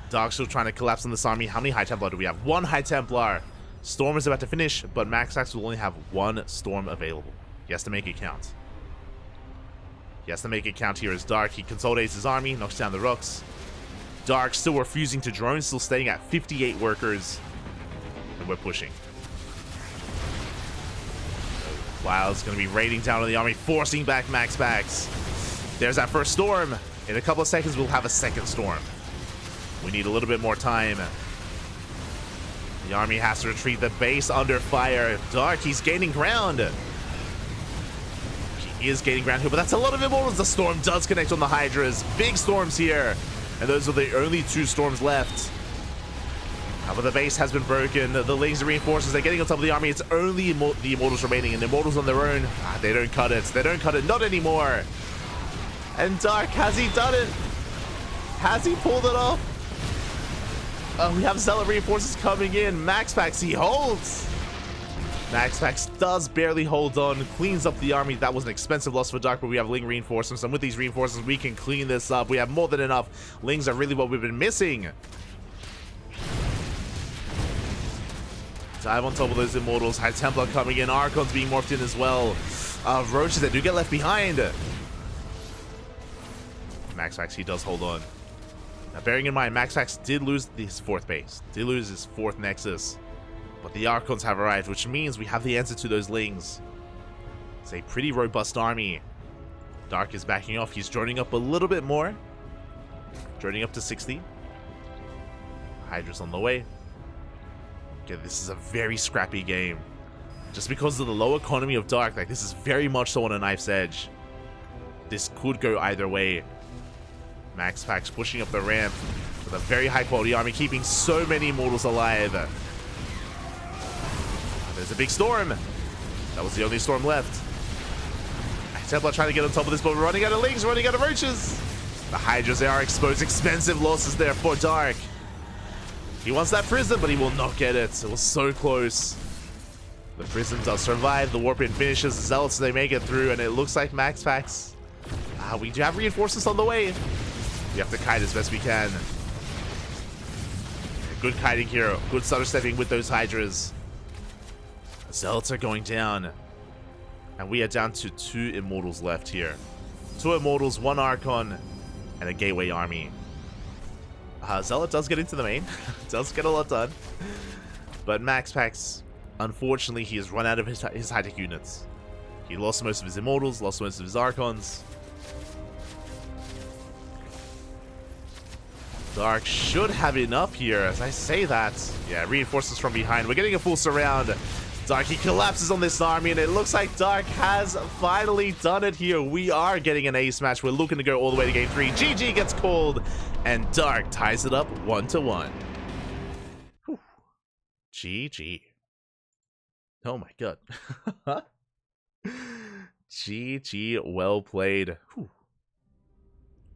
Dark still trying to collapse on this army. How many High Templar do we have? 1 High Templar. Storm is about to finish, but MaxPax will only have 1 Storm available. He has to make it count. He has to make it count here as Dark. He consolidates his army, knocks down the Rooks. Dark still refusing to drone, still staying at 58 workers. And we're pushing. Wild's going to be raiding down on the army, forcing back MaxPax. There's that first Storm. In a couple of seconds, we'll have a second Storm. We need a little bit more time. The army has to retreat. The base under fire. Dark, he's gaining ground. He is gaining ground here, but that's a lot of Immortals. The Storm does connect on the Hydras. Big Storms here. And those are the only 2 Storms left. But the base has been broken. The Lings and Reinforcers, they're getting on top of the army. It's only the Immortals remaining, and the Immortals on their own, they don't cut it. They don't cut it. Not anymore. And Dark, has he done it? Has he pulled it off? We have Zealot Reinforcers coming in. MaxPax, he holds. MaxPax does barely hold on, cleans up the army. That was an expensive loss for Dark, but we have Ling Reinforcements, and with these Reinforcements, we can clean this up. We have more than enough. Lings are really what we've been missing. Dive on top of those Immortals. High Templar coming in. Archons being morphed in as well. Roaches that do get left behind. MaxPax, he does hold on. Now, bearing in mind, MaxPax did lose his 4th base, did lose his 4th Nexus, but the Archons have arrived, which means we have the answer to those Lings. It's a pretty robust army. Dark is backing off. He's droning up a little bit more, droning up to 60. Hydra's on the way. Okay, this is a very scrappy game. Just because of the low economy of Dark, like, this is very much so on a knife's edge. This could go either way. MaxPax pushing up the ramp with a very high quality army, keeping so many Immortals alive. There's a big Storm. That was the only Storm left. Templar trying to get on top of this, but we're running out of Lings, running out of Roaches. The Hydras, they are exposed. Expensive losses there for Dark. He wants that Prism, but he will not get it. It was so close. The Prism does survive. The Warpin finishes. The Zealots, they make it through, and it looks like MaxPax. We do have reinforcements on the way. We have to kite as best we can. Good kiting here. Good stutter stepping with those Hydras. The Zealots are going down. And we are down to 2 Immortals left here. 2 Immortals, 1 Archon, and a Gateway army. Zealot does get into the main. Does get a lot done. But MaxPax, unfortunately, he has run out of his high-tech units. He lost most of his Immortals, lost most of his Archons. Dark should have enough here. As I say that, yeah, reinforcements from behind. We're getting a full surround. Dark, he collapses on this army, and it looks like Dark has finally done it here. We are getting an ace match. We're looking to go all the way to game 3. GG gets called, and Dark ties it up 1-1. Whew. GG. Oh my god. GG, well played. Whew.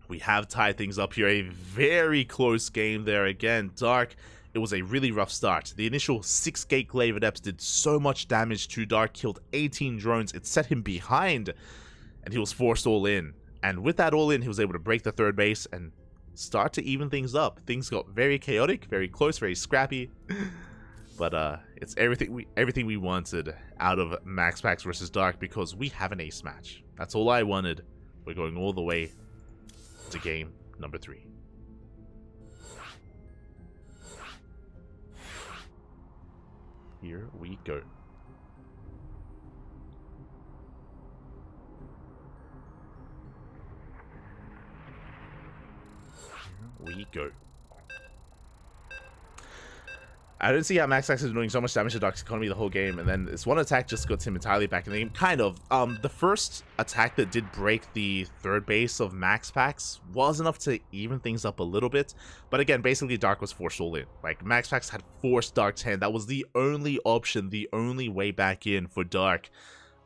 We have tied things up here. A very close game there. Again, Dark, it was a really rough start. The initial 6 gate glaive adepts did so much damage to Dark, killed 18 drones. It set him behind, and he was forced all in. And with that all in, he was able to break the 3rd base and start to even things up. Things got very chaotic, very close, very scrappy. But it's everything we wanted out of MaxPax versus Dark, because we have an ace match. That's all I wanted. We're going all the way to game number 3. Here we go. Here we go. I don't see how MaxPax is doing so much damage to Dark's economy the whole game, and then this one attack just got him entirely back in the game. Kind of. The first attack that did break the 3rd base of MaxPax was enough to even things up a little bit, but again, basically Dark was forced all in. Like, MaxPax had forced Dark's hand. That was the only option, the only way back in for Dark.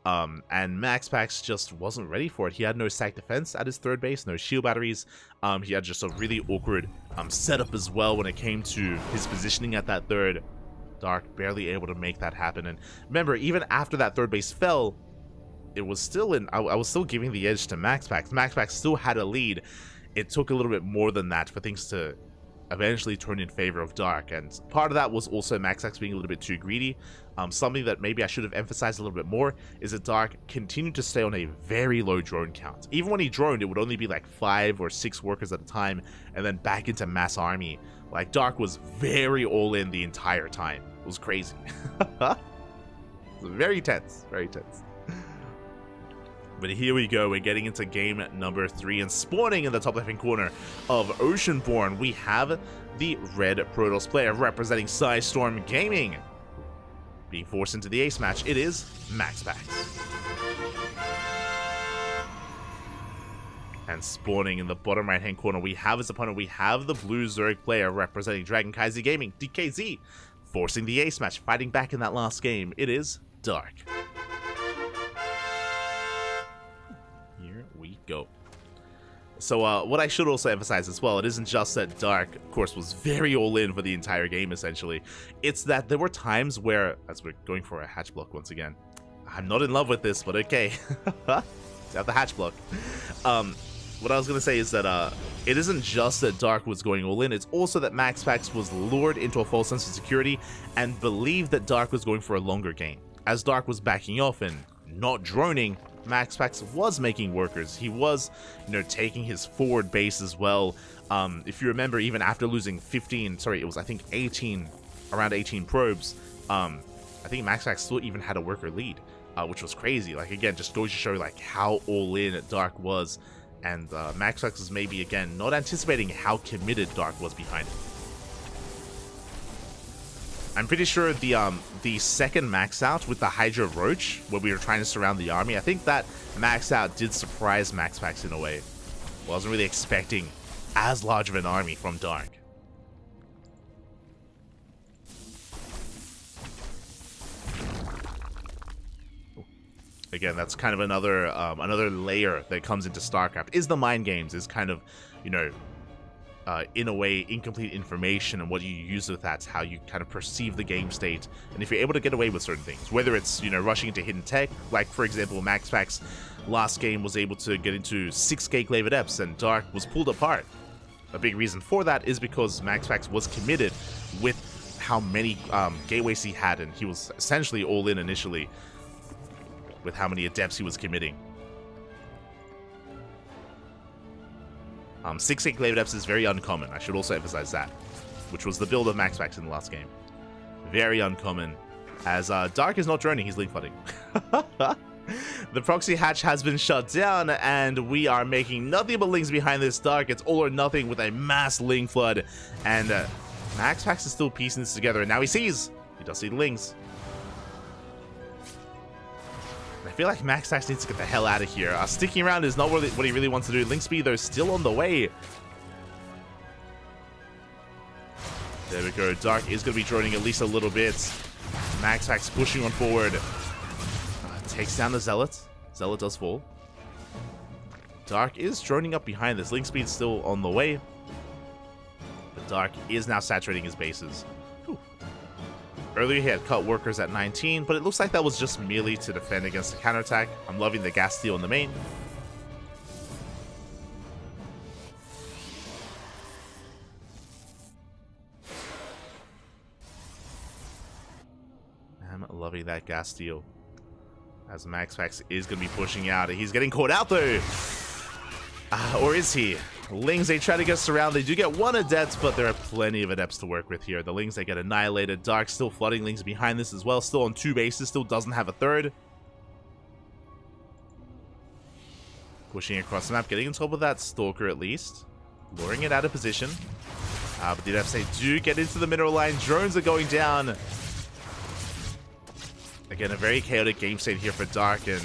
And MaxPax just wasn't ready for it. He had no stack defense at his 3rd base, no shield batteries. He had just a really awkward setup as well when it came to his positioning at that 3rd. Dark barely able to make that happen. And remember, even after that 3rd base fell, it was still I was still giving the edge to MaxPax. MaxPax still had a lead. It took a little bit more than that for things to eventually turned in favor of Dark, and part of that was also MaxPax being a little bit too greedy. Something that maybe I should have emphasized a little bit more is that Dark continued to stay on a very low drone count. Even when he droned, it would only be like 5 or 6 workers at a time, and then back into mass army. Like, Dark was very all in the entire time. It was crazy. It was very tense, very tense. But here we go, we're getting into game number 3, and spawning in the top left-hand corner of Oceanborn, we have the red Protoss player representing Storm Gaming. Being forced into the ace match, it is MaxPax. And spawning in the bottom right-hand corner, we have his opponent, we have the blue Zerg player representing CranKy Gaming, DKZ, forcing the ace match, fighting back in that last game, it is Dark. Here we go. So what I should also emphasize as well, it isn't just that Dark, of course, was very all in for the entire game, essentially. It's that there were times where, as we're going for a hatch block once again, I'm not in love with this, but okay. Got the hatch block. What I was going to say is that it isn't just that Dark was going all in, it's also that MaxPax was lured into a false sense of security and believed that Dark was going for a longer game. As Dark was backing off and not droning, MaxPax was making workers. He was, taking his forward base as well. If you remember, even after losing 18, around 18 probes, I think MaxPax still even had a worker lead, which was crazy. Like, again, just goes to show like how all in Dark was, and MaxPax was maybe again not anticipating how committed Dark was behind it. I'm pretty sure the second max out with the Hydra Roach, where we were trying to surround the army, I think that max out did surprise MaxPax in a way. Wasn't really expecting as large of an army from Dark. Again, that's kind of another another layer that comes into StarCraft, is the mind games, is kind of, in a way, incomplete information, and what you use with that's how you kind of perceive the game state, and if you're able to get away with certain things, whether it's, rushing into hidden tech, like, for example, MaxPax last game was able to get into 6 Gate Glaive Adepts, and Dark was pulled apart. A big reason for that is because MaxPax was committed with how many gateways he had, and he was essentially all in initially with how many adepts he was committing. 6 Gate Glaive Adepts is very uncommon, I should also emphasize that, which was the build of MaxPax in the last game. Very uncommon, as Dark is not droning, he's link flooding. The proxy hatch has been shut down, and we are making nothing but Lings behind this Dark. It's all or nothing with a mass Ling flood, and MaxPax is still piecing this together, and now he sees. He does see the Lings. I feel like MaxPax needs to get the hell out of here. Sticking around is not what he really wants to do. Link speed, though, still on the way. There we go. Dark is going to be droning at least a little bit. MaxPax pushing on forward. Takes down the Zealot. Zealot does fall. Dark is droning up behind this. Link speed still on the way. But Dark is now saturating his bases. Whew. Earlier he had cut workers at 19, but it looks like that was just merely to defend against the counterattack. I'm loving the gas steal in the main. I'm loving that gas steal. As MaxPax is going to be pushing out. He's getting caught out though. Or is he? Lings, they try to get surrounded. They do get one adept, but there are plenty of adepts to work with here. The Lings, they get annihilated. Dark still flooding Lings behind this as well. Still on 2 bases. Still doesn't have a third. Pushing across the map. Getting on top of that Stalker at least. Luring it out of position. But the adepts, they do get into the mineral line. Drones are going down. Again, a very chaotic game state here for Dark, and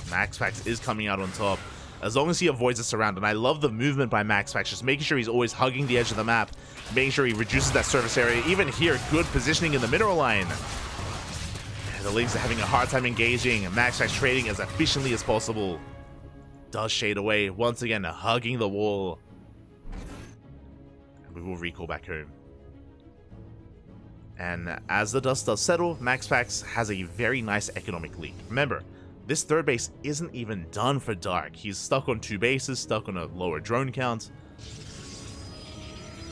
MaxPax is coming out on top. As long as he avoids the surround, and I love the movement by MaxPax, just making sure he's always hugging the edge of the map, making sure he reduces that surface area. Even here, good positioning in the mineral line. The Lings are having a hard time engaging, and MaxPax trading as efficiently as possible. Does shade away, once again, hugging the wall. And we will recall back home. And as the dust does settle, MaxPax has a very nice economic lead. Remember, this third base isn't even done for Dark. He's stuck on 2 bases, stuck on a lower drone count.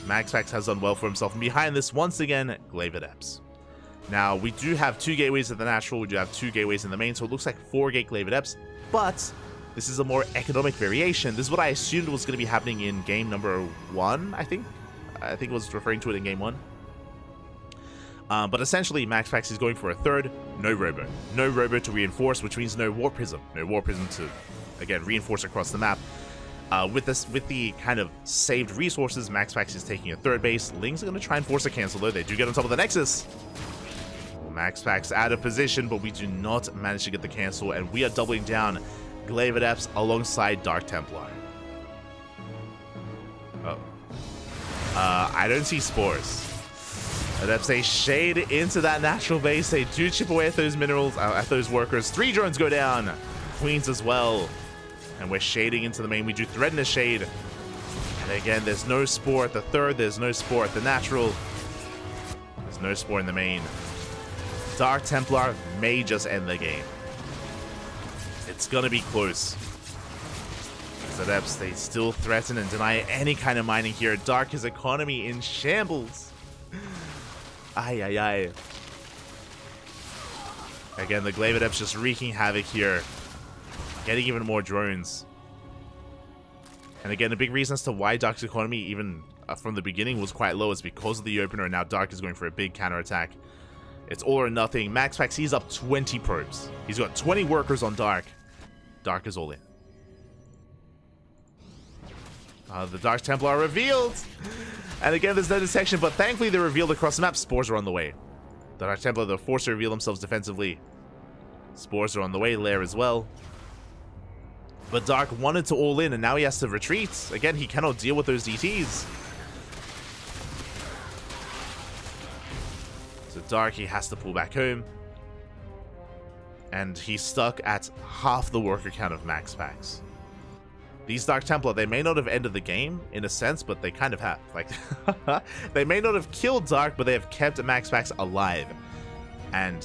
MaxPax has done well for himself. And behind this, once again, Glaive Adepts. Now, we do have 2 gateways at the natural. We do have 2 gateways in the main, so it looks like 4 gate Glaive Adepts. But this is a more economic variation. This is what I assumed was going to be happening in game number 1, I think. I think it was referring to it in game 1. But essentially, MaxPax is going for a third, no Robo. No Robo to reinforce, which means no Warp Prism. No Warp Prism to, again, reinforce across the map. With the kind of saved resources, MaxPax is taking a third base. Lings are going to try and force a cancel, though. They do get on top of the Nexus. MaxPax out of position, but we do not manage to get the cancel, and we are doubling down Glaive Adepts alongside Dark Templar. I don't see Spores. Adepts, they shade into that natural base. They do chip away at those minerals, at those workers. 3 drones go down. Queens as well. And we're shading into the main. We do threaten a shade. And again, there's no Spore at the third. There's no Spore at the natural. There's no Spore in the main. Dark Templar may just end the game. It's going to be close. Adepts, they still threaten and deny any kind of mining here. Dark, his economy in shambles. Ay, ay, ay. Again, the Glaive Adepts just wreaking havoc here. Getting even more drones. And again, a big reason as to why Dark's economy, even from the beginning, was quite low is because of the opener, and now Dark is going for a big counterattack. It's all or nothing. MaxPax, he's up 20 probes. He's got 20 workers on Dark. Dark is all in. The Dark Templar revealed! And again, there's no detection, but thankfully they're revealed across the map. Spores are on the way. The Dark Templar, they're forced to reveal themselves defensively. Spores are on the way, Lair as well. But Dark wanted to all in, and now he has to retreat. Again, he cannot deal with those DTs. So Dark, he has to pull back home. And he's stuck at half the worker count of MaxPax. These Dark Templar, they may not have ended the game, in a sense, but they kind of have. Like, they may not have killed Dark, but they have kept MaxPax alive. And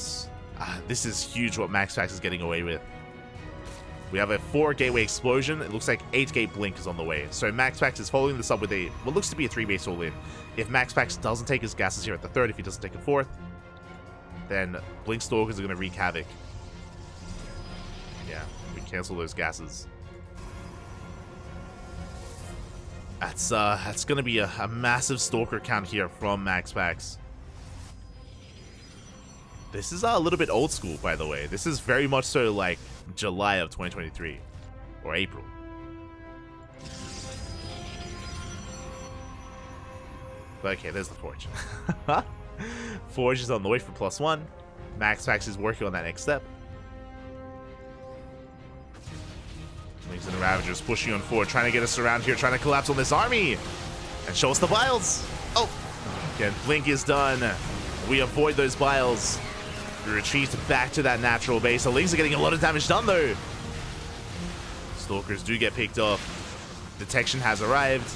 this is huge what MaxPax is getting away with. We have a 4 gateway explosion. It looks like 8 gate blink is on the way. So MaxPax is following this up with a, what looks to be a 3 base all-in. If MaxPax doesn't take his gases here at the 3rd, if he doesn't take a 4th, then Blink Stalkers are going to wreak havoc. Yeah, we cancel those gases. That's going to be a massive Stalker count here from MaxPax. This is a little bit old school, by the way. This is very much so like July of 2023. Or April. Okay, there's the Forge. Forge is on the way for +1. MaxPax is working on that next step. Wings and the Ravagers pushing on forward, trying to get us around here, trying to collapse on this army. And show us the Vials. Oh, again, Blink is done. We avoid those Vials. We retreat back to that natural base. The Lings are getting a lot of damage done, though. Stalkers do get picked off. Detection has arrived.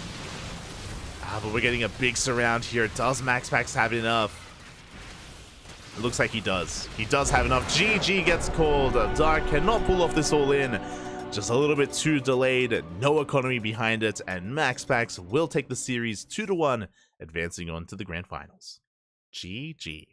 But we're getting a big surround here. Does MaxPax have enough? It looks like he does. He does have enough. GG gets called. Dark cannot pull off this all in. Just a little bit too delayed. No economy behind it. And MaxPax will take the series 2-1, advancing on to the grand finals. GG.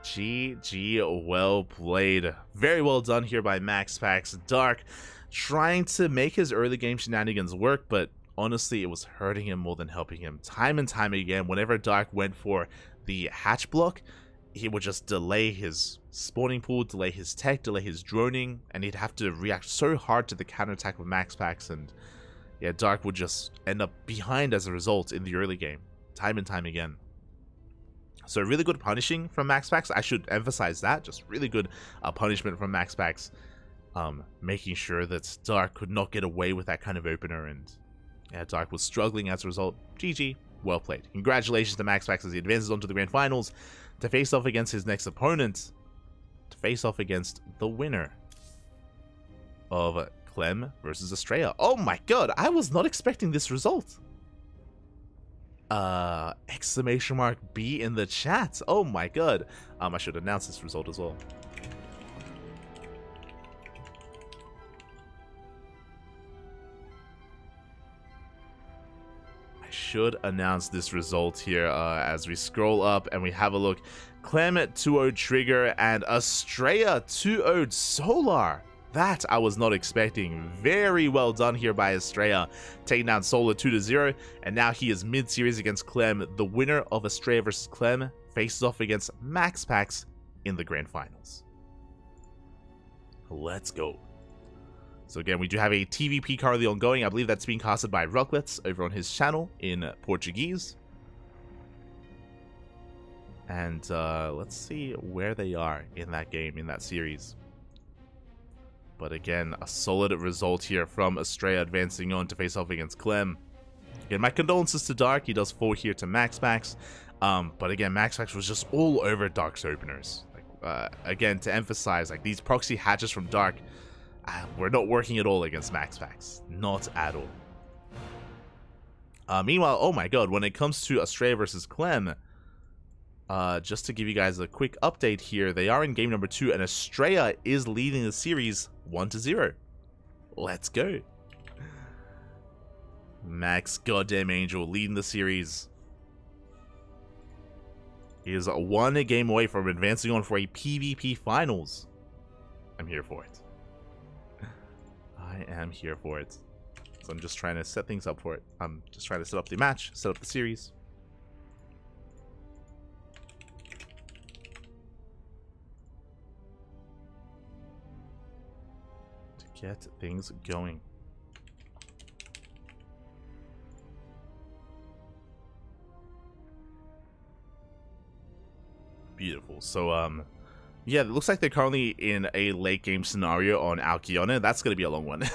GG, well played. Very well done here by MaxPax. Dark trying to make his early game shenanigans work, but honestly, it was hurting him more than helping him. Time and time again, whenever Dark went for the hatch block, he would just delay his spawning pool, delay his tech, delay his droning, and he'd have to react so hard to the counterattack of MaxPax, and yeah, Dark would just end up behind as a result in the early game, time and time again. So really good punishing from MaxPax. I should emphasize that. Just really good punishment from MaxPax. Making sure that Dark could not get away with that kind of opener. And yeah, Dark was struggling as a result. GG. Well played. Congratulations to MaxPax as he advances on to the grand finals to face off against his next opponent. To face off against the winner of Clem versus Estrella. Oh my god. I was not expecting this result. Exclamation mark B in the chat. Oh my god. I should announce this result as well. I should announce this result here as we scroll up and we have a look. Clem 2-0 Trigger and Estrella 2-0 Solar. That I was not expecting. Very well done here by Estrella, taking down Solar 2-0, and now he is mid-series against Clem. The winner of Estrella versus Clem faces off against MaxPax in the grand finals. Let's go. So again, we do have a TVP currently ongoing. I believe that's being casted by Rocklets over on his channel in Portuguese. And let's see where they are in that game, in that series. But again, a solid result here from Estrella advancing on to face off against Clem. Again, my condolences to Dark. He does fall here to MaxPax. But again, MaxPax was just all over Dark's openers. Like, again, to emphasize, like these proxy hatches from Dark were not working at all against MaxPax. Not at all. Meanwhile, oh my god, when it comes to Estrella versus Clem, just to give you guys a quick update here, they are in game number 2, and Estrella is leading the series 1-0. Let's go. Max Goddamn Angel leading the series. He is 1 game away from advancing on for a PvP finals. I'm here for it. I am here for it. So I'm just trying to set things up for it. I'm just trying to set up the match, set up the series. Get things going. Beautiful. So, yeah, it looks like they're currently in a late game scenario on Alkiona. That's going to be a long one.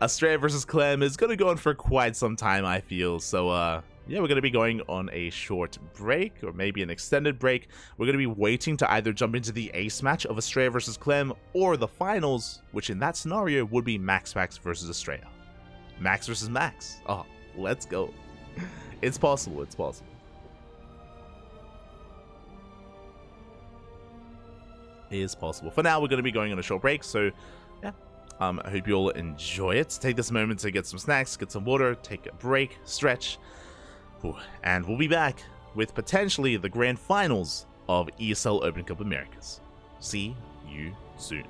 Estrella versus Clem is going to go on for quite some time, I feel. So, yeah, we're going to be going on a short break, or maybe an extended break. We're going to be waiting to either jump into the ace match of Estrella versus Clem, or the finals, which in that scenario would be MaxPax versus Estrella. Max versus Max. Oh, let's go. It's possible, it's possible. It is possible. For now, we're going to be going on a short break, so yeah. I hope you all enjoy it. Take this moment to get some snacks, get some water, take a break, stretch. And we'll be back with potentially the grand finals of ESL Open Cup Americas. See you soon.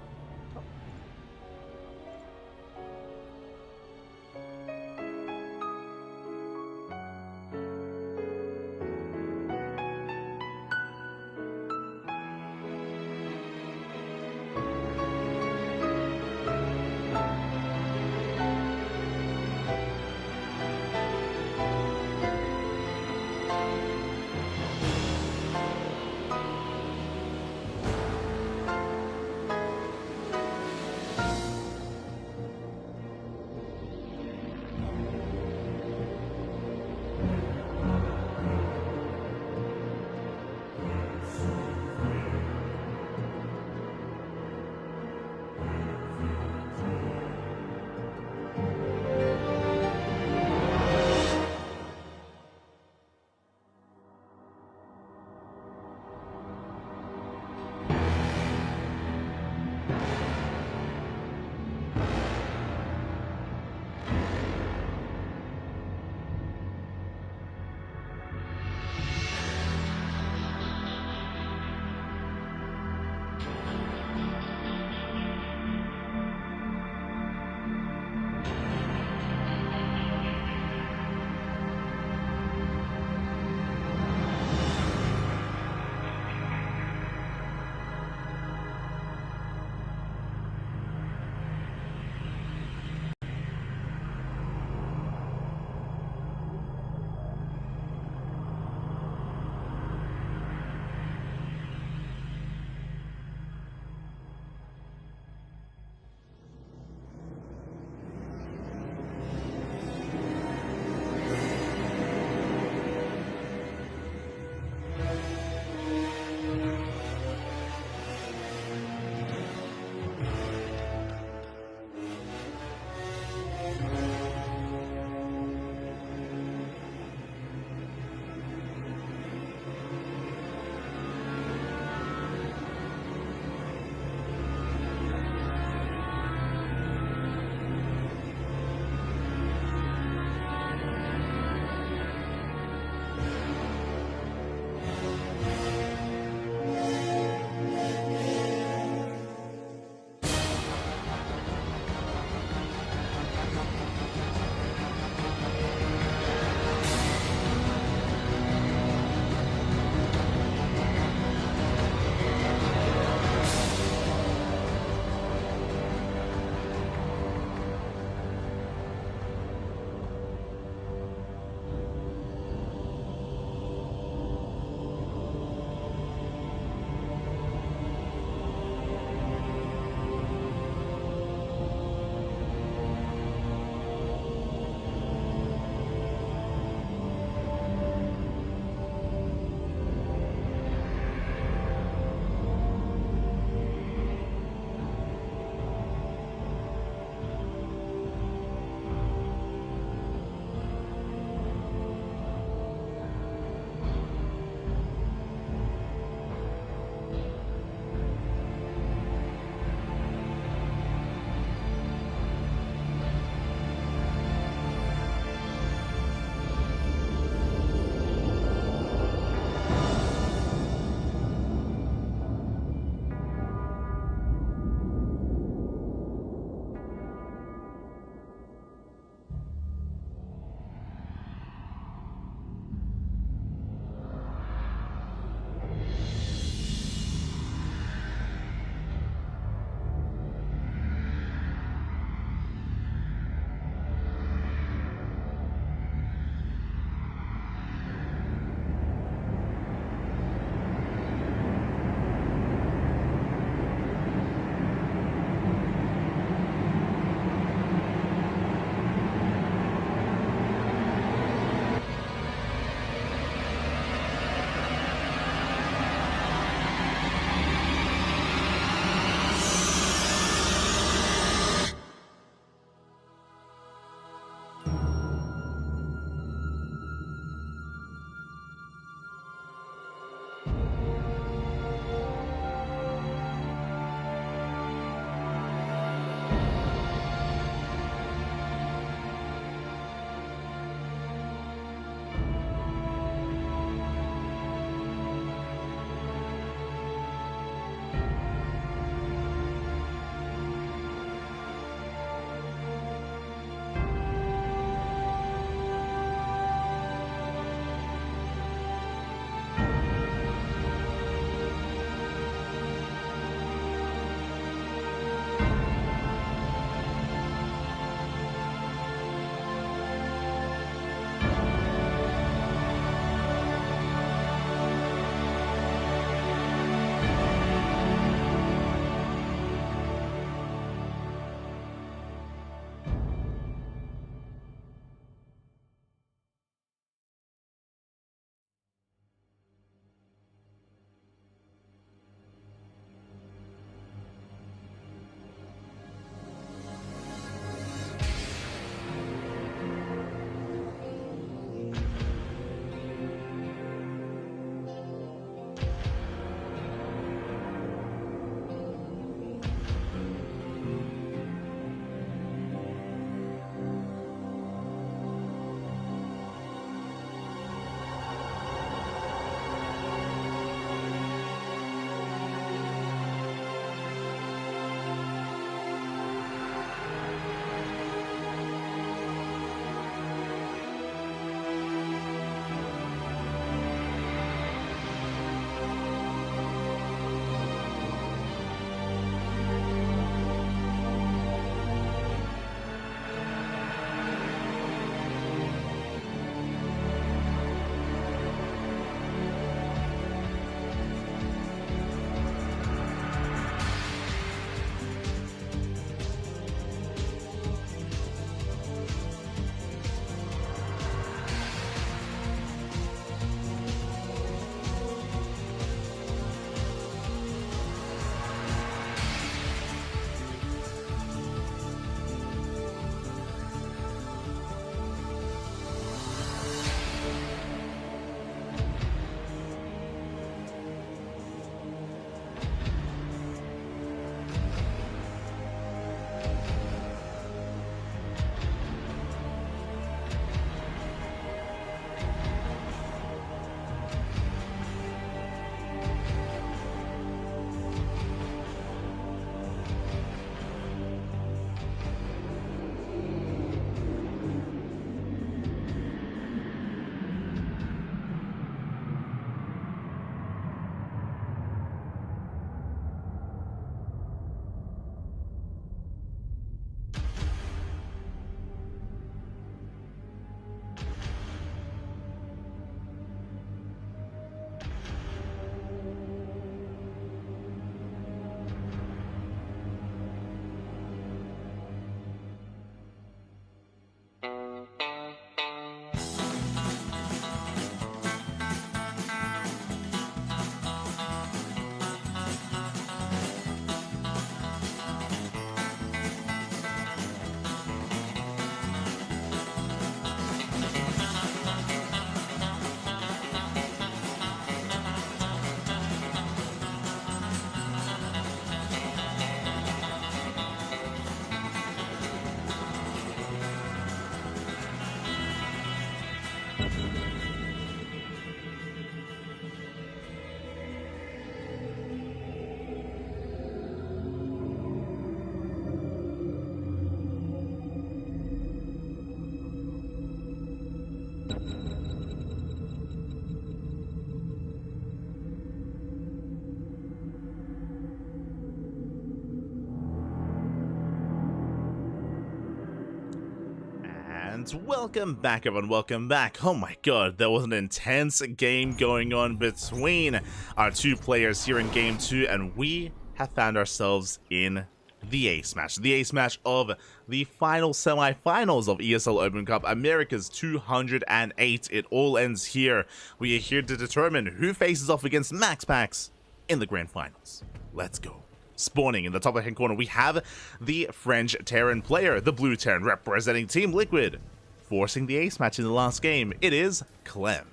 Welcome back, everyone. Welcome back. Oh my god, there was an intense game going on between our two players here in game 2, and we have found ourselves in the ace match. The ace match of the final semi-finals of ESL Open Cup Americas 208. It all ends here. We are here to determine who faces off against Max Packs in the grand finals. Let's go. Spawning in the top left-hand corner, we have the French Terran player, the blue Terran representing Team Liquid. Forcing the ace match in the last game, it is Clem.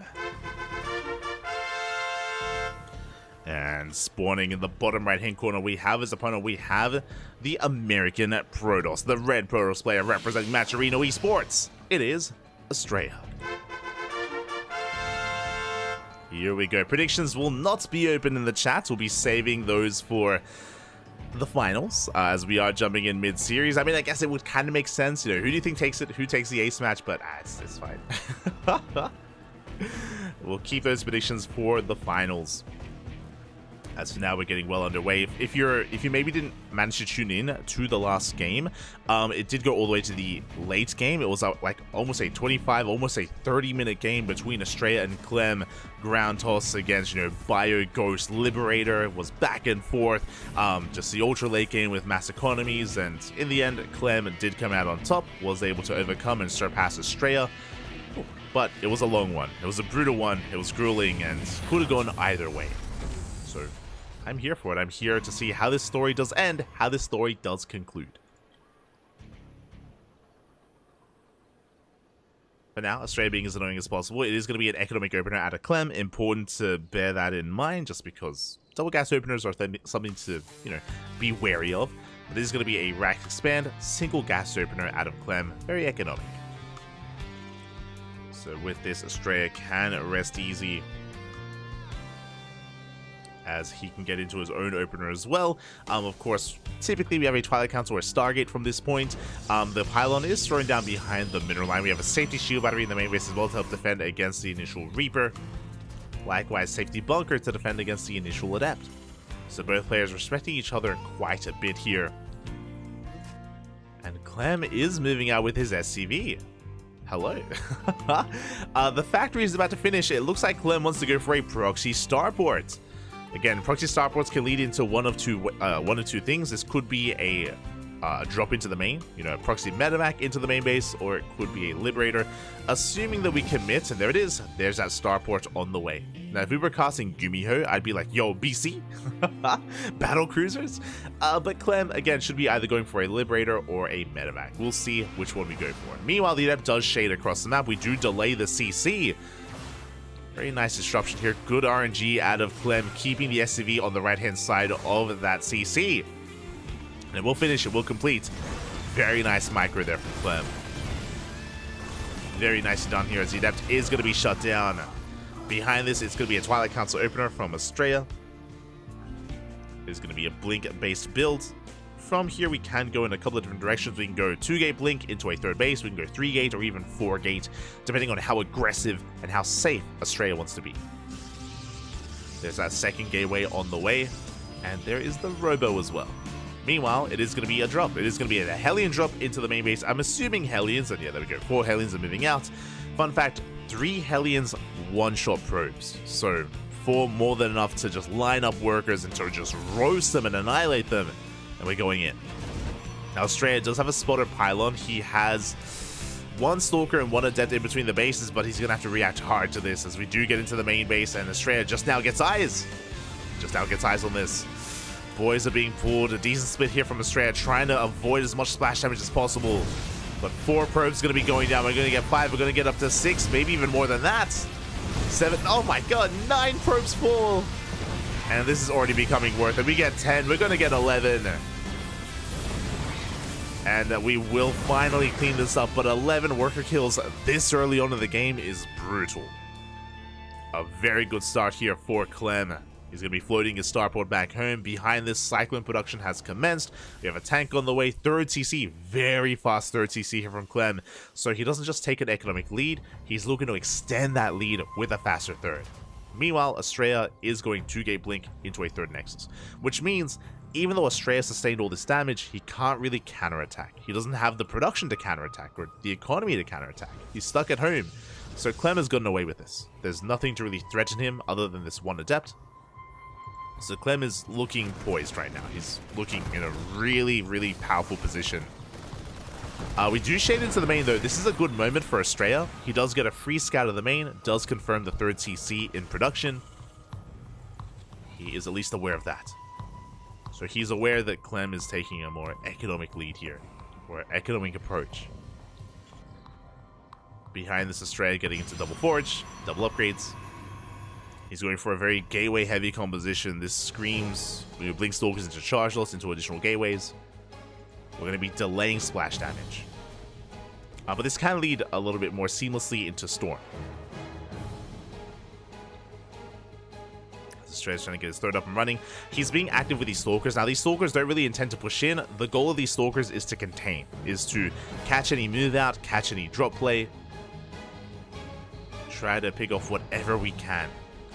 And spawning in the bottom right-hand corner, we have his opponent, we have the American Protoss, the red Protoss player representing Matcherino Esports. It is Estrella. Here we go. Predictions will not be open in the chat. We'll be saving those for the finals, as we are jumping in mid-series. I mean, I guess it would kind of make sense, you know, who do you think takes it, who takes the ace match, but it's fine. We'll keep those predictions for the finals. As for now, we're getting well underway. If you maybe didn't manage to tune in to the last game, it did go all the way to the late game. It was like almost a 25, almost a 30-minute game between Estrella and Clem. Ground toss against, you know, Bio, Ghost, Liberator was back and forth. Just the ultra late game with mass economies, and in the end, Clem did come out on top, was able to overcome and surpass Estrella. But it was a long one. It was a brutal one. It was grueling and could have gone either way. So I'm here for it. I'm here to see how this story does end, how this story does conclude. For now, Estrella being as annoying as possible, it is going to be an economic opener out of Clem. Important to bear that in mind, just because double gas openers are something to, you know, be wary of. But this is going to be a rack expand, single gas opener out of Clem. Very economic. So with this, Estrella can rest easy, as he can get into his own opener as well. Of course, typically we have a Twilight Council or Stargate from this point. The pylon is thrown down behind the mineral line. We have a safety shield battery in the main base as well to help defend against the initial Reaper. Likewise, safety bunker to defend against the initial Adept. So both players respecting each other quite a bit here. And Clem is moving out with his SCV. Hello. The factory is about to finish. It looks like Clem wants to go for a proxy starport. Again, proxy starports can lead into one of two things. This could be a drop into the main, you know, a proxy medevac into the main base, or it could be a liberator. Assuming that we commit, and there it is, there's that starport on the way. Now, if we were casting Gumiho, I'd be like, yo, BC? Battle cruisers? But Clem, again, should be either going for a liberator or a medevac. We'll see which one we go for. Meanwhile, the Adept does shade across the map. We do delay the CC. Very nice disruption here. Good RNG out of Clem, keeping the SCV on the right-hand side of that CC. And we'll finish it. We'll complete. Very nice micro there from Clem. Very nicely done here, as the Adept is going to be shut down. Behind this, it's going to be a Twilight Council opener from Estrella. It's going to be a Blink-based build. From here, we can go in a couple of different directions. We can go 2-gate Blink into a third base. We can go 3-gate or even 4-gate, depending on how aggressive and how safe Estrella wants to be. There's that second gateway on the way, and there is the Robo as well. Meanwhile, it is going to be a drop. It is going to be a Hellion drop into the main base. I'm assuming Hellions, and yeah, there we go. 4 Hellions are moving out. Fun fact, 3 Hellions, 1-shot probes. So 4 more than enough to just line up workers and to just roast them and annihilate them. And we're going in. Now, Estrella does have a spotter pylon. He has 1 Stalker and 1 Adept in between the bases, but he's going to have to react hard to this as we do get into the main base, and Estrella just now gets eyes. Just now gets eyes on this. Boys are being pulled. A decent split here from Estrella, trying to avoid as much splash damage as possible. But 4 probes going to be going down. We're going to get 5. We're going to get up to 6, maybe even more than that. 7. Oh my god, 9 probes fall. And this is already becoming worth it. We get 10. We're going to get 11. And we will finally clean this up, but 11 worker kills this early on in the game is brutal. A very good start here for Clem. He's going to be floating his starport back home. Behind this, Cyclone production has commenced. We have a tank on the way. Third CC, very fast third CC here from Clem. So he doesn't just take an economic lead, he's looking to extend that lead with a faster third. Meanwhile, Estrella is going 2-gate blink into a third Nexus, which means even though Estrella sustained all this damage, he can't really counterattack. He doesn't have the production to counterattack or the economy to counterattack. He's stuck at home. So Clem has gotten away with this. There's nothing to really threaten him other than this one Adept. So Clem is looking poised right now. He's looking in a really, really powerful position. We do shade into the main though. This is a good moment for Estrella. He does get a free scout of the main, does confirm the third CC in production. He is at least aware of that. So he's aware that Clem is taking a more economic lead here, or economic approach. Behind this, Estrella getting into double forge, double upgrades. He's going for a very gateway heavy composition. This screams blink stalkers into charge loss into additional gateways. We're going to be delaying splash damage. But this can lead a little bit more seamlessly into Storm. Estrella's trying to get his third up and running. He's being active with these stalkers. Now these stalkers don't really intend to push in. The goal of these stalkers is to contain, is to catch any move out, catch any drop play. Try to pick off whatever we can.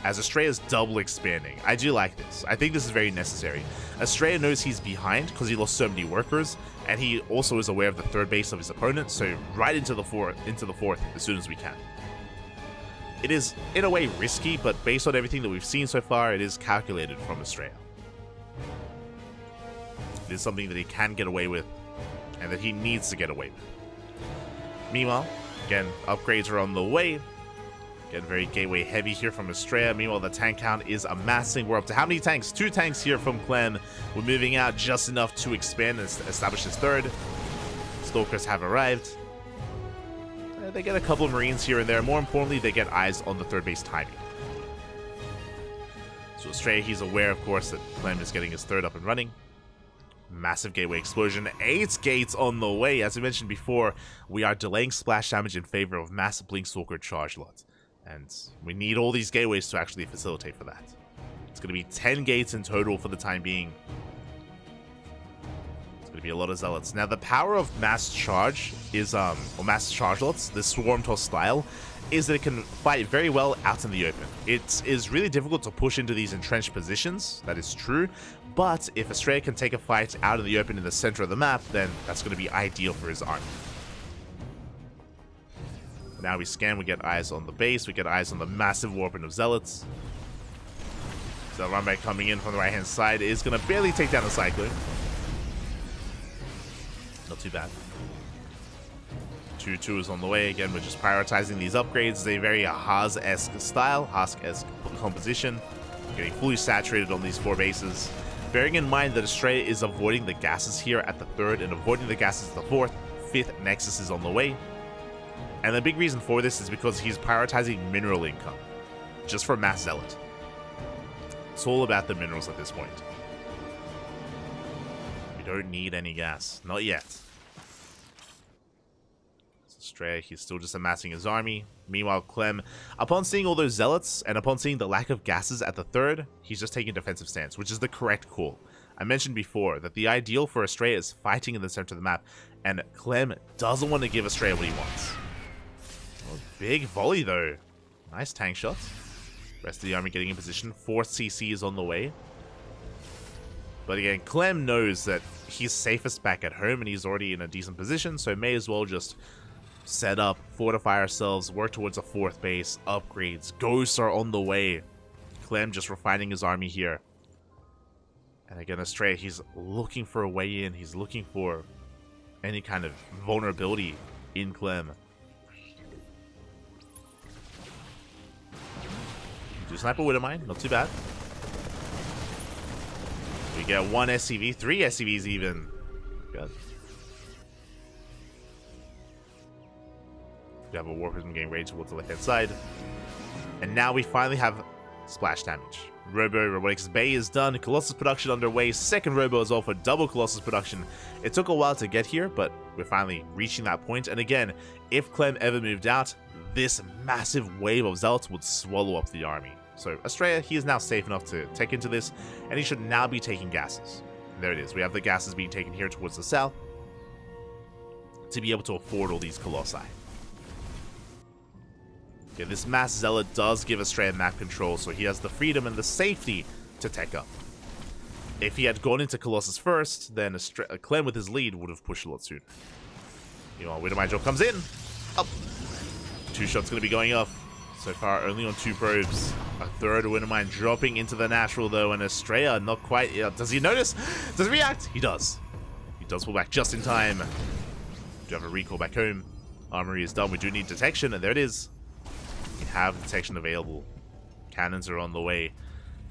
As Estrella's double expanding. I do like this. I think this is very necessary. Estrella knows he's behind because he lost so many workers, and he also is aware of the third base of his opponent, so right into the fourth as soon as we can. It is, in a way, risky, but based on everything that we've seen so far, it is calculated from Estrella. It is something that he can get away with, and that he needs to get away with. Meanwhile, again, upgrades are on the way. Getting very gateway heavy here from Estrella. Meanwhile, the tank count is amassing. We're up to how many tanks? 2 tanks here from Clem. We're moving out just enough to expand and establish his third. Stalkers have arrived. They get a couple of Marines here and there. More importantly, they get eyes on the third base timing. So Estrella, he's aware, of course, that Clem is getting his third up and running. Massive gateway explosion. 8 gates on the way. As I mentioned before, we are delaying splash damage in favor of massive blink stalker charge lots. And we need all these gateways to actually facilitate for that. It's going to be 10 gates in total for the time being. It's going to be a lot of zealots. Now, the power of mass charge is, or mass charge lots, this swarm toss style, is that it can fight very well out in the open. It is really difficult to push into these entrenched positions, that is true, but if Estrella can take a fight out in the open in the center of the map, then that's going to be ideal for his army. Now we scan, we get eyes on the base, we get eyes on the massive warping of zealots. So run back coming in from the right hand side is going to barely take down the Cyclone. Not too bad. 2-2 is on the way. Again, we're just prioritizing these upgrades. It's a very Haas-esque style, Haas-esque composition. Getting fully saturated on these 4 bases. Bearing in mind that Estrella is avoiding the gases here at the 3rd and avoiding the gases at the 4th. 5th Nexus is on the way. And the big reason for this is because he's prioritizing mineral income, just for mass zealot. It's all about the minerals at this point. We don't need any gas, not yet. Estrella, he's still just amassing his army. Meanwhile, Clem, upon seeing all those zealots, and upon seeing the lack of gases at the 3rd, he's just taking a defensive stance, which is the correct call. I mentioned before that the ideal for Estrella is fighting in the center of the map, and Clem doesn't want to give Estrella what he wants. Oh, big volley though. Nice tank shots. Rest of the army getting in position. 4th CC is on the way. But again, Clem knows that he's safest back at home and he's already in a decent position, so may as well just set up, fortify ourselves, work towards a 4th base, upgrades. Ghosts are on the way. Clem just refining his army here. And again, Estrella, he's looking for a way in. He's looking for any kind of vulnerability in Clem. Do sniper Widowmine, not too bad. We get 1 SCV, 3 SCVs even. Good. We have a War Prism getting ready towards the left hand side. And now we finally have splash damage. Robotics Bay is done, Colossus production underway, 2nd Robo as well for double Colossus production. It took a while to get here, but we're finally reaching that point. And again, if Clem ever moved out, this massive wave of zealots would swallow up the army. So Australia, he is now safe enough to take into this, and he should now be taking gases. And there it is. We have the gases being taken here towards the south to be able to afford all these Colossi. Okay, this Mass Zealot does give Australia map control, so he has the freedom and the safety to tech up. If he had gone into Colossus first, then Clem with his lead would have pushed a lot sooner. Meanwhile, Widowmine drop comes in. Up. 2 shots going to be going off. So far, only on 2 probes. A third Widowmine dropping into the natural, though, and Australia not quite. Does he notice? Does he react? He does. He does pull back just in time. Do have a recall back home. Armory is done. We do need detection, and there it is. We have detection available. Cannons are on the way.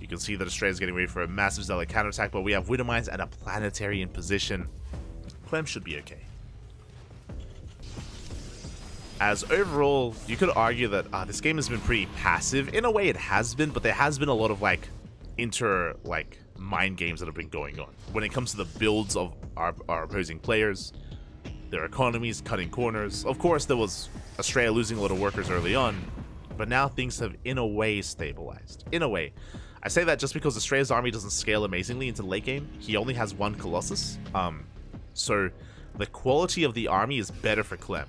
You can see that Australia's getting ready for a massive Zealot counterattack, but we have Widowmines and a Planetary in position. Clem should be okay. As overall, you could argue that this game has been pretty passive. In a way, it has been, but there has been a lot of mind games that have been going on. When it comes to the builds of our opposing players, their economies cutting corners. Of course, there was Australia losing a lot of workers early on, but now things have, in a way, stabilized. In a way. I say that just because Australia's army doesn't scale amazingly into the late game. He only has 1 Colossus. So the quality of the army is better for Clem.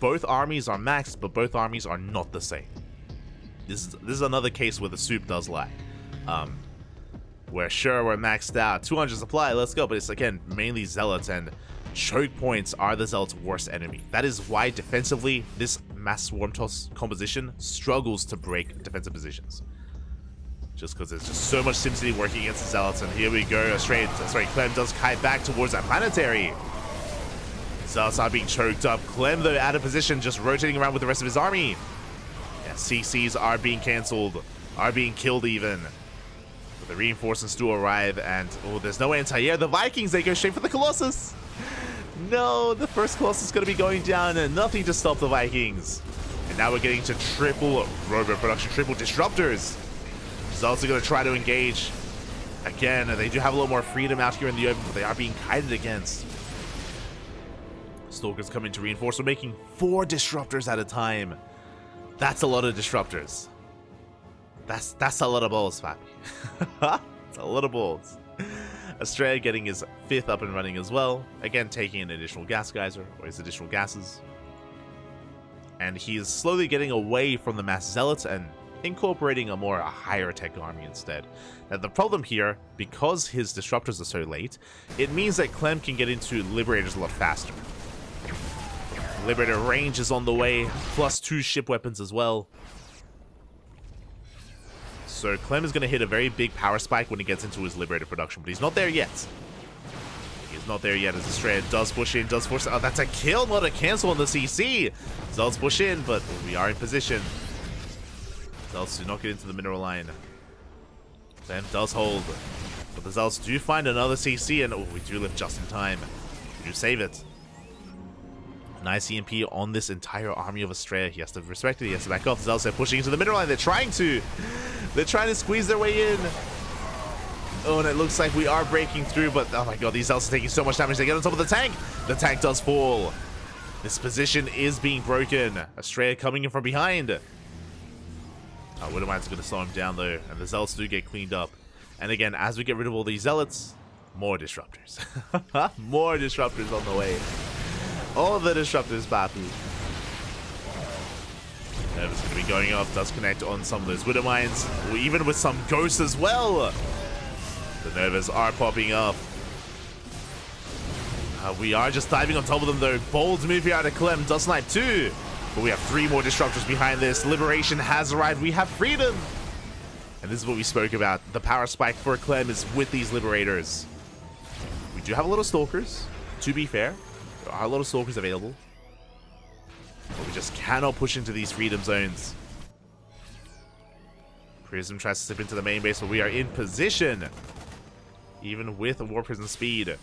Both armies are maxed, but both armies are not the same. This is another case where the soup does lie. Where sure, we're maxed out. 200 supply, let's go. But it's, again, mainly Zealots, and choke points are the Zealots' worst enemy. That is why, defensively, this Mass Swarm Toss composition struggles to break defensive positions. Just because there's just so much SimCity working against the Zealots. And here we go. Clem does kite back towards that Planetary. Zealots are being choked up. Clem, though, out of position, just rotating around with the rest of his army. Yeah, CCs are being cancelled. Are being killed even. But the reinforcements do arrive, and oh, there's no anti-air. The Vikings, they go straight for the Colossus. No, the first Colossus is going to be going down, and nothing to stop the Vikings. And now we're getting to triple Robo production, triple disruptors. Zealots are going to try to engage. Again, they do have a little more freedom out here in the open, but they are being kited against. Stalkers coming to reinforce. We're making 4 disruptors at a time. That's a lot of disruptors. That's a lot of balls, Pappy. It's a lot of balls. Australia getting his 5th up and running as well. Again, taking an additional gas geyser, or his additional gases. And he is slowly getting away from the Mass Zealots and incorporating a higher tech army instead. Now the problem here, because his disruptors are so late, it means that Clem can get into Liberators a lot faster. Liberator range is on the way, plus 2 ship weapons as well. So Clem is going to hit a very big power spike when he gets into his Liberator production, but he's not there yet. He's not there yet as Australia does push in, oh, that's a kill, not a cancel on the CC. Zealots push in, but we are in position. Zealots do not get into the mineral line. Clem does hold, but the Zealots do find another CC, and oh, we do lift just in time. We do save it. Nice EMP on this entire army of Australia. He has to respect it. He has to back off. The Zealots are pushing into the mineral line. They're trying to squeeze their way in. Oh, and it looks like we are breaking through, but oh my god, these Zealots are taking so much damage. They get on top of the tank. The tank does fall. This position is being broken. Australia coming in from behind. Widowmine's going to slow him down though, and the Zealots do get cleaned up. And again, as we get rid of all these Zealots, more disruptors. More disruptors on the way. All the disruptors, Bapu. Nerva's going to be going off, does connect on some of those Widowmines, even with some ghosts as well. The Nervas are popping up. We are just diving on top of them though. Bold move here out of Clem, does snipe 2. But we have 3 more disruptors behind this. Liberation has arrived. We have freedom. And this is what we spoke about. The power spike for Clem is with these Liberators. We do have a lot of Stalkers, to be fair. There are a lot of Stalkers available. But we just cannot push into these freedom zones. Prism tries to slip into the main base, but we are in position. Even with a War Prism speed.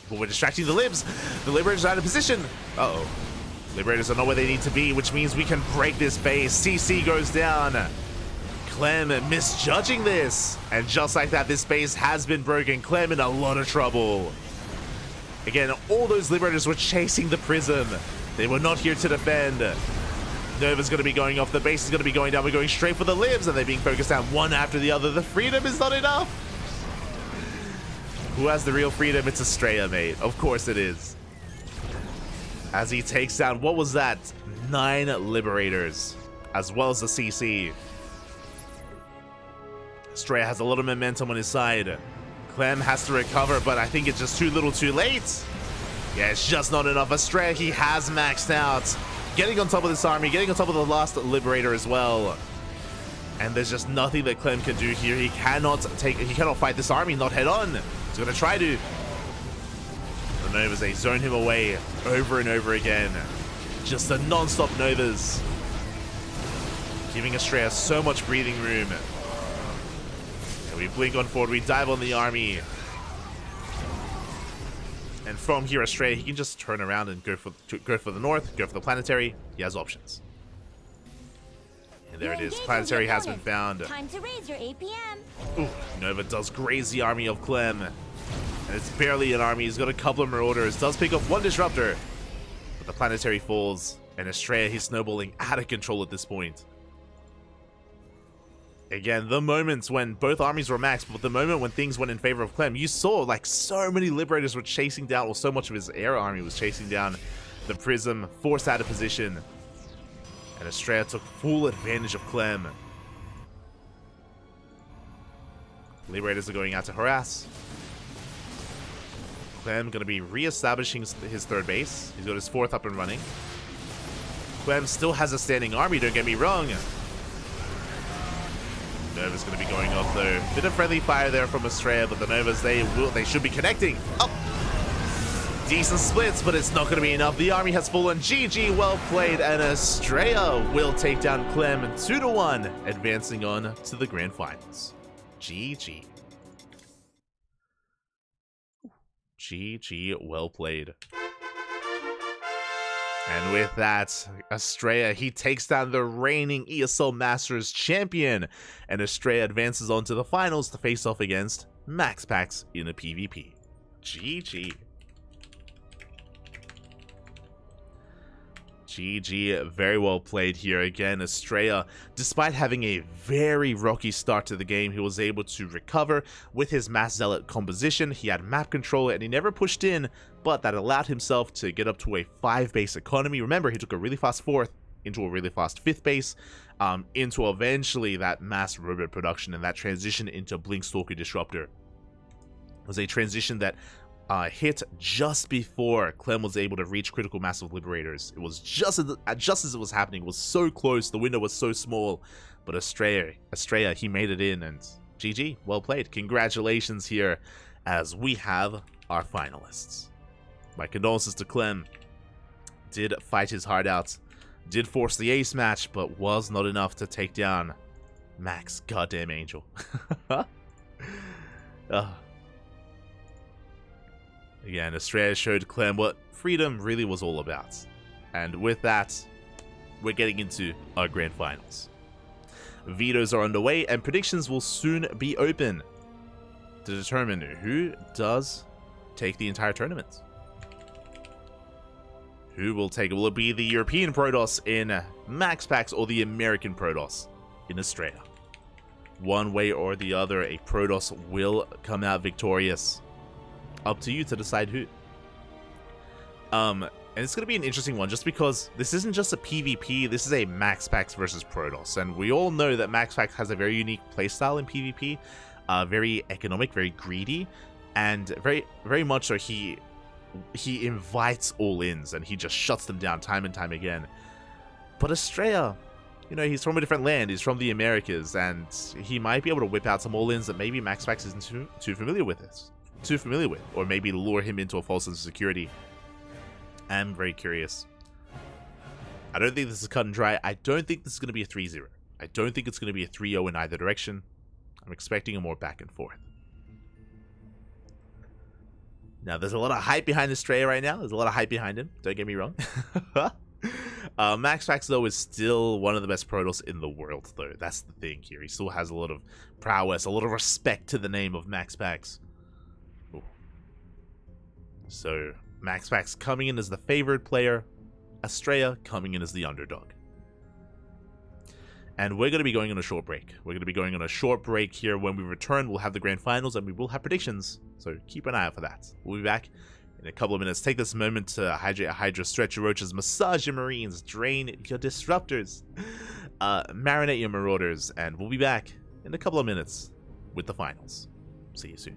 But we're distracting the Libs. The Liberators are out of position. Uh-oh. Liberators are not where they need to be, which means we can break this base. CC goes down. Clem misjudging this. And just like that, this base has been broken. Clem in a lot of trouble. Again, all those Liberators were chasing the Prism. They were not here to defend. Nova's going to be going off. The base is going to be going down. We're going straight for the libs, and they're being focused down one after the other. The freedom is not enough. Who has the real freedom? It's Estrella, mate. Of course it is. As he takes down, what was that? 9 Liberators, as well as the CC. Estrella has a lot of momentum on his side. Clem has to recover, but I think it's just too little too late. Yeah, it's just not enough. Estrella, he has maxed out. Getting on top of this army, getting on top of the last Liberator as well. And there's just nothing that Clem can do here. He cannot fight this army, not head on. He's gonna try to. The Novas, they zone him away over and over again. Just the non-stop Novas. Giving Estrella so much breathing room. And we blink on forward, we dive on the army. And from here, Estrella, he can just turn around and go for the north, go for the planetary. He has options. And there it is. Planetary has been found. Time to raise your APM. Ooh, Nova does graze the army of Clem. And it's barely an army. He's got a couple of Marauders. Does pick up 1 Disruptor. But the planetary falls. And Estrella, he's snowballing out of control at this point. Again, the moments when both armies were maxed, but the moment when things went in favor of Clem, you saw like so many Liberators were chasing down, or so much of his air army was chasing down the Prism, forced out of position. And Estrella took full advantage of Clem. Liberators are going out to harass. Clem going to be re-establishing his 3rd base. He's got his 4th up and running. Clem still has a standing army, don't get me wrong. Nova's going to be going off though. Bit of friendly fire there from Estrella, but the Novas, they should be connecting. Oh! Decent splits, but it's not going to be enough. The army has fallen. GG, well played, and Estrella will take down Clem 2-1, advancing on to the grand finals. GG. GG, well played. And with that, Estrella, he takes down the reigning ESL Masters champion, and Estrella advances on to the finals to face off against MaxPax in a PvP. GG. GG, very well played here again. Estrella, despite having a very rocky start to the game, he was able to recover with his Mass Zealot composition. He had map control and he never pushed in, but that allowed himself to get up to a 5-base economy. Remember, he took a really fast 4th into a really fast 5th base, into eventually that mass robot production, and that transition into Blinkstalker Disruptor. It was a transition that hit just before Clem was able to reach critical mass of Liberators. It was just as it was happening. It was so close. The window was so small. But Estrella, he made it in, and GG, well played. Congratulations here as we have our finalists. My condolences to Clem. Did fight his heart out. Did force the ace match, but was not enough to take down Max Goddamn Angel. Again, Estrella showed Clem what freedom really was all about. And with that, we're getting into our grand finals. Vetoes are underway, and predictions will soon be open to determine who does take the entire tournament. Who will take it? Will it be the European Protoss in MaxPax or the American Protoss in Estrella? One way or the other, a Protoss will come out victorious. Up to you to decide who. And it's going to be an interesting one just because this isn't just a PvP, this is a MaxPax versus Protoss. And we all know that MaxPax has a very unique playstyle in PvP. Very economic, very greedy, and very much so he invites all-ins and he just shuts them down time and time again. But Estrella, you know, he's from a different land, he's from the Americas, and he might be able to whip out some all-ins that maybe MaxPax isn't too familiar with or maybe lure him into a false sense of security. I'm very curious. I don't think this is cut and dry. I don't think this is going to be a 3-0. I don't think it's going to be a 3-0 in either direction. I'm expecting a more back and forth. Now, there's a lot of hype behind Estrella right now. There's a lot of hype behind him. Don't get me wrong. MaxPax, though, is still one of the best Protoss in the world, though. That's the thing here. He still has a lot of prowess, a lot of respect to the name of MaxPax. Ooh. So, MaxPax coming in as the favored player. Estrella coming in as the underdog. And we're going to be going on a short break. We're going to be going on a short break here. When we return, we'll have the grand finals and we will have predictions. So keep an eye out for that. We'll be back in a couple of minutes. Take this moment to hydrate a Hydra, stretch your roaches, massage your marines, drain your disruptors, marinate your marauders, and we'll be back in a couple of minutes with the finals. See you soon.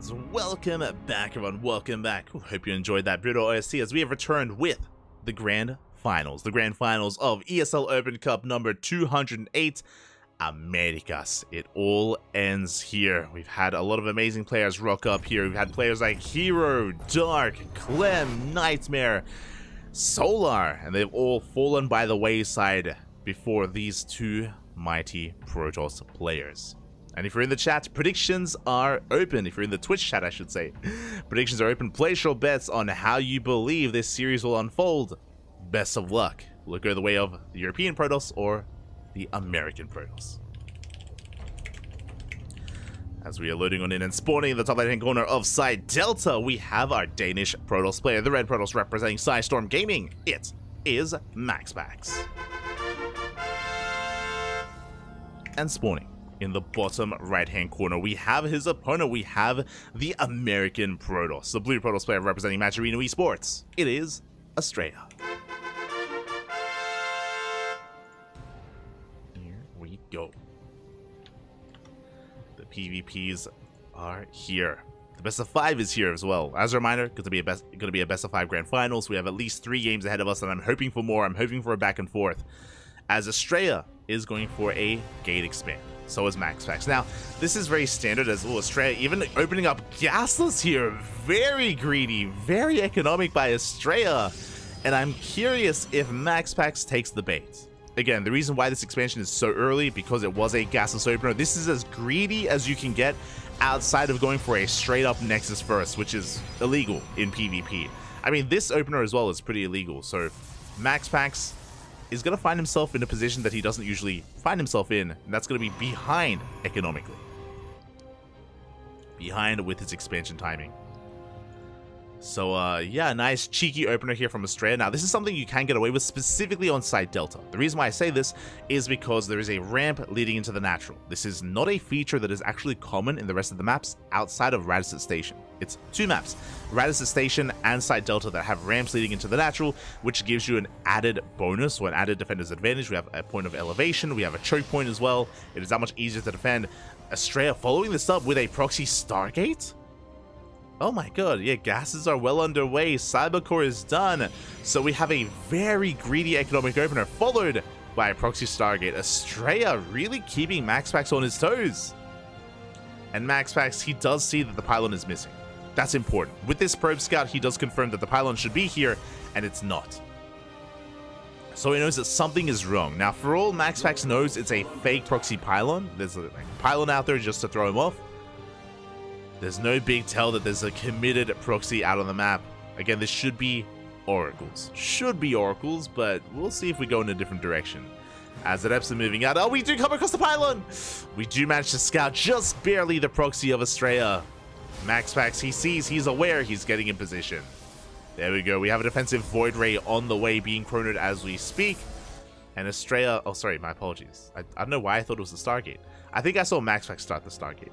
And welcome back, everyone. Welcome back. Hope you enjoyed that brutal OST as we have returned with the Grand Finals. The Grand Finals of ESL Open Cup number 208 Americas. It all ends here. We've had a lot of amazing players rock up here. We've had players like Hero, Dark, Clem, Nightmare, Solar, and they've all fallen by the wayside before these two mighty Protoss players. And if you're in the chat, predictions are open. If you're in the Twitch chat, I should say. Predictions are open. Place your bets on how you believe this series will unfold. Best of luck. Will it go the way of the European Protoss or the American Protoss? As we are loading on in and spawning in the top right-hand corner of side Delta, we have our Danish Protoss player, the red Protoss representing Storm Gaming. It is MaxPax. And spawning in the bottom right-hand corner, we have his opponent. We have the American Protoss, the blue Protoss player representing Match Arena Esports. It is Estrella. Here we go. The PvPs are here. The best of 5 is here as well. As a reminder, going to be a best of 5 Grand Finals. We have at least 3 games ahead of us, and I'm hoping for more. I'm hoping for a back and forth, as Estrella is going for a gate expand. So is MaxPax. Now, this is very standard as well. Estrella even opening up gasless here. Very greedy, very economic by Estrella. And I'm curious if MaxPax takes the bait. Again, the reason why this expansion is so early, because it was a gasless opener. This is as greedy as you can get outside of going for a straight up Nexus first, which is illegal in PvP. I mean, this opener as well is pretty illegal. So MaxPax is going to find himself in a position that he doesn't usually find himself in, and that's going to be behind economically. Behind with his expansion timing. So, yeah, nice cheeky opener here from Estrella. Now, this is something you can get away with specifically on side Delta. The reason why I say this is because there is a ramp leading into the natural. This is not a feature that is actually common in the rest of the maps outside of Radisson Station. It's 2 maps, Radisson Station and side Delta, that have ramps leading into the natural, which gives you an added bonus or an added defender's advantage. We have a point of elevation, we have a choke point as well. It is that much easier to defend. Estrella following this up with a proxy Stargate? Oh my god, yeah, gases are well underway. Cybercore is done. So we have a very greedy economic opener followed by a proxy Stargate. Estrella really keeping MaxPax on his toes. And MaxPax, he does see that the pylon is missing. That's important. With this probe scout, he does confirm that the pylon should be here, and it's not. So he knows that something is wrong. Now, for all MaxPax knows it's a fake proxy pylon, there's a pylon out there just to throw him off. There's no big tell that there's a committed proxy out on the map. Again, this should be oracles. Should be oracles, but we'll see if we go in a different direction. As the Eps are moving out, oh, we do come across the pylon! We do manage to scout just barely the proxy of Estrella. MaxPax, he sees, he's aware, he's getting in position. There we go, we have a defensive Void Ray on the way, being chronoed as we speak. And Estrella, oh sorry, my apologies. I don't know why I thought it was the Stargate. I think I saw MaxPax start the Stargate.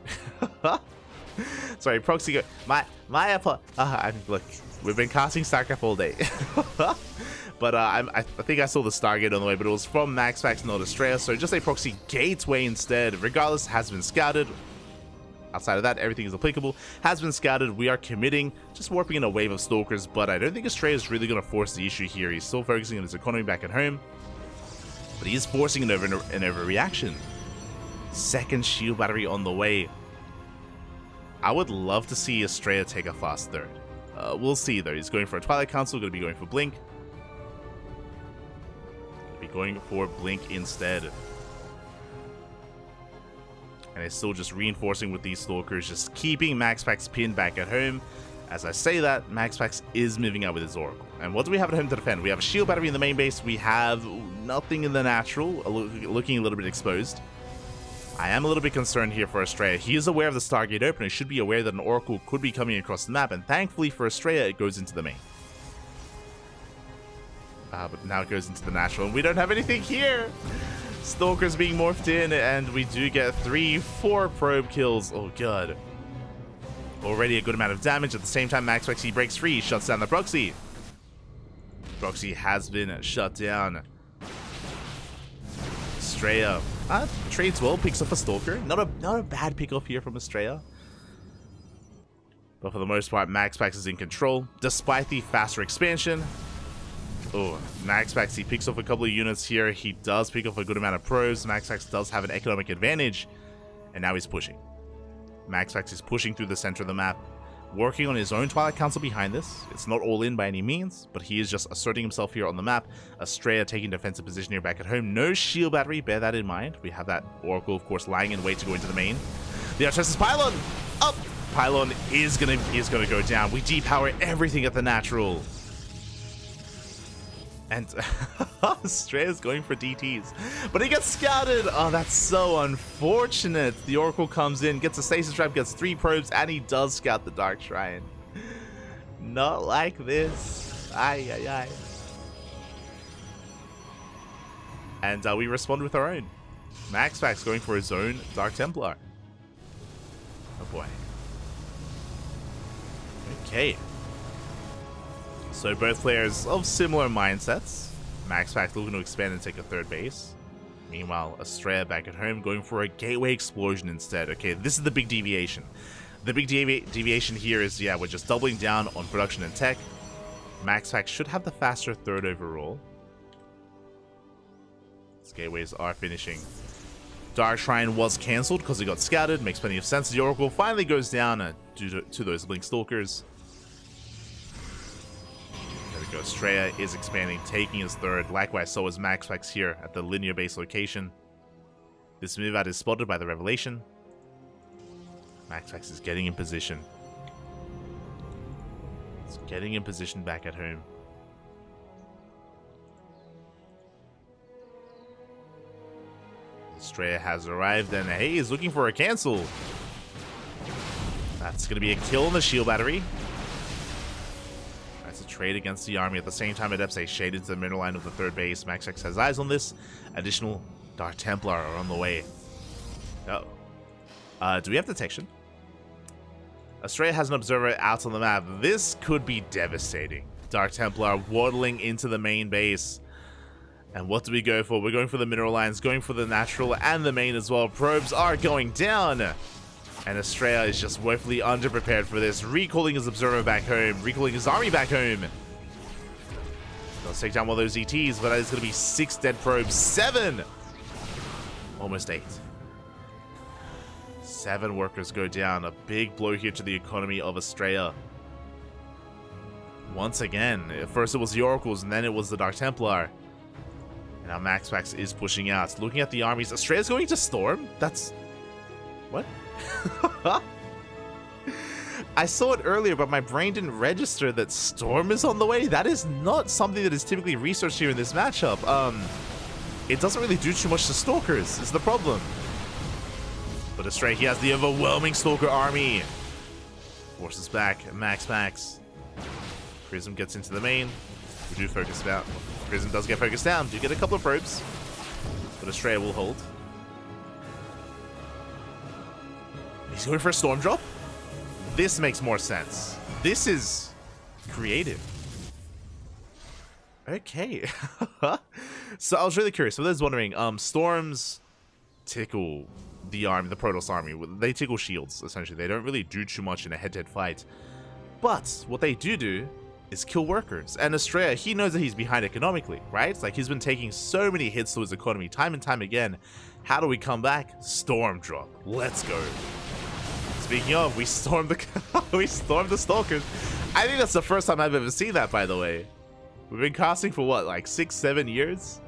Sorry, proxy go. Look, we've been casting StarCraft all day. But I think I saw the Stargate on the way, but it was from MaxPax, not Estrella. So just a proxy gateway instead. Regardless, has been scouted. Outside of that, everything is applicable. Has been scouted. We are committing, just warping in a wave of stalkers. But I don't think Estrella is really going to force the issue here. He's still focusing on his economy back at home, but he is forcing an overreaction. Second shield battery on the way. I would love to see Estrella take a fast third. We'll see though. He's going for a Twilight Council, going to be going for Blink. Be going for Blink instead. And it's still just reinforcing with these Stalkers, just keeping MaxPax pinned back at home. As I say that, MaxPax is moving out with his Oracle. And what do we have at home to defend? We have a shield battery in the main base. We have nothing in the natural, looking a little bit exposed. I am a little bit concerned here for Estrella. He is aware of the Stargate opener. He should be aware that an Oracle could be coming across the map, and thankfully for Estrella, it goes into the main. But now it goes into the natural, and we don't have anything here. Stalkers being morphed in, and we do get 3-4 probe kills. Oh god. Already a good amount of damage. At the same time, MaxPax, he breaks free, shuts down the proxy. Proxy has been shut down. Estrella trades well, picks up a Stalker. Not a bad pick off here from Estrella. But for the most part, MaxPax is in control, despite the faster expansion. Oh, MaxPax, he picks off a couple of units here. He does pick off a good amount of probes. MaxPax does have an economic advantage. And now he's pushing. MaxPax is pushing through the center of the map, working on his own Twilight Council behind this. It's not all in by any means, but he is just asserting himself here on the map. Estrella taking defensive position here back at home. No shield battery, bear that in mind. We have that Oracle, of course, lying in wait to go into the main. The Archestis Pylon! Up! Pylon is gonna go down. We depower everything at the natural. And Estrella's going for DTs. But he gets scouted! Oh, that's so unfortunate. The Oracle comes in, gets a stasis trap, gets 3 probes, and he does scout the Dark Shrine. Not like this. Ay, ay, ay. And we respond with our own. MaxPax going for his own Dark Templar. Oh boy. Okay. So both players of similar mindsets. MaxPax looking to expand and take a 3rd base. Meanwhile, Estrella back at home going for a Gateway Explosion instead. Okay, this is the big deviation. The big deviation here is, yeah, we're just doubling down on production and tech. MaxPax should have the faster 3rd overall. These gateways are finishing. Dark Shrine was cancelled because it got scouted. Makes plenty of sense. The Oracle finally goes down due to those Blink Stalkers. There we go. Estrella is expanding, taking his 3rd. Likewise, so is MaxPax here at the linear base location. This move out is spotted by the Revelation. MaxPax is getting in position. It's getting in position back at home. Estrella has arrived, and hey, he's looking for a cancel. That's going to be a kill on the shield battery. That's a trade against the army. At the same time, Adepts a shade into the middle line of the 3rd base. MaxPax has eyes on this. Additional Dark Templar are on the way. Uh-oh. Do we have detection? Estrella has an observer out on the map. This could be devastating. Dark Templar waddling into the main base. And what do we go for? We're going for the mineral lines, going for the natural and the main as well. Probes are going down. And Estrella is just woefully underprepared for this. Recalling his observer back home. Recalling his army back home. Let's take down one of those ETs, but that is going to be 6 dead probes. 7! Almost 8. 7 workers go down. A big blow here to the economy of Estrella. Once again, at first it was the Oracles, and then it was the Dark Templar. And now MaxPax is pushing out. Looking at the armies. Estrella's going to Storm? That's... What? I saw it earlier, but my brain didn't register that Storm is on the way. That is not something that is typically researched here in this matchup. It doesn't really do too much to Stalkers, is the problem. But Estrella, he has the overwhelming Stalker army. Forces back MaxPax. Prism gets into the main. We do focus down. Prism does get focused down. Do get a couple of probes. But Estrella will hold. He's going for a Storm Drop. This makes more sense. This is creative. Okay. So I was really curious. For those wondering, Storms tickle the army, the Protoss army. They tickle shields, essentially. They don't really do too much in a head-to-head fight. But what they do is kill workers. And Estrella, he knows that he's behind economically, right? It's like he's been taking so many hits to his economy time and time again. How do we come back? Storm Drop. Let's go. Speaking of, we stormed the Stalkers. I think that's the first time I've ever seen that, by the way. We've been casting for what, like 6-7 years?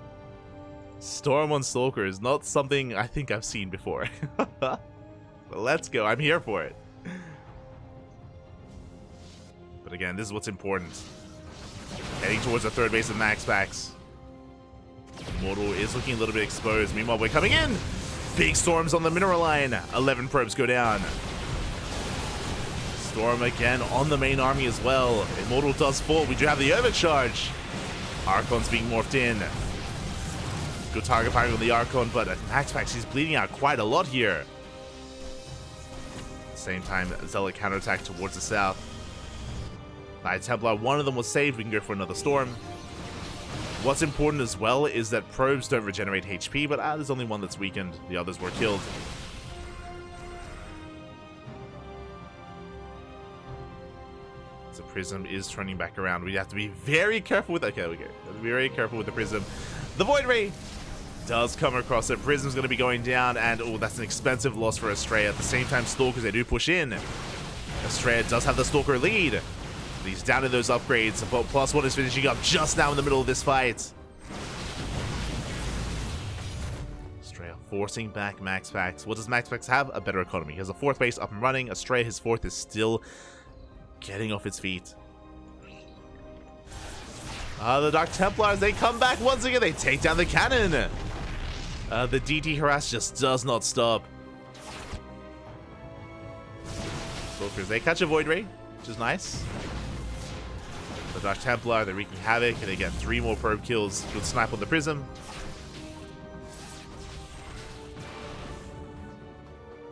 Storm on Stalkers, not something I think I've seen before. But let's go, I'm here for it. But again, this is what's important. Heading towards the 3rd base of MaxPax. Immortal is looking a little bit exposed. Meanwhile, we're coming in. Big storms on the mineral line. 11 probes go down. Storm again on the main army as well. Immortal does fall. We do have the overcharge. Archon's being morphed in. Good target firing on the Archon, but at MaxPax, he's bleeding out quite a lot here. At the same time, Zealot counterattack towards the south. Knight Templar, one of them was saved. We can go for another Storm. What's important as well is that probes don't regenerate HP, but there's only one that's weakened. The others were killed. The Prism is turning back around. We have to be very careful with... Okay, we go. Very careful with the Prism. The Void Ray does come across it. Prism's going to be going down, and oh, that's an expensive loss for Estrella. At the same time, Stalkers, they do push in. Estrella does have the Stalker lead. He's down to those upgrades, but +1 is finishing up just now in the middle of this fight. Estrella forcing back MaxPax. What does MaxPax have? A better economy. He has a 4th base up and running. Estrella, his 4th, is still getting off its feet. The Dark Templars, they come back once again. They take down the cannon. The DT harass just does not stop. Stalkers, they catch a Void Ray, which is nice. The Dark Templar, they're wreaking havoc, and they get 3 more probe kills. Good snipe on the Prism.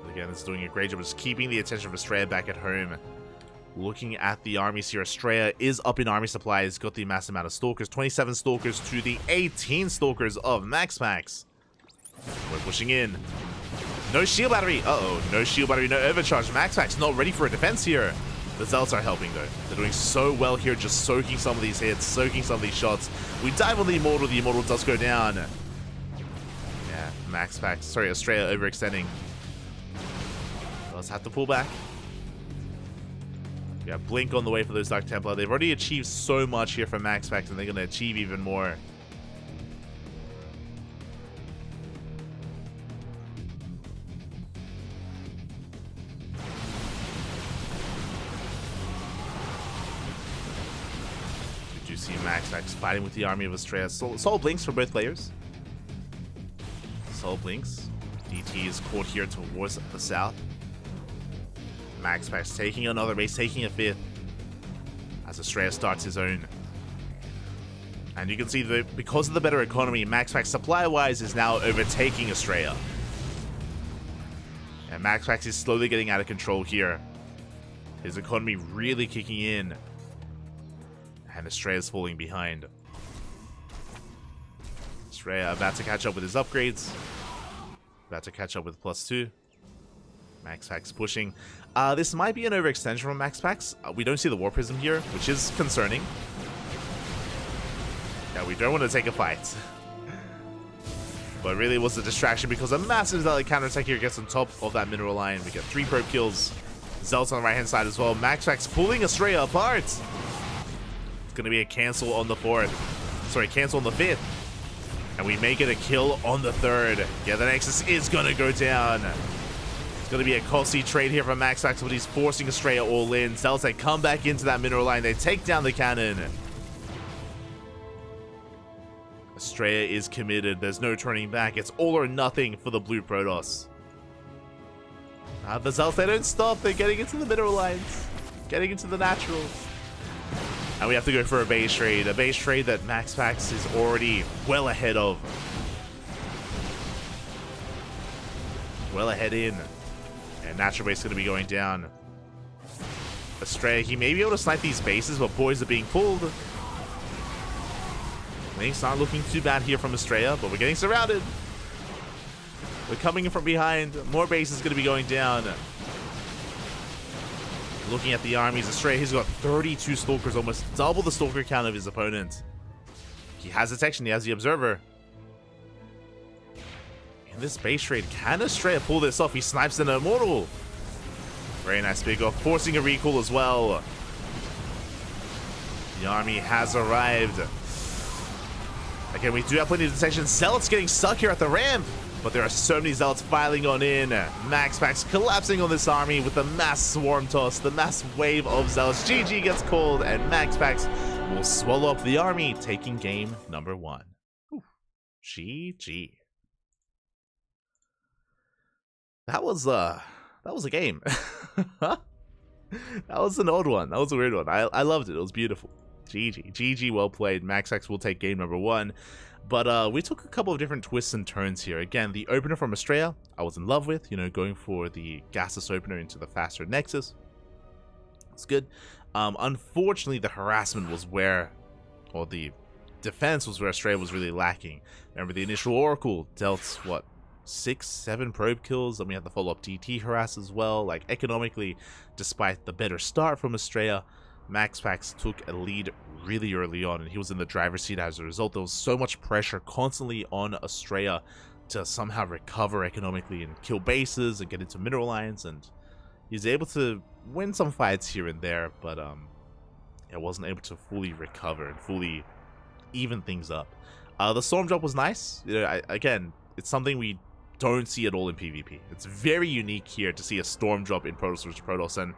But again, it's doing a great job of just keeping the attention of Estrella back at home. Looking at the armies here, Estrella is up in army supplies, got the massive amount of Stalkers, 27 Stalkers to the 18 Stalkers of MaxPax. We're pushing in. No shield battery. Uh-oh, no shield battery, no overcharge. MaxPax not ready for a defense here. The Zealots are helping though. They're doing so well here, just soaking some of these hits, soaking some of these shots. We dive on the Immortal does go down. Yeah, MaxPax, sorry, Estrella overextending. Let's have to pull back. Yeah, Blink on the way for those Dark Templar. They've already achieved so much here for MaxPax, and they're going to achieve even more. We do see MaxPax fighting with the army of Estrella. Solid Blinks for both players. Solid Blinks. DT is caught here towards the south. MaxPax taking another base, taking a 5th as Estrella starts his own. And you can see that because of the better economy, MaxPax supply-wise is now overtaking Estrella. And MaxPax is slowly getting out of control here. His economy really kicking in. And Estrella's falling behind. Estrella about to catch up with his upgrades. About to catch up with +2. MaxPax pushing. This might be an overextension from MaxPax. We don't see the War Prism here, which is concerning. Yeah, we don't want to take a fight. But really it was a distraction because a massive Zealot counterattack here gets on top of that mineral line. We get 3 probe kills. Zealots on the right hand side as well. MaxPax pulling Estrella apart. It's going to be a cancel on the 4th. Sorry, cancel on the 5th. And we may get a kill on the 3rd. Yeah, the Nexus is going to go down. It's going to be a costly trade here from MaxPax, but he's forcing Estrella all in. Zealots, they come back into that mineral line. They take down the cannon. Estrella is committed. There's no turning back. It's all or nothing for the blue Protoss. The Zealots, they don't stop. They're getting into the mineral lines. Getting into the naturals. And we have to go for a base trade. A base trade that MaxPax is already well ahead of. Well ahead in. And natural base is going to be going down. Estrella, he may be able to snipe these bases, but boys are being pulled. Things aren't looking too bad here from Estrella, but we're getting surrounded. We're coming in from behind. More bases going to be going down. Looking at the armies, Estrella, he's got 32 Stalkers, almost double the Stalker count of his opponent. He has detection, he has the Observer. In this base trade, can Estrella pull this off? He snipes an Immortal. Very nice big off, forcing a recall as well. The army has arrived. Again, we do have plenty of detection. Zealots getting stuck here at the ramp. But there are so many Zealots filing on in. MaxPax collapsing on this army with the mass swarm toss, the mass wave of Zealots. GG gets called, and MaxPax will swallow up the army, taking game number 1. Ooh. GG. That was a game. That was an odd one. That was a weird one. I loved it. It was beautiful. GG. GG, well played. MaxPax will take game number 1. But we took a couple of different twists and turns here. Again, the opener from Estrella, I was in love with. You know, going for the gasless opener into the faster Nexus. It's good. Unfortunately, the harassment was where, or the defense was where Estrella was really lacking. Remember, the initial Oracle dealt, what, 6-7 probe kills, and we had the follow-up DT harass as well. Like, economically, despite the better start from Estrella, MaxPax took a lead really early on, and he was in the driver's seat as a result. There was so much pressure constantly on Australia to somehow recover economically and kill bases and get into mineral lines, and he's able to win some fights here and there, but it wasn't able to fully recover and fully even things up. The storm drop was nice. You know, again, it's something we don't see at all in PvP. It's very unique here to see a storm drop in Protoss versus Protoss, and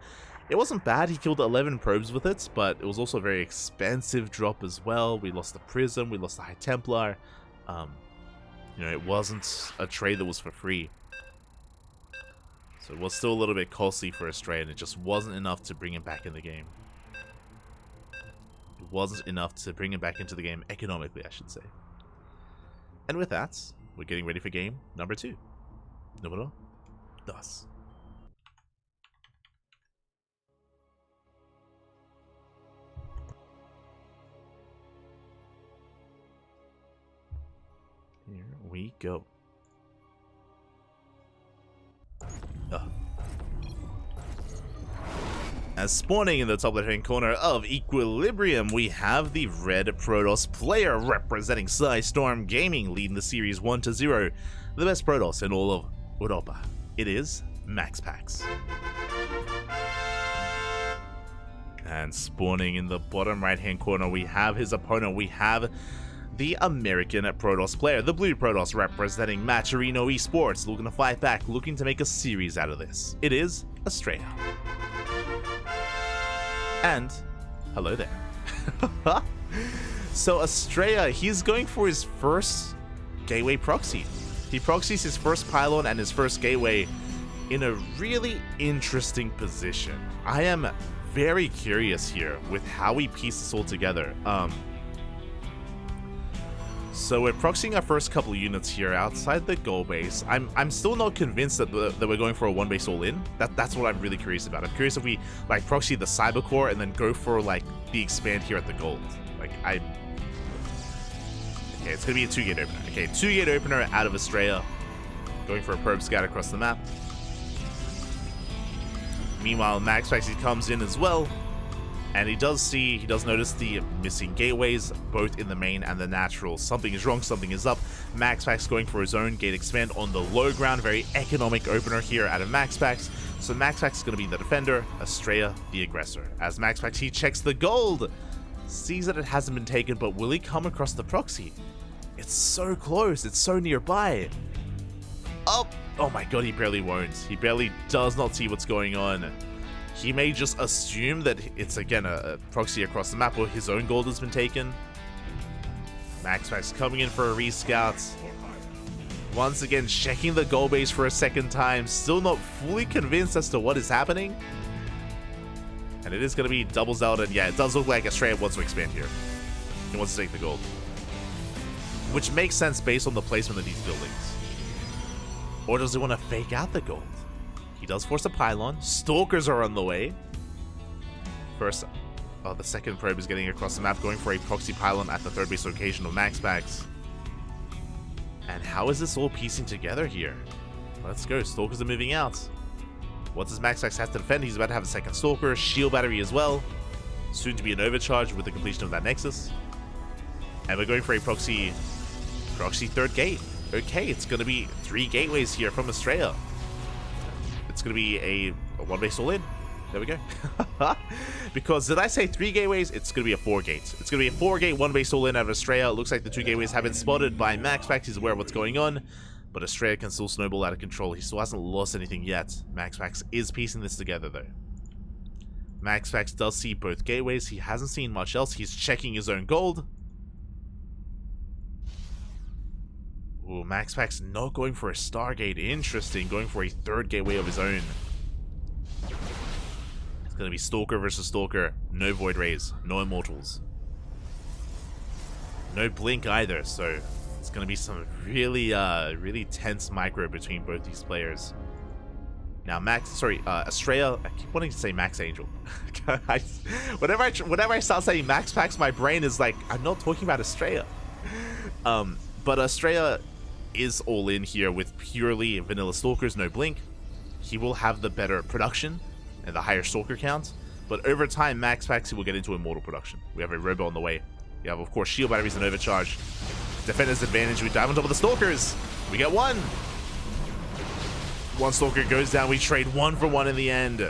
it wasn't bad. He killed 11 probes with it, but it was also a very expensive drop as well. We lost the Prism, we lost the High Templar. You know, it wasn't a trade that was for free. So it was still a little bit costly for Australia, and it just wasn't enough to bring him back in the game. It wasn't enough to bring him back into the game economically, I should say. And with that, we're getting ready for game number 2. Número 2. Here we go. As spawning in the top left-hand corner of Equilibrium, we have the red Protoss player representing Storm Gaming, leading the series 1-0. The best Protoss in all of Europa. It is MaxPax. And spawning in the bottom right-hand corner, we have his opponent. We have the American Protoss player, the blue Protoss representing Maturino Esports, looking to fight back, looking to make a series out of this. It is Australia. And hello there. So Australia, he's going for his first gateway proxy. He proxies his first pylon and his first gateway in a really interesting position. I am very curious here with how we piece this all together. So we're proxying our first couple of units here outside the goal base. I'm still not convinced that we're going for a one base all in. That's what I'm really curious about. I'm curious if we like proxy the cyber core and then go for like the expand here at the gold. Like okay, it's gonna be a 2-gate opener. Okay, 2-gate opener out of Australia, going for a probe scout across the map. Meanwhile, MaxPax, he comes in as well. And he does notice the missing gateways, both in the main and the natural. Something is wrong, something is up. MaxPax going for his own gate expand on the low ground. Very economic opener here out of MaxPax. So MaxPax is going to be the defender, Australia the aggressor. As MaxPax, he checks the gold. Sees that it hasn't been taken, but will he come across the proxy? It's so close, it's so nearby. Oh my god, he barely won't. He barely does not see what's going on. He may just assume that it's again a proxy across the map or his own gold has been taken. MaxPax coming in for a rescout. Once again, checking the goal base for a second time. Still not fully convinced as to what is happening. And it is going to be double Zelda. And yeah, it does look like Australia wants to expand here. He wants to take the gold. Which makes sense based on the placement of these buildings. Or does he want to fake out the gold? He does force a pylon. Stalkers are on the way. First, the second probe is getting across the map, going for a proxy pylon at the third base location of MaxPax. And how is this all piecing together here? Let's go. Stalkers are moving out. What does MaxPax have to defend? He's about to have a second Stalker, shield battery as well. Soon to be an overcharge with the completion of that Nexus. And we're going for a proxy third gate. Okay, it's going to be 3 gateways here from Australia. It's going to be a one base all in. There we go. Because did I say 3 gateways? It's going to be a 4 gate. It's going to be a 4 gate one base all in out of Australia. It looks like the 2 gateways have been spotted by MaxPax. He's aware of what's going on. But Australia can still snowball out of control. He still hasn't lost anything yet. MaxPax is piecing this together though. MaxPax does see both gateways. He hasn't seen much else. He's checking his own gold. Ooh, MaxPax not going for a Stargate. Interesting. Going for a third gateway of his own. It's going to be Stalker versus Stalker. No Void Rays. No Immortals. No Blink either. So it's going to be some really, really tense micro between both these players. Now, Australia. I keep wanting to say Max Angel. Whenever I start saying MaxPax, my brain is like, I'm not talking about Australia. But Australia is all in here with purely vanilla Stalkers, no Blink. He will have the better production and the higher Stalker count. But over time, MaxPax will get into Immortal production. We have a Robo on the way. We have, of course, Shield Batteries and Overcharge. Defender's advantage. We dive on top of the Stalkers. We get one. One Stalker goes down. We trade 1 for 1 in the end.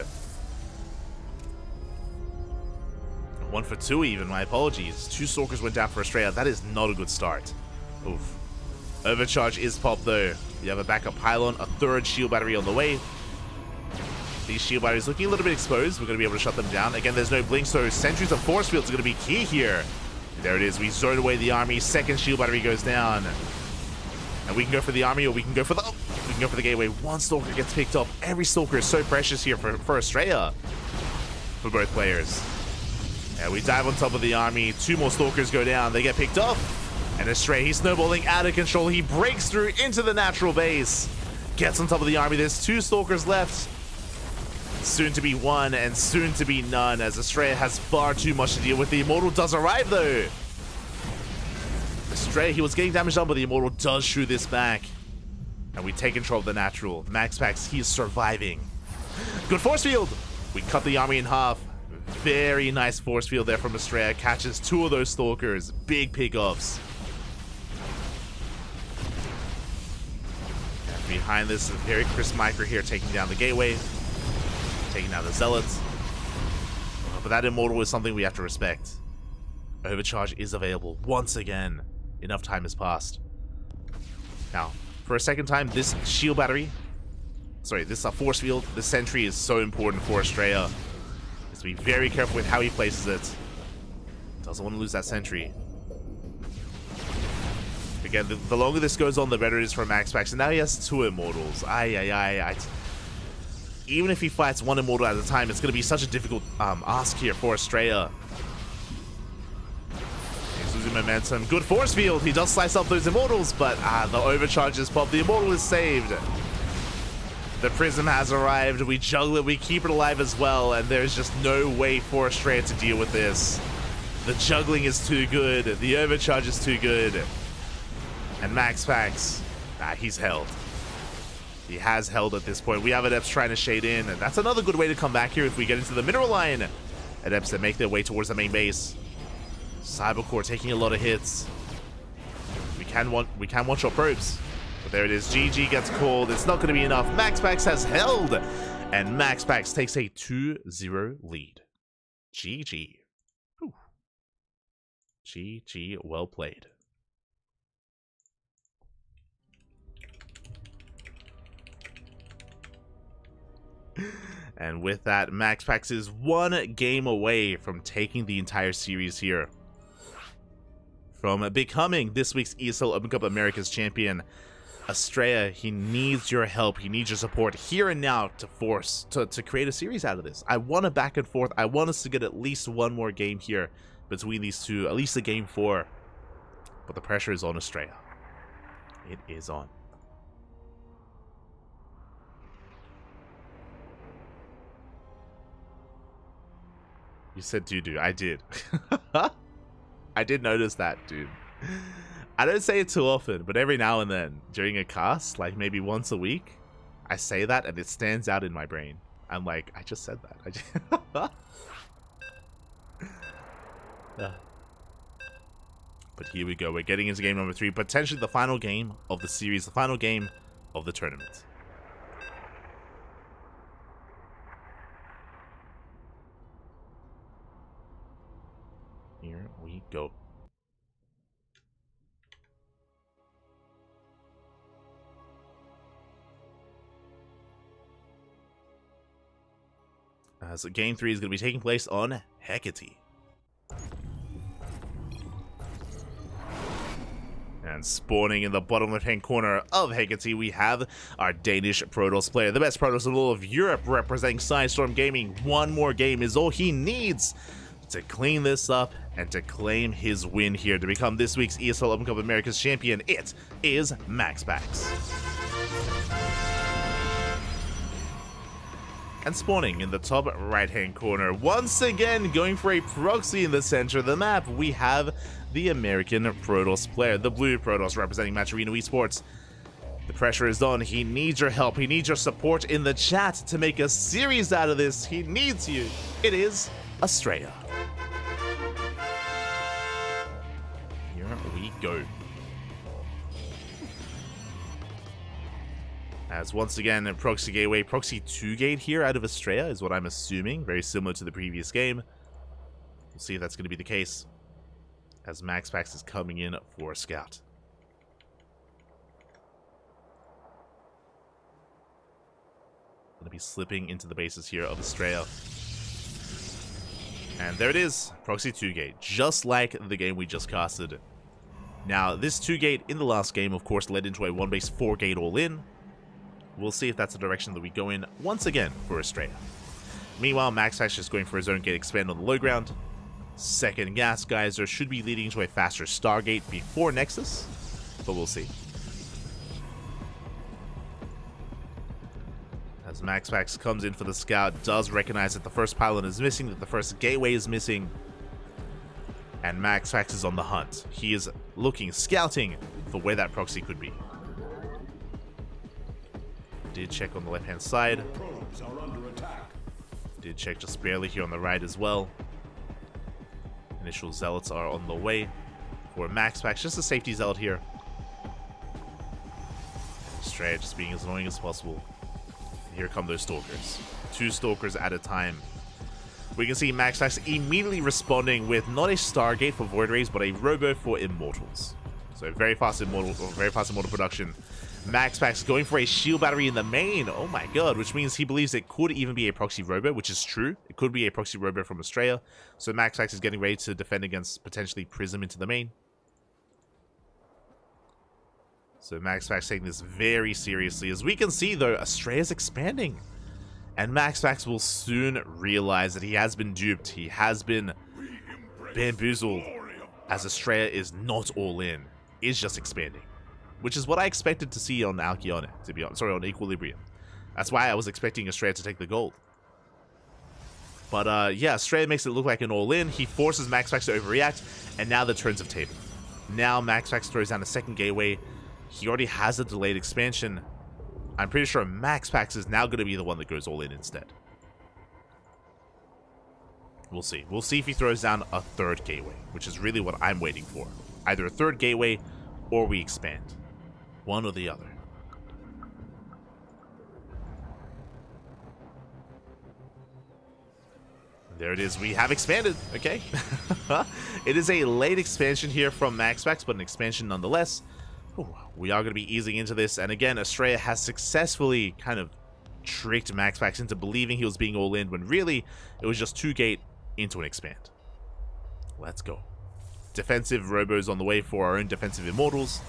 1 for 2 even. My apologies. 2 Stalkers went down for Australia. That is not a good start. Oof. Overcharge is popped though. We have a backup pylon, a 3rd Shield Battery on the way. These Shield Batteries looking a little bit exposed. We're going to be able to shut them down. Again, there's no blink, so Sentries and Force Fields are going to be key here. There it is. We zone away the army. 2nd Shield Battery goes down. And we can go for the army, or we can go for the... we can go for the gateway. 1 Stalker gets picked up. Every Stalker is so precious here for Australia. For both players. And we dive on top of the army. 2 more Stalkers go down. They get picked up. And Astray, he's snowballing out of control. He breaks through into the natural base. Gets on top of the army. There's 2 Stalkers left. Soon to be 1 and soon to be none, as Astray has far too much to deal with. The Immortal does arrive though. Astray, he was getting damaged on, but the Immortal does shoo this back. And we take control of the natural. MaxPax, he is surviving. Good force field. We cut the army in half. Very nice force field there from Astray. Catches 2 of those Stalkers. Big pickups. And behind this, very crisp micro here, taking down the gateway. Taking down the Zealots. But that Immortal is something we have to respect. Overcharge is available once again. Enough time has passed. Now, for a second time, this Shield Battery... sorry, this Force Field, this Sentry is so important for Australia. Just be very careful with how he places it. Doesn't want to lose that Sentry. Again, the longer this goes on, the better it is for MaxPax. And now he has 2 Immortals. Even if he fights 1 Immortal at a time, it's going to be such a difficult ask here for Australia. He's losing momentum. Good force field. He does slice up those Immortals, but the Overcharge is popped. The Immortal is saved. The Prism has arrived. We juggle it. We keep it alive as well, and there's just no way for Australia to deal with this. The juggling is too good. The Overcharge is too good. And MaxPax, he's held. He has held at this point. We have Adepts trying to shade in, and that's another good way to come back here if we get into the mineral line. Adepts that make their way towards the main base. Cybercore taking a lot of hits. We can one-shot probes. But there it is. GG gets called. It's not going to be enough. MaxPax has held, and MaxPax takes a 2-0 lead. GG. Whew. GG, well played. And with that, MaxPax is 1 game away from taking the entire series here. From becoming this week's ESL Open Cup Americas champion. Australia, he needs your help. He needs your support here and now to create a series out of this. I want a back and forth. I want us to get at least 1 more game here between these 2. At least a game 4. But the pressure is on Australia. It is on. You said doo-doo. I did. I did notice that, dude. I don't say it too often, but every now and then, during a cast, like maybe once a week, I say that and it stands out in my brain. I'm like, I just said that. But here we go. We're getting into game number 3. Potentially the final game of the series. The final game of the tournament. Here we go. So game 3 is going to be taking place on Hecate. And spawning in the bottom left-hand corner of Hecate, we have our Danish Protoss player, the best Protoss in all of Europe, representing Sidestorm Gaming. 1 more game is all he needs to clean this up and to claim his win here to become this week's ESL Open Cup Americas champion. It is MaxPax. And spawning in the top right-hand corner, once again going for a proxy in the center of the map, we have the American Protoss player, the blue Protoss representing Match Arena Esports. The pressure is on. He needs your help. He needs your support in the chat to make a series out of this. He needs you. It is Australia. Here we go. As once again, a proxy gateway, proxy 2-gate here out of Australia is what I'm assuming. Very similar to the previous game. We'll see if that's going to be the case. As MaxPax is coming in for a scout. Going to be slipping into the bases here of Australia. And there it is, proxy 2-gate, just like the game we just casted. Now, this 2-gate in the last game, of course, led into a 1-base 4-gate all-in. We'll see if that's the direction that we go in once again for Australia. Meanwhile, MaxPax just going for his own gate expand on the low ground. Second gas geyser should be leading to a faster Stargate before Nexus, but we'll see. As MaxPax comes in for the scout, does recognize that the first pylon is missing, that the first gateway is missing, and MaxPax is on the hunt. He is looking, scouting for where that proxy could be. Did check on the left-hand side. Did check just barely here on the right as well. Initial zealots are on the way for MaxPax, just a safety zealot here. Australia just being as annoying as possible. Here come those stalkers. 2 stalkers at a time. We can see MaxPax immediately responding with not a Stargate for Void Rays, but a Robo for Immortals. So very fast immortal production. MaxPax going for a shield battery in the main. Oh my god, which means he believes it could even be a proxy Robo, which is true. It could be a proxy Robo from Australia. So MaxPax is getting ready to defend against potentially Prism into the main. So MaxPax taking this very seriously. As we can see though, Australia's expanding. And MaxPax will soon realize that he has been duped. He has been bamboozled. As Australia is not all in. Is just expanding. Which is what I expected to see on Alcyone, to be honest. Sorry, on Equilibrium. That's why I was expecting Australia to take the gold. But yeah, Australia makes it look like an all-in. He forces MaxPax to overreact. And now the turns have tabled. Now MaxPax throws down a second gateway. He already has a delayed expansion. I'm pretty sure MaxPax is now going to be the one that goes all in instead. We'll see. We'll see if he throws down a third gateway, which is really what I'm waiting for. Either a third gateway or we expand. One or the other. There it is. We have expanded. Okay. It is a late expansion here from MaxPax, but an expansion nonetheless. Ooh, we are going to be easing into this. And again, Australia has successfully kind of tricked MaxPax into believing he was being all in when really it was just 2-gate into an expand. Let's go. Defensive Robos on the way for our own defensive Immortals.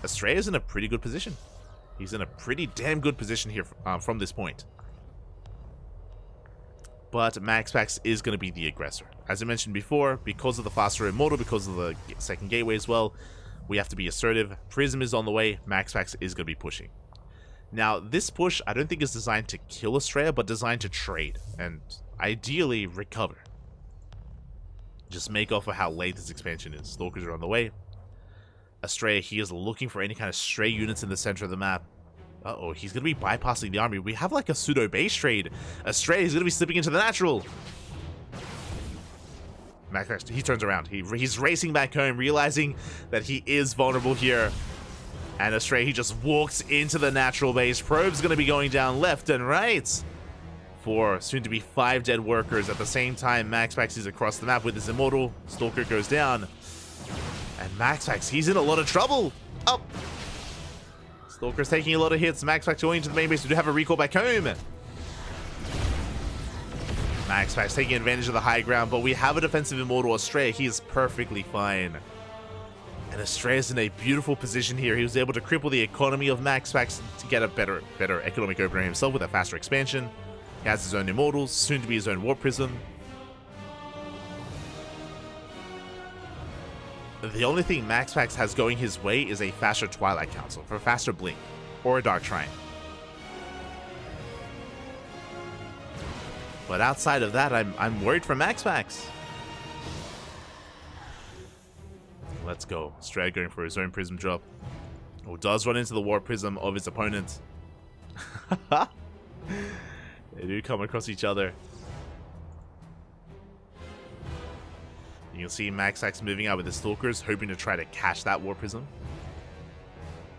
Australia's in a pretty good position. He's in a pretty damn good position here from this point. But MaxPax is going to be the aggressor. As I mentioned before, because of the faster Immortal, because of the second gateway as well, we have to be assertive. Prism is on the way. MaxPax is going to be pushing. Now, this push I don't think is designed to kill Australia, but designed to trade and ideally recover. Just make off of how late this expansion is. Stalkers are on the way. Australia, he is looking for any kind of stray units in the center of the map. Uh-oh, he's going to be bypassing the army. We have like a pseudo base trade. Australia is going to be slipping into the natural. MaxPax, he turns around. He's racing back home, realizing that he is vulnerable here. And Australia, he just walks into the natural base. Probe's going to be going down left and right. For soon to be 5 dead workers. At the same time, MaxPax is across the map with his Immortal. Stalker goes down. And MaxPax, he's in a lot of trouble. Oh. Stalker's taking a lot of hits. MaxPax going into the main base. We do have a recall back home. MaxPax taking advantage of the high ground, but we have a defensive Immortal. Australia, he is perfectly fine. And Australia's in a beautiful position here. He was able to cripple the economy of MaxPax to get a better economic opener himself with a faster expansion. He has his own Immortals, soon to be his own Warp Prism. The only thing MaxPax has going his way is a faster Twilight Council for a faster Blink, or a Dark Triumph. But outside of that, I'm worried for MaxPax. Let's go. Strad going for his own Prism drop. Oh, does run into the Warp Prism of his opponent. They do come across each other. You can see MaxX moving out with the Stalkers, hoping to try to catch that Warp Prism.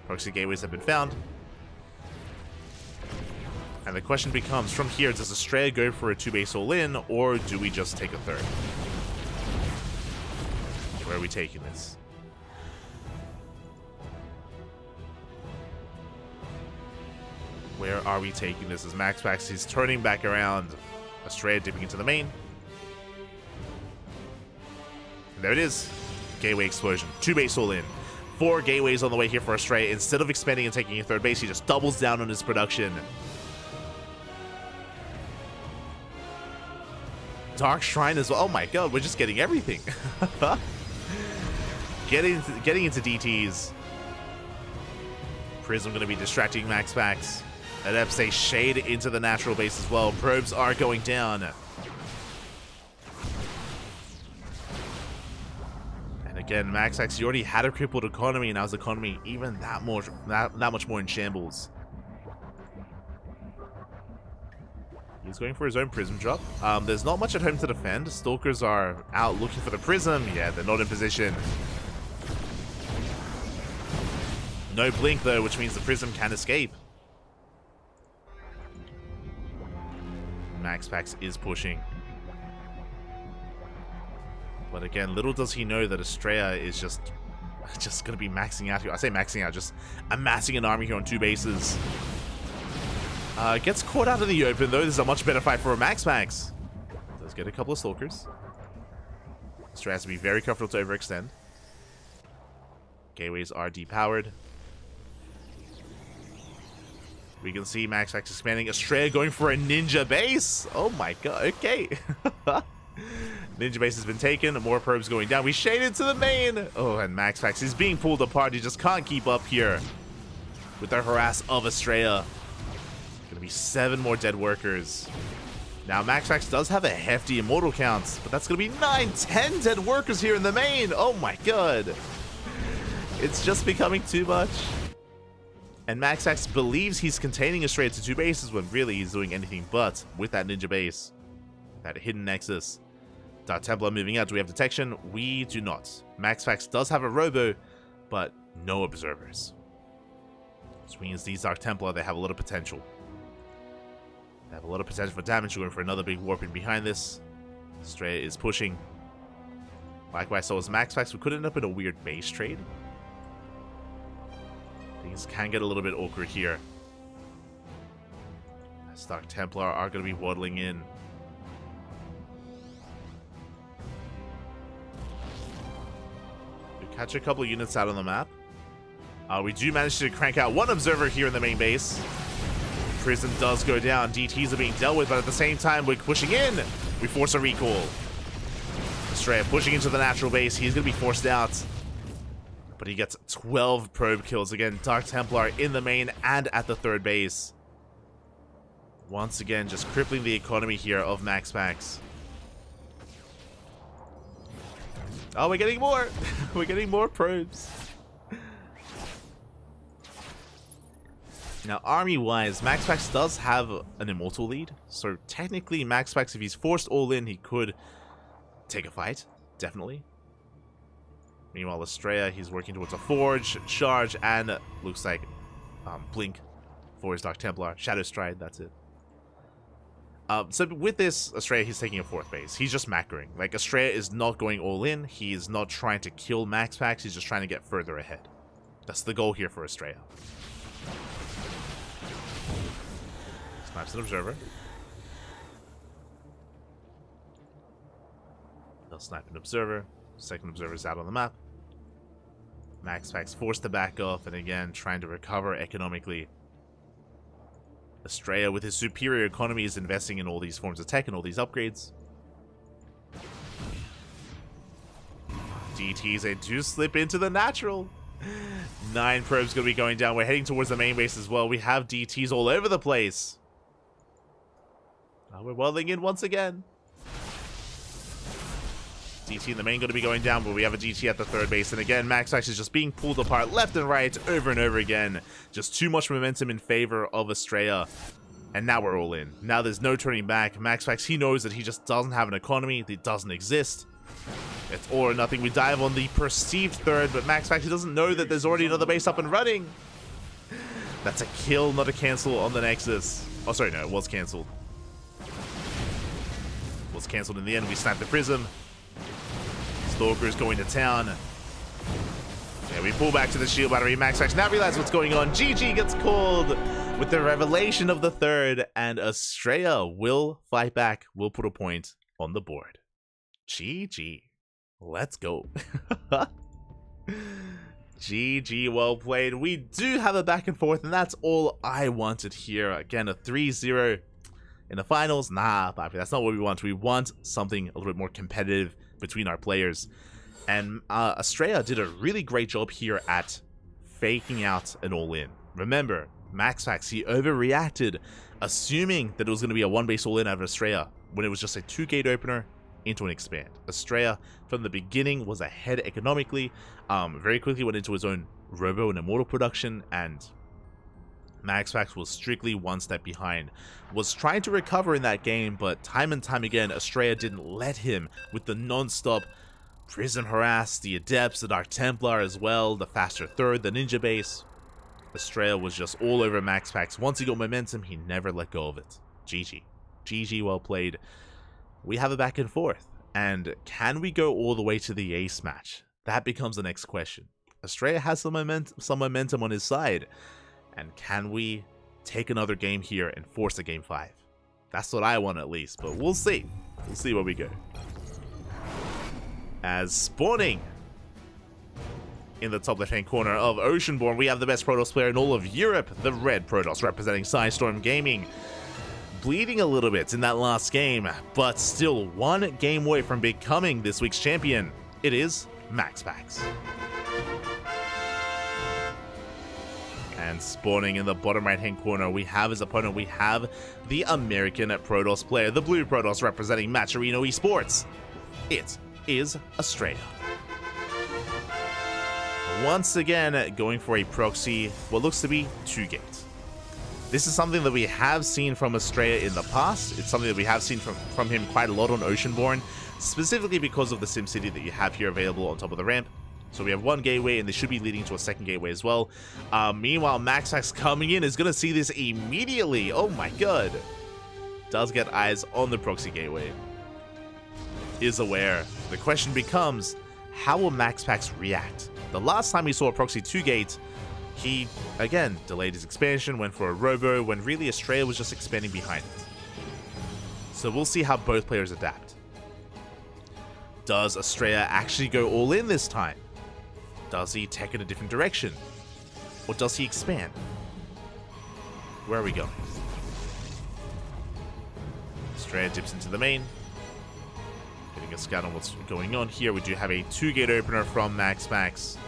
Proxy gateways have been found. And the question becomes, from here, does Estrella go for a 2-base all-in, or do we just take a third? Where are we taking this? Where are we taking this? As MaxX is turning back around. Estrella dipping into the main. And there it is. Gateway explosion. 2-base all-in. 4 gateways on the way here for Estrella. Instead of expanding and taking a third base, he just doubles down on his production. Dark Shrine as well. Oh my god, we're just getting everything. Getting into DTs. Prism going to be distracting MaxX. Adepts a shade into the natural base as well. Probes are going down. And again, MaxX, you already had a crippled economy, and now his economy even that much more in shambles. He's going for his own Prism drop. There's not much at home to defend. Stalkers are out looking for the Prism. Yeah, they're not in position. No blink though, which means the Prism can escape. MaxX is pushing. But again, little does he know that Estrella is just going to be maxing out here. I say maxing out, just amassing an army here on 2 bases. Gets caught out in the open, though. This is a much better fight for a MaxX. Does get a couple of Stalkers. Estrella has to be very careful to overextend. Gateways are depowered. We can see MaxX expanding. Estrella going for a ninja base. Oh my god. Okay. Ninja base has been taken. More probes going down. We shaded to the main. Oh, and MaxX is being pulled apart. He just can't keep up here with the harass of Estrella. Going to be 7 more dead workers. Now, MaxX does have a hefty immortal count, but that's going to be 9, 10 dead workers here in the main. Oh my god. It's just becoming too much. And MaxX believes he's containing Estrella to 2 bases when really he's doing anything but with that ninja base. That hidden nexus. Dark Templar moving out. Do we have detection? We do not. MaxX does have a robo, but no observers. Which means these Dark Templar, they have a lot of potential. They have a lot of potential for damage. We're going for another big warp in behind this. Estrella is pushing. Likewise, so is MaxX. We could end up in a weird base trade. Things can get a little bit awkward here. As Dark Templar are going to be waddling in. We catch a couple of units out on the map. We do manage to crank out 1 observer here in the main base. Prism does go down. DTs are being dealt with, but at the same time, we're pushing in. We force a recall. Estrella pushing into the natural base. He's going to be forced out. But he gets 12 probe kills. Again, Dark Templar in the main and at the 3rd base. Once again, just crippling the economy here of MaxX. Oh, we're getting more. We're getting more probes. Now, army-wise, MaxX does have an immortal lead. So technically, MaxX, if he's forced all in, he could take a fight. Definitely. Meanwhile, Estrella, he's working towards a Forge, Charge, and looks like Blink for his Dark Templar. Shadow Stride, that's it. So with this, Estrella, he's taking a 4th base. He's just macroing. Like, Estrella is not going all in. He is not trying to kill MaxX. He's just trying to get further ahead. That's the goal here for Estrella. Snipes an observer. They'll snipe an observer. 2nd observer is out on the map. MaxX forced to back off, and again, trying to recover economically. Estrella, with his superior economy, is investing in all these forms of tech and all these upgrades. DTs, they do slip into the natural. 9 probes going to be going down. We're heading towards the main base as well. We have DTs all over the place. We're waddling in once again. DT in the main going to be going down, but we have a DT at the third base. And again, MaxPax is just being pulled apart left and right over and over again. Just too much momentum in favor of Estrella. And now we're all in. Now there's no turning back. MaxPax, he knows that he just doesn't have an economy. It doesn't exist. It's all or nothing. We dive on the perceived third, but MaxPax, he doesn't know that there's already another base up and running. That's a kill, not a cancel on the Nexus. Oh, sorry, no, it was cancelled. Was cancelled in the end. We snap the Prism. Stalker's going to town. Yeah, we pull back to the shield battery. MaxPax now realize what's going on. GG gets called with the revelation of the third, and Estrella will fight back. Will put a point on the board. GG. Let's go. GG, well played. We do have a back and forth, and that's all I wanted here. Again, a 3-0 in the finals. Nah, Bobby, that's not what we want. We want something a little bit more competitive between our players. And Estrella did a really great job here at faking out an all-in. Remember, MaxPax, he overreacted, assuming that it was going to be a one-base all-in out of Estrella, when it was just a 2-gate opener into an expand. Estrella, from the beginning, was ahead economically, very quickly went into his own Robo and Immortal production, and MaxPax was strictly one step behind. Was trying to recover in that game, but time and time again, Estrella didn't let him with the non-stop Prism harass, the Adepts, the Dark Templar as well, the faster third, the Ninja base. Estrella was just all over MaxPax. Once he got momentum, he never let go of it. GG. GG, well played. We have a back and forth. And can we go all the way to the ace match? That becomes the next question. Estrella has some momentum on his side. And can we take another game here and force a game 5? That's what I want at least, but we'll see. We'll see where we go. As spawning in the top left-hand corner of Oceanborn, we have the best Protoss player in all of Europe, the Red Protoss, representing Sidestorm Gaming. Bleeding a little bit in that last game, but still one game away from becoming this week's champion. It is MaxPax. And spawning in the bottom right-hand corner, we have his opponent. We have the American Protoss player, the Blue Protoss, representing Macherino Esports. It is Estrella. Once again, going for a proxy, what looks to be 2-gate. This is something that we have seen from Estrella in the past. It's something that we have seen from him quite a lot on Oceanborn, specifically because of the SimCity that you have here available on top of the ramp. So we have one gateway, and they should be leading to a second gateway as well. Meanwhile, MaxPax coming in is going to see this immediately. Oh my god. Does get eyes on the proxy gateway. Is aware. The question becomes, how will MaxPax react? The last time we saw a proxy 2-gate, he, again, delayed his expansion, went for a Robo, when really Estrella was just expanding behind it. So we'll see how both players adapt. Does Estrella actually go all in this time? Does he take in a different direction? Or does he expand? Where are we going? Estrella dips into the main. Getting a scout on what's going on here. We do have a 2-gate opener from MaxPax.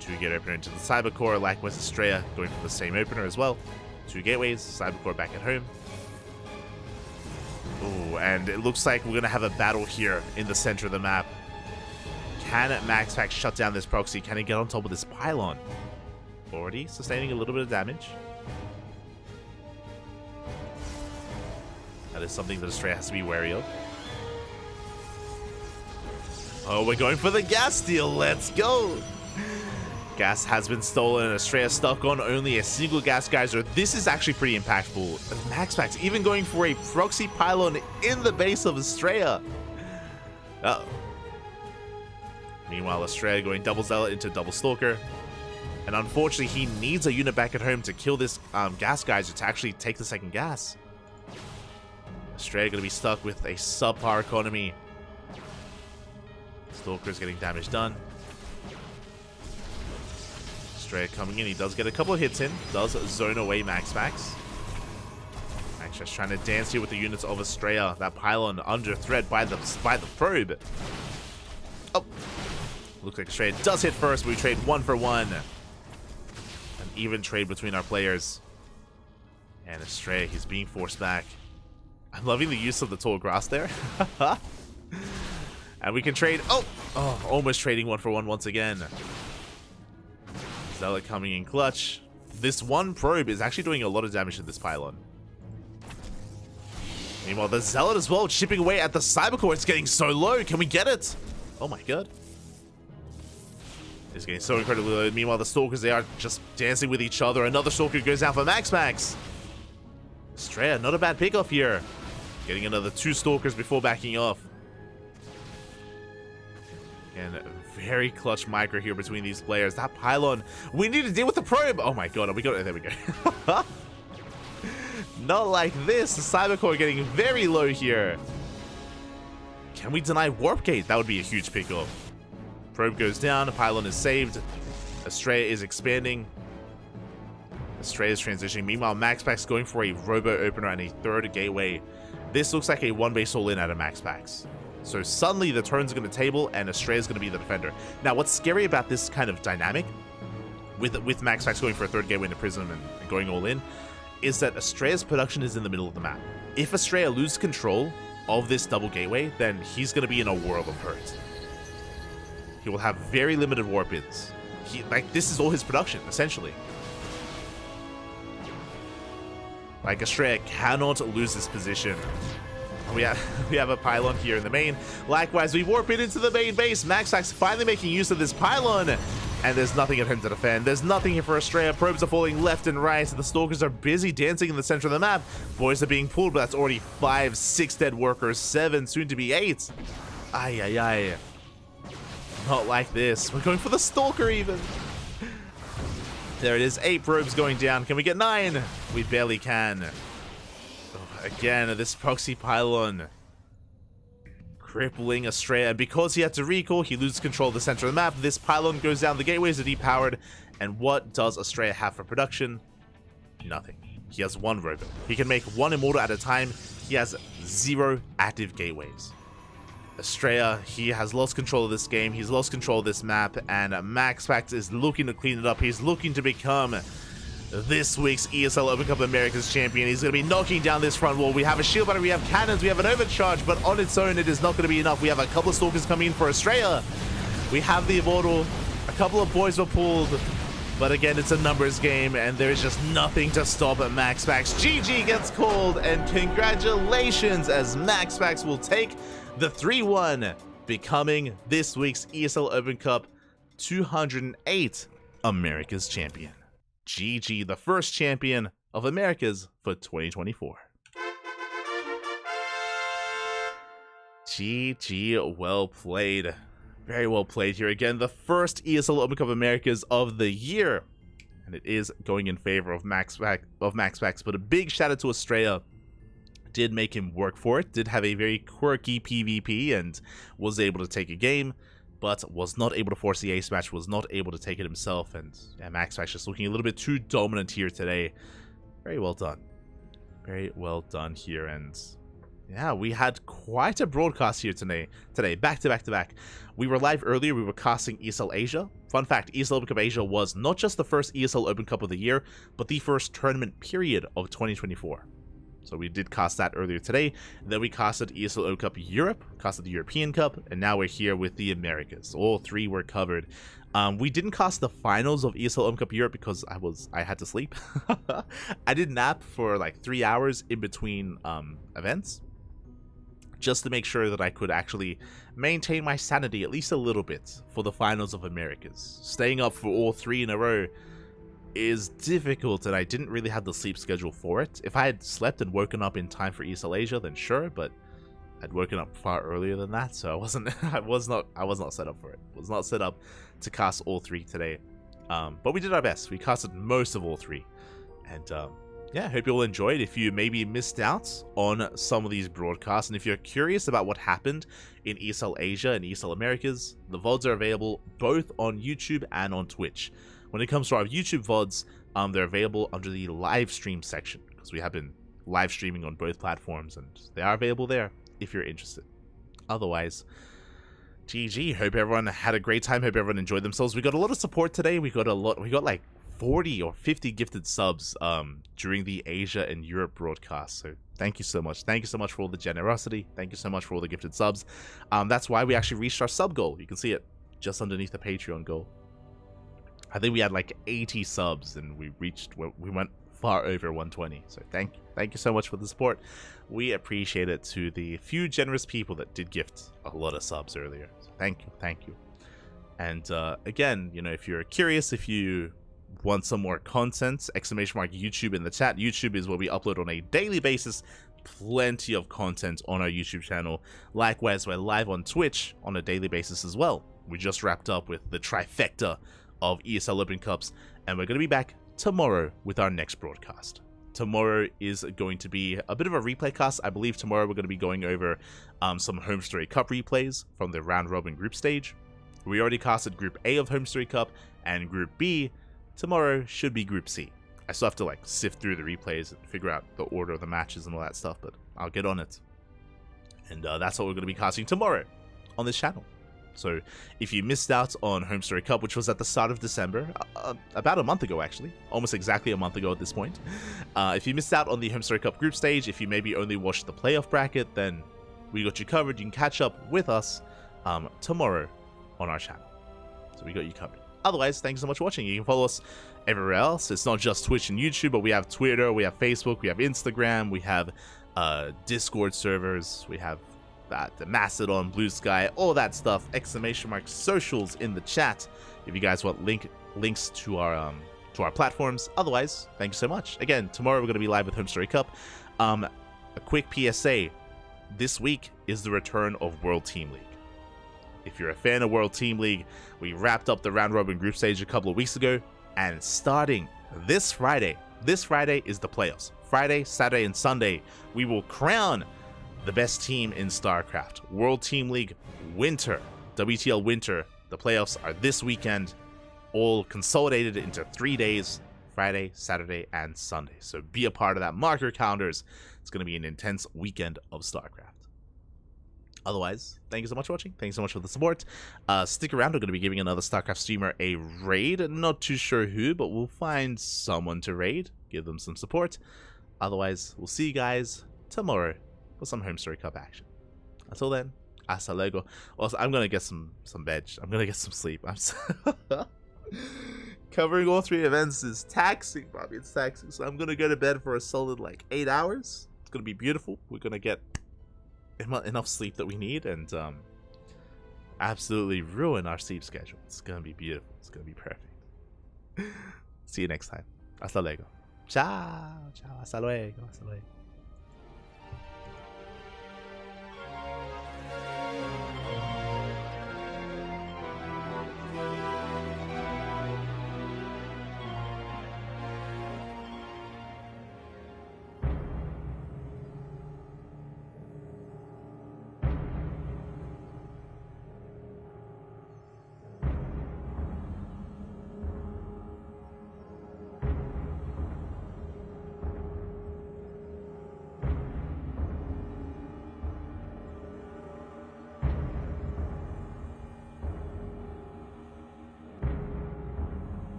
2-gate opener into the Cybercore. Likewise, Estrella going for the same opener as well. 2 gateways. Cybercore back at home. Oh, and it looks like we're going to have a battle here in the center of the map. Can MaxPax shut down this proxy? Can he get on top of this pylon? Already sustaining a little bit of damage. That is something that Estrella has to be wary of. Oh, we're going for the gas steal. Let's go. Gas has been stolen. Estrella stuck on only a single gas geyser. This is actually pretty impactful. MaxPax even going for a proxy pylon in the base of Estrella. Uh-oh. Meanwhile, Estrella going double zealot into double stalker. And unfortunately, he needs a unit back at home to kill this gas geyser to actually take the second gas. Estrella going to be stuck with a subpar economy. Stalker's getting damage done. Estrella coming in. He does get a couple of hits in. Does zone away MaxPax. MaxPax trying to dance here with the units of Estrella. That pylon under threat by the probe. Oh. Looks like Estrella does hit first, but we trade 1 for 1. An even trade between our players. And Estrella, he's being forced back. I'm loving the use of the tall grass there. And we can trade. Oh, almost trading 1-for-1 once again. Zealot coming in clutch. This one probe is actually doing a lot of damage to this pylon. Meanwhile, the Zealot as well, chipping away at the Cybercore. It's getting so low. Can we get it? Oh my god. It's getting so incredibly low. Meanwhile, the Stalkers, they are just dancing with each other. Another Stalker goes down for Max. Estrella, not a bad pickoff here. Getting another 2 Stalkers before backing off. And very clutch micro here between these players. That pylon, we need to deal with the probe. Oh my god, we got it. There we go. Not like this. The Cybercore getting very low here. Can we deny Warp Gate? That would be a huge pickoff. Probe goes down. The pylon is saved. Estrella is expanding. Estrella is transitioning. Meanwhile, MaxPax going for a Robo Opener and a 3rd Gateway. This looks like a 1-base all-in out of MaxPax. So suddenly the turns are going to table and Estrella's going to be the defender. Now, what's scary about this kind of dynamic, with MaxPax going for a 3rd Gateway into Prism and going all in, is that Estrella's production is in the middle of the map. If Estrella loses control of this double gateway, then he's going to be in a world of hurt. He will have very limited warp ins. This is all his production, essentially. Like, Estrella cannot lose this position. We have a pylon here in the main. Likewise, we warp it into the main base. MaxPax finally making use of this pylon. And there's nothing at him to defend. There's nothing here for Estrella. Probes are falling left and right. The Stalkers are busy dancing in the center of the map. Boys are being pulled, but that's already 5, 6 dead workers. 7, soon to be 8. Ay. Not like this. We're going for the Stalker even. There it is. 8 probes going down. Can we get 9? We barely can. Oh, again, this proxy pylon crippling Estrella, and because he had to recall, he loses control of the center of the map. This pylon goes down, the gateways are depowered, and what does Estrella have for production? Nothing. He has 1 robot. He can make 1 immortal at a time. He has 0 active gateways. Estrella, he has lost control of this game, he's lost control of this map, and MaxPax is looking to clean it up. He's looking to become this week's ESL Open Cup Americas champion. He's going to be knocking down this front wall. We have a shield battery, we have cannons, we have an overcharge, but on its own, it is not going to be enough. We have a couple of Stalkers coming in for Estrella. We have the immortal. A couple of boys were pulled, but again, it's a numbers game, and there is just nothing to stop at MaxPax. GG gets called, and congratulations, as MaxPax will take the 3-1, becoming this week's ESL Open Cup 208 Americas champion. GG, the first champion of Americas for 2024. GG, well played. Very well played here. Again, the first ESL Open Cup Americas of the year. And it is going in favor of MaxPax. But a big shout out to Estrella. Did make him work for it. Did have a very quirky PvP and was able to take a game, but was not able to force the ace match, was not able to take it himself, and yeah, MaxPax just looking a little bit too dominant here today. Very well done. Very well done here, and yeah, we had quite a broadcast here today, back to back. We were live earlier, we were casting ESL Asia. Fun fact, ESL Open Cup Asia was not just the first ESL Open Cup of the year, but the first tournament period of 2024. So we did cast that earlier today. Then we casted ESL Open Cup Europe, casted the European Cup, and now we're here with the Americas. All 3 were covered. We didn't cast the finals of ESL Open Cup Europe because I had to sleep. I did nap for like 3 hours in between events, just to make sure that I could actually maintain my sanity at least a little bit for the finals of Americas. Staying up for all 3 in a row is difficult, and I didn't really have the sleep schedule for it. If I had slept and woken up in time for ESL Asia, then sure, but I'd woken up far earlier than that, so I was not set up for it. Was not set up to cast all 3 today. But we did our best. We casted most of all 3. And yeah, hope you all enjoyed. If you maybe missed out on some of these broadcasts, and if you're curious about what happened in ESL Asia and ESL Americas, the VODs are available both on YouTube and on Twitch. When it comes to our YouTube VODs, they're available under the live stream section, because we have been live streaming on both platforms, and they are available there if you're interested. Otherwise, GG. Hope everyone had a great time. Hope everyone enjoyed themselves. We got a lot of support today. We got like 40 or 50 gifted subs during the Asia and Europe broadcast. So thank you so much. Thank you so much for all the generosity. Thank you so much for all the gifted subs. That's why we actually reached our sub goal. You can see it just underneath the Patreon goal. I think we had like 80 subs and we went far over 120. So thank you so much for the support. We appreciate it, to the few generous people that did gift a lot of subs earlier. So thank you. And again, you know, if you're curious, if you want some more content, !YouTube in the chat. YouTube is where we upload on a daily basis. Plenty of content on our YouTube channel. Likewise, we're live on Twitch on a daily basis as well. We just wrapped up with the trifecta of ESL Open Cups, and we're going to be back tomorrow with our next broadcast. Tomorrow is going to be a bit of a replay cast. I believe tomorrow we're going to be going over some Home Story Cup replays from the round robin group stage. We already casted Group A of Home Story Cup, and Group B tomorrow should be Group C. I still have to like sift through the replays and figure out the order of the matches and all that stuff, but I'll get on it. And that's what we're going to be casting tomorrow on this channel. So if you missed out on Home Story Cup, which was at the start of December, about a month ago actually, almost exactly a month ago at this point, if you missed out on the Home Story Cup group stage, if you maybe only watched the playoff bracket, then we got you covered. You can catch up with us tomorrow on our channel. So we got you covered. Otherwise, thanks so much for watching. You can follow us everywhere else. It's not just Twitch and YouTube, but we have Twitter, we have Facebook, we have Instagram, we have Discord servers, we have the Mastodon, Blue Sky, all that stuff. ! Socials in the chat if you guys want links to our platforms. Otherwise, thank you so much. Again, tomorrow we're going to be live with Home Story Cup. A quick PSA: this week is the return of World Team League. If you're a fan of World Team League, we wrapped up the round robin group stage a couple of weeks ago, and starting this Friday is the playoffs. Friday, Saturday, and Sunday, we will crown the best team in StarCraft. World Team League Winter, WTL Winter. The playoffs are this weekend, all consolidated into 3 days, Friday, Saturday, and Sunday. So be a part of that. Mark your calendars. It's going to be an intense weekend of StarCraft. Otherwise, thank you so much for watching. Thank you so much for the support. Stick around. We're going to be giving another StarCraft streamer a raid. Not too sure who, but we'll find someone to raid. Give them some support. Otherwise, we'll see you guys tomorrow for some Home Story Cup action. Until then, hasta luego. Also, I'm going to get some veg. I'm going to get some sleep. Covering all 3 events is taxing, Bobby. It's taxing. So I'm going to go to bed for a solid like 8 hours. It's going to be beautiful. We're going to get enough sleep that we need and absolutely ruin our sleep schedule. It's going to be beautiful. It's going to be perfect. See you next time. Hasta luego. Ciao. Ciao. Hasta luego. Hasta luego.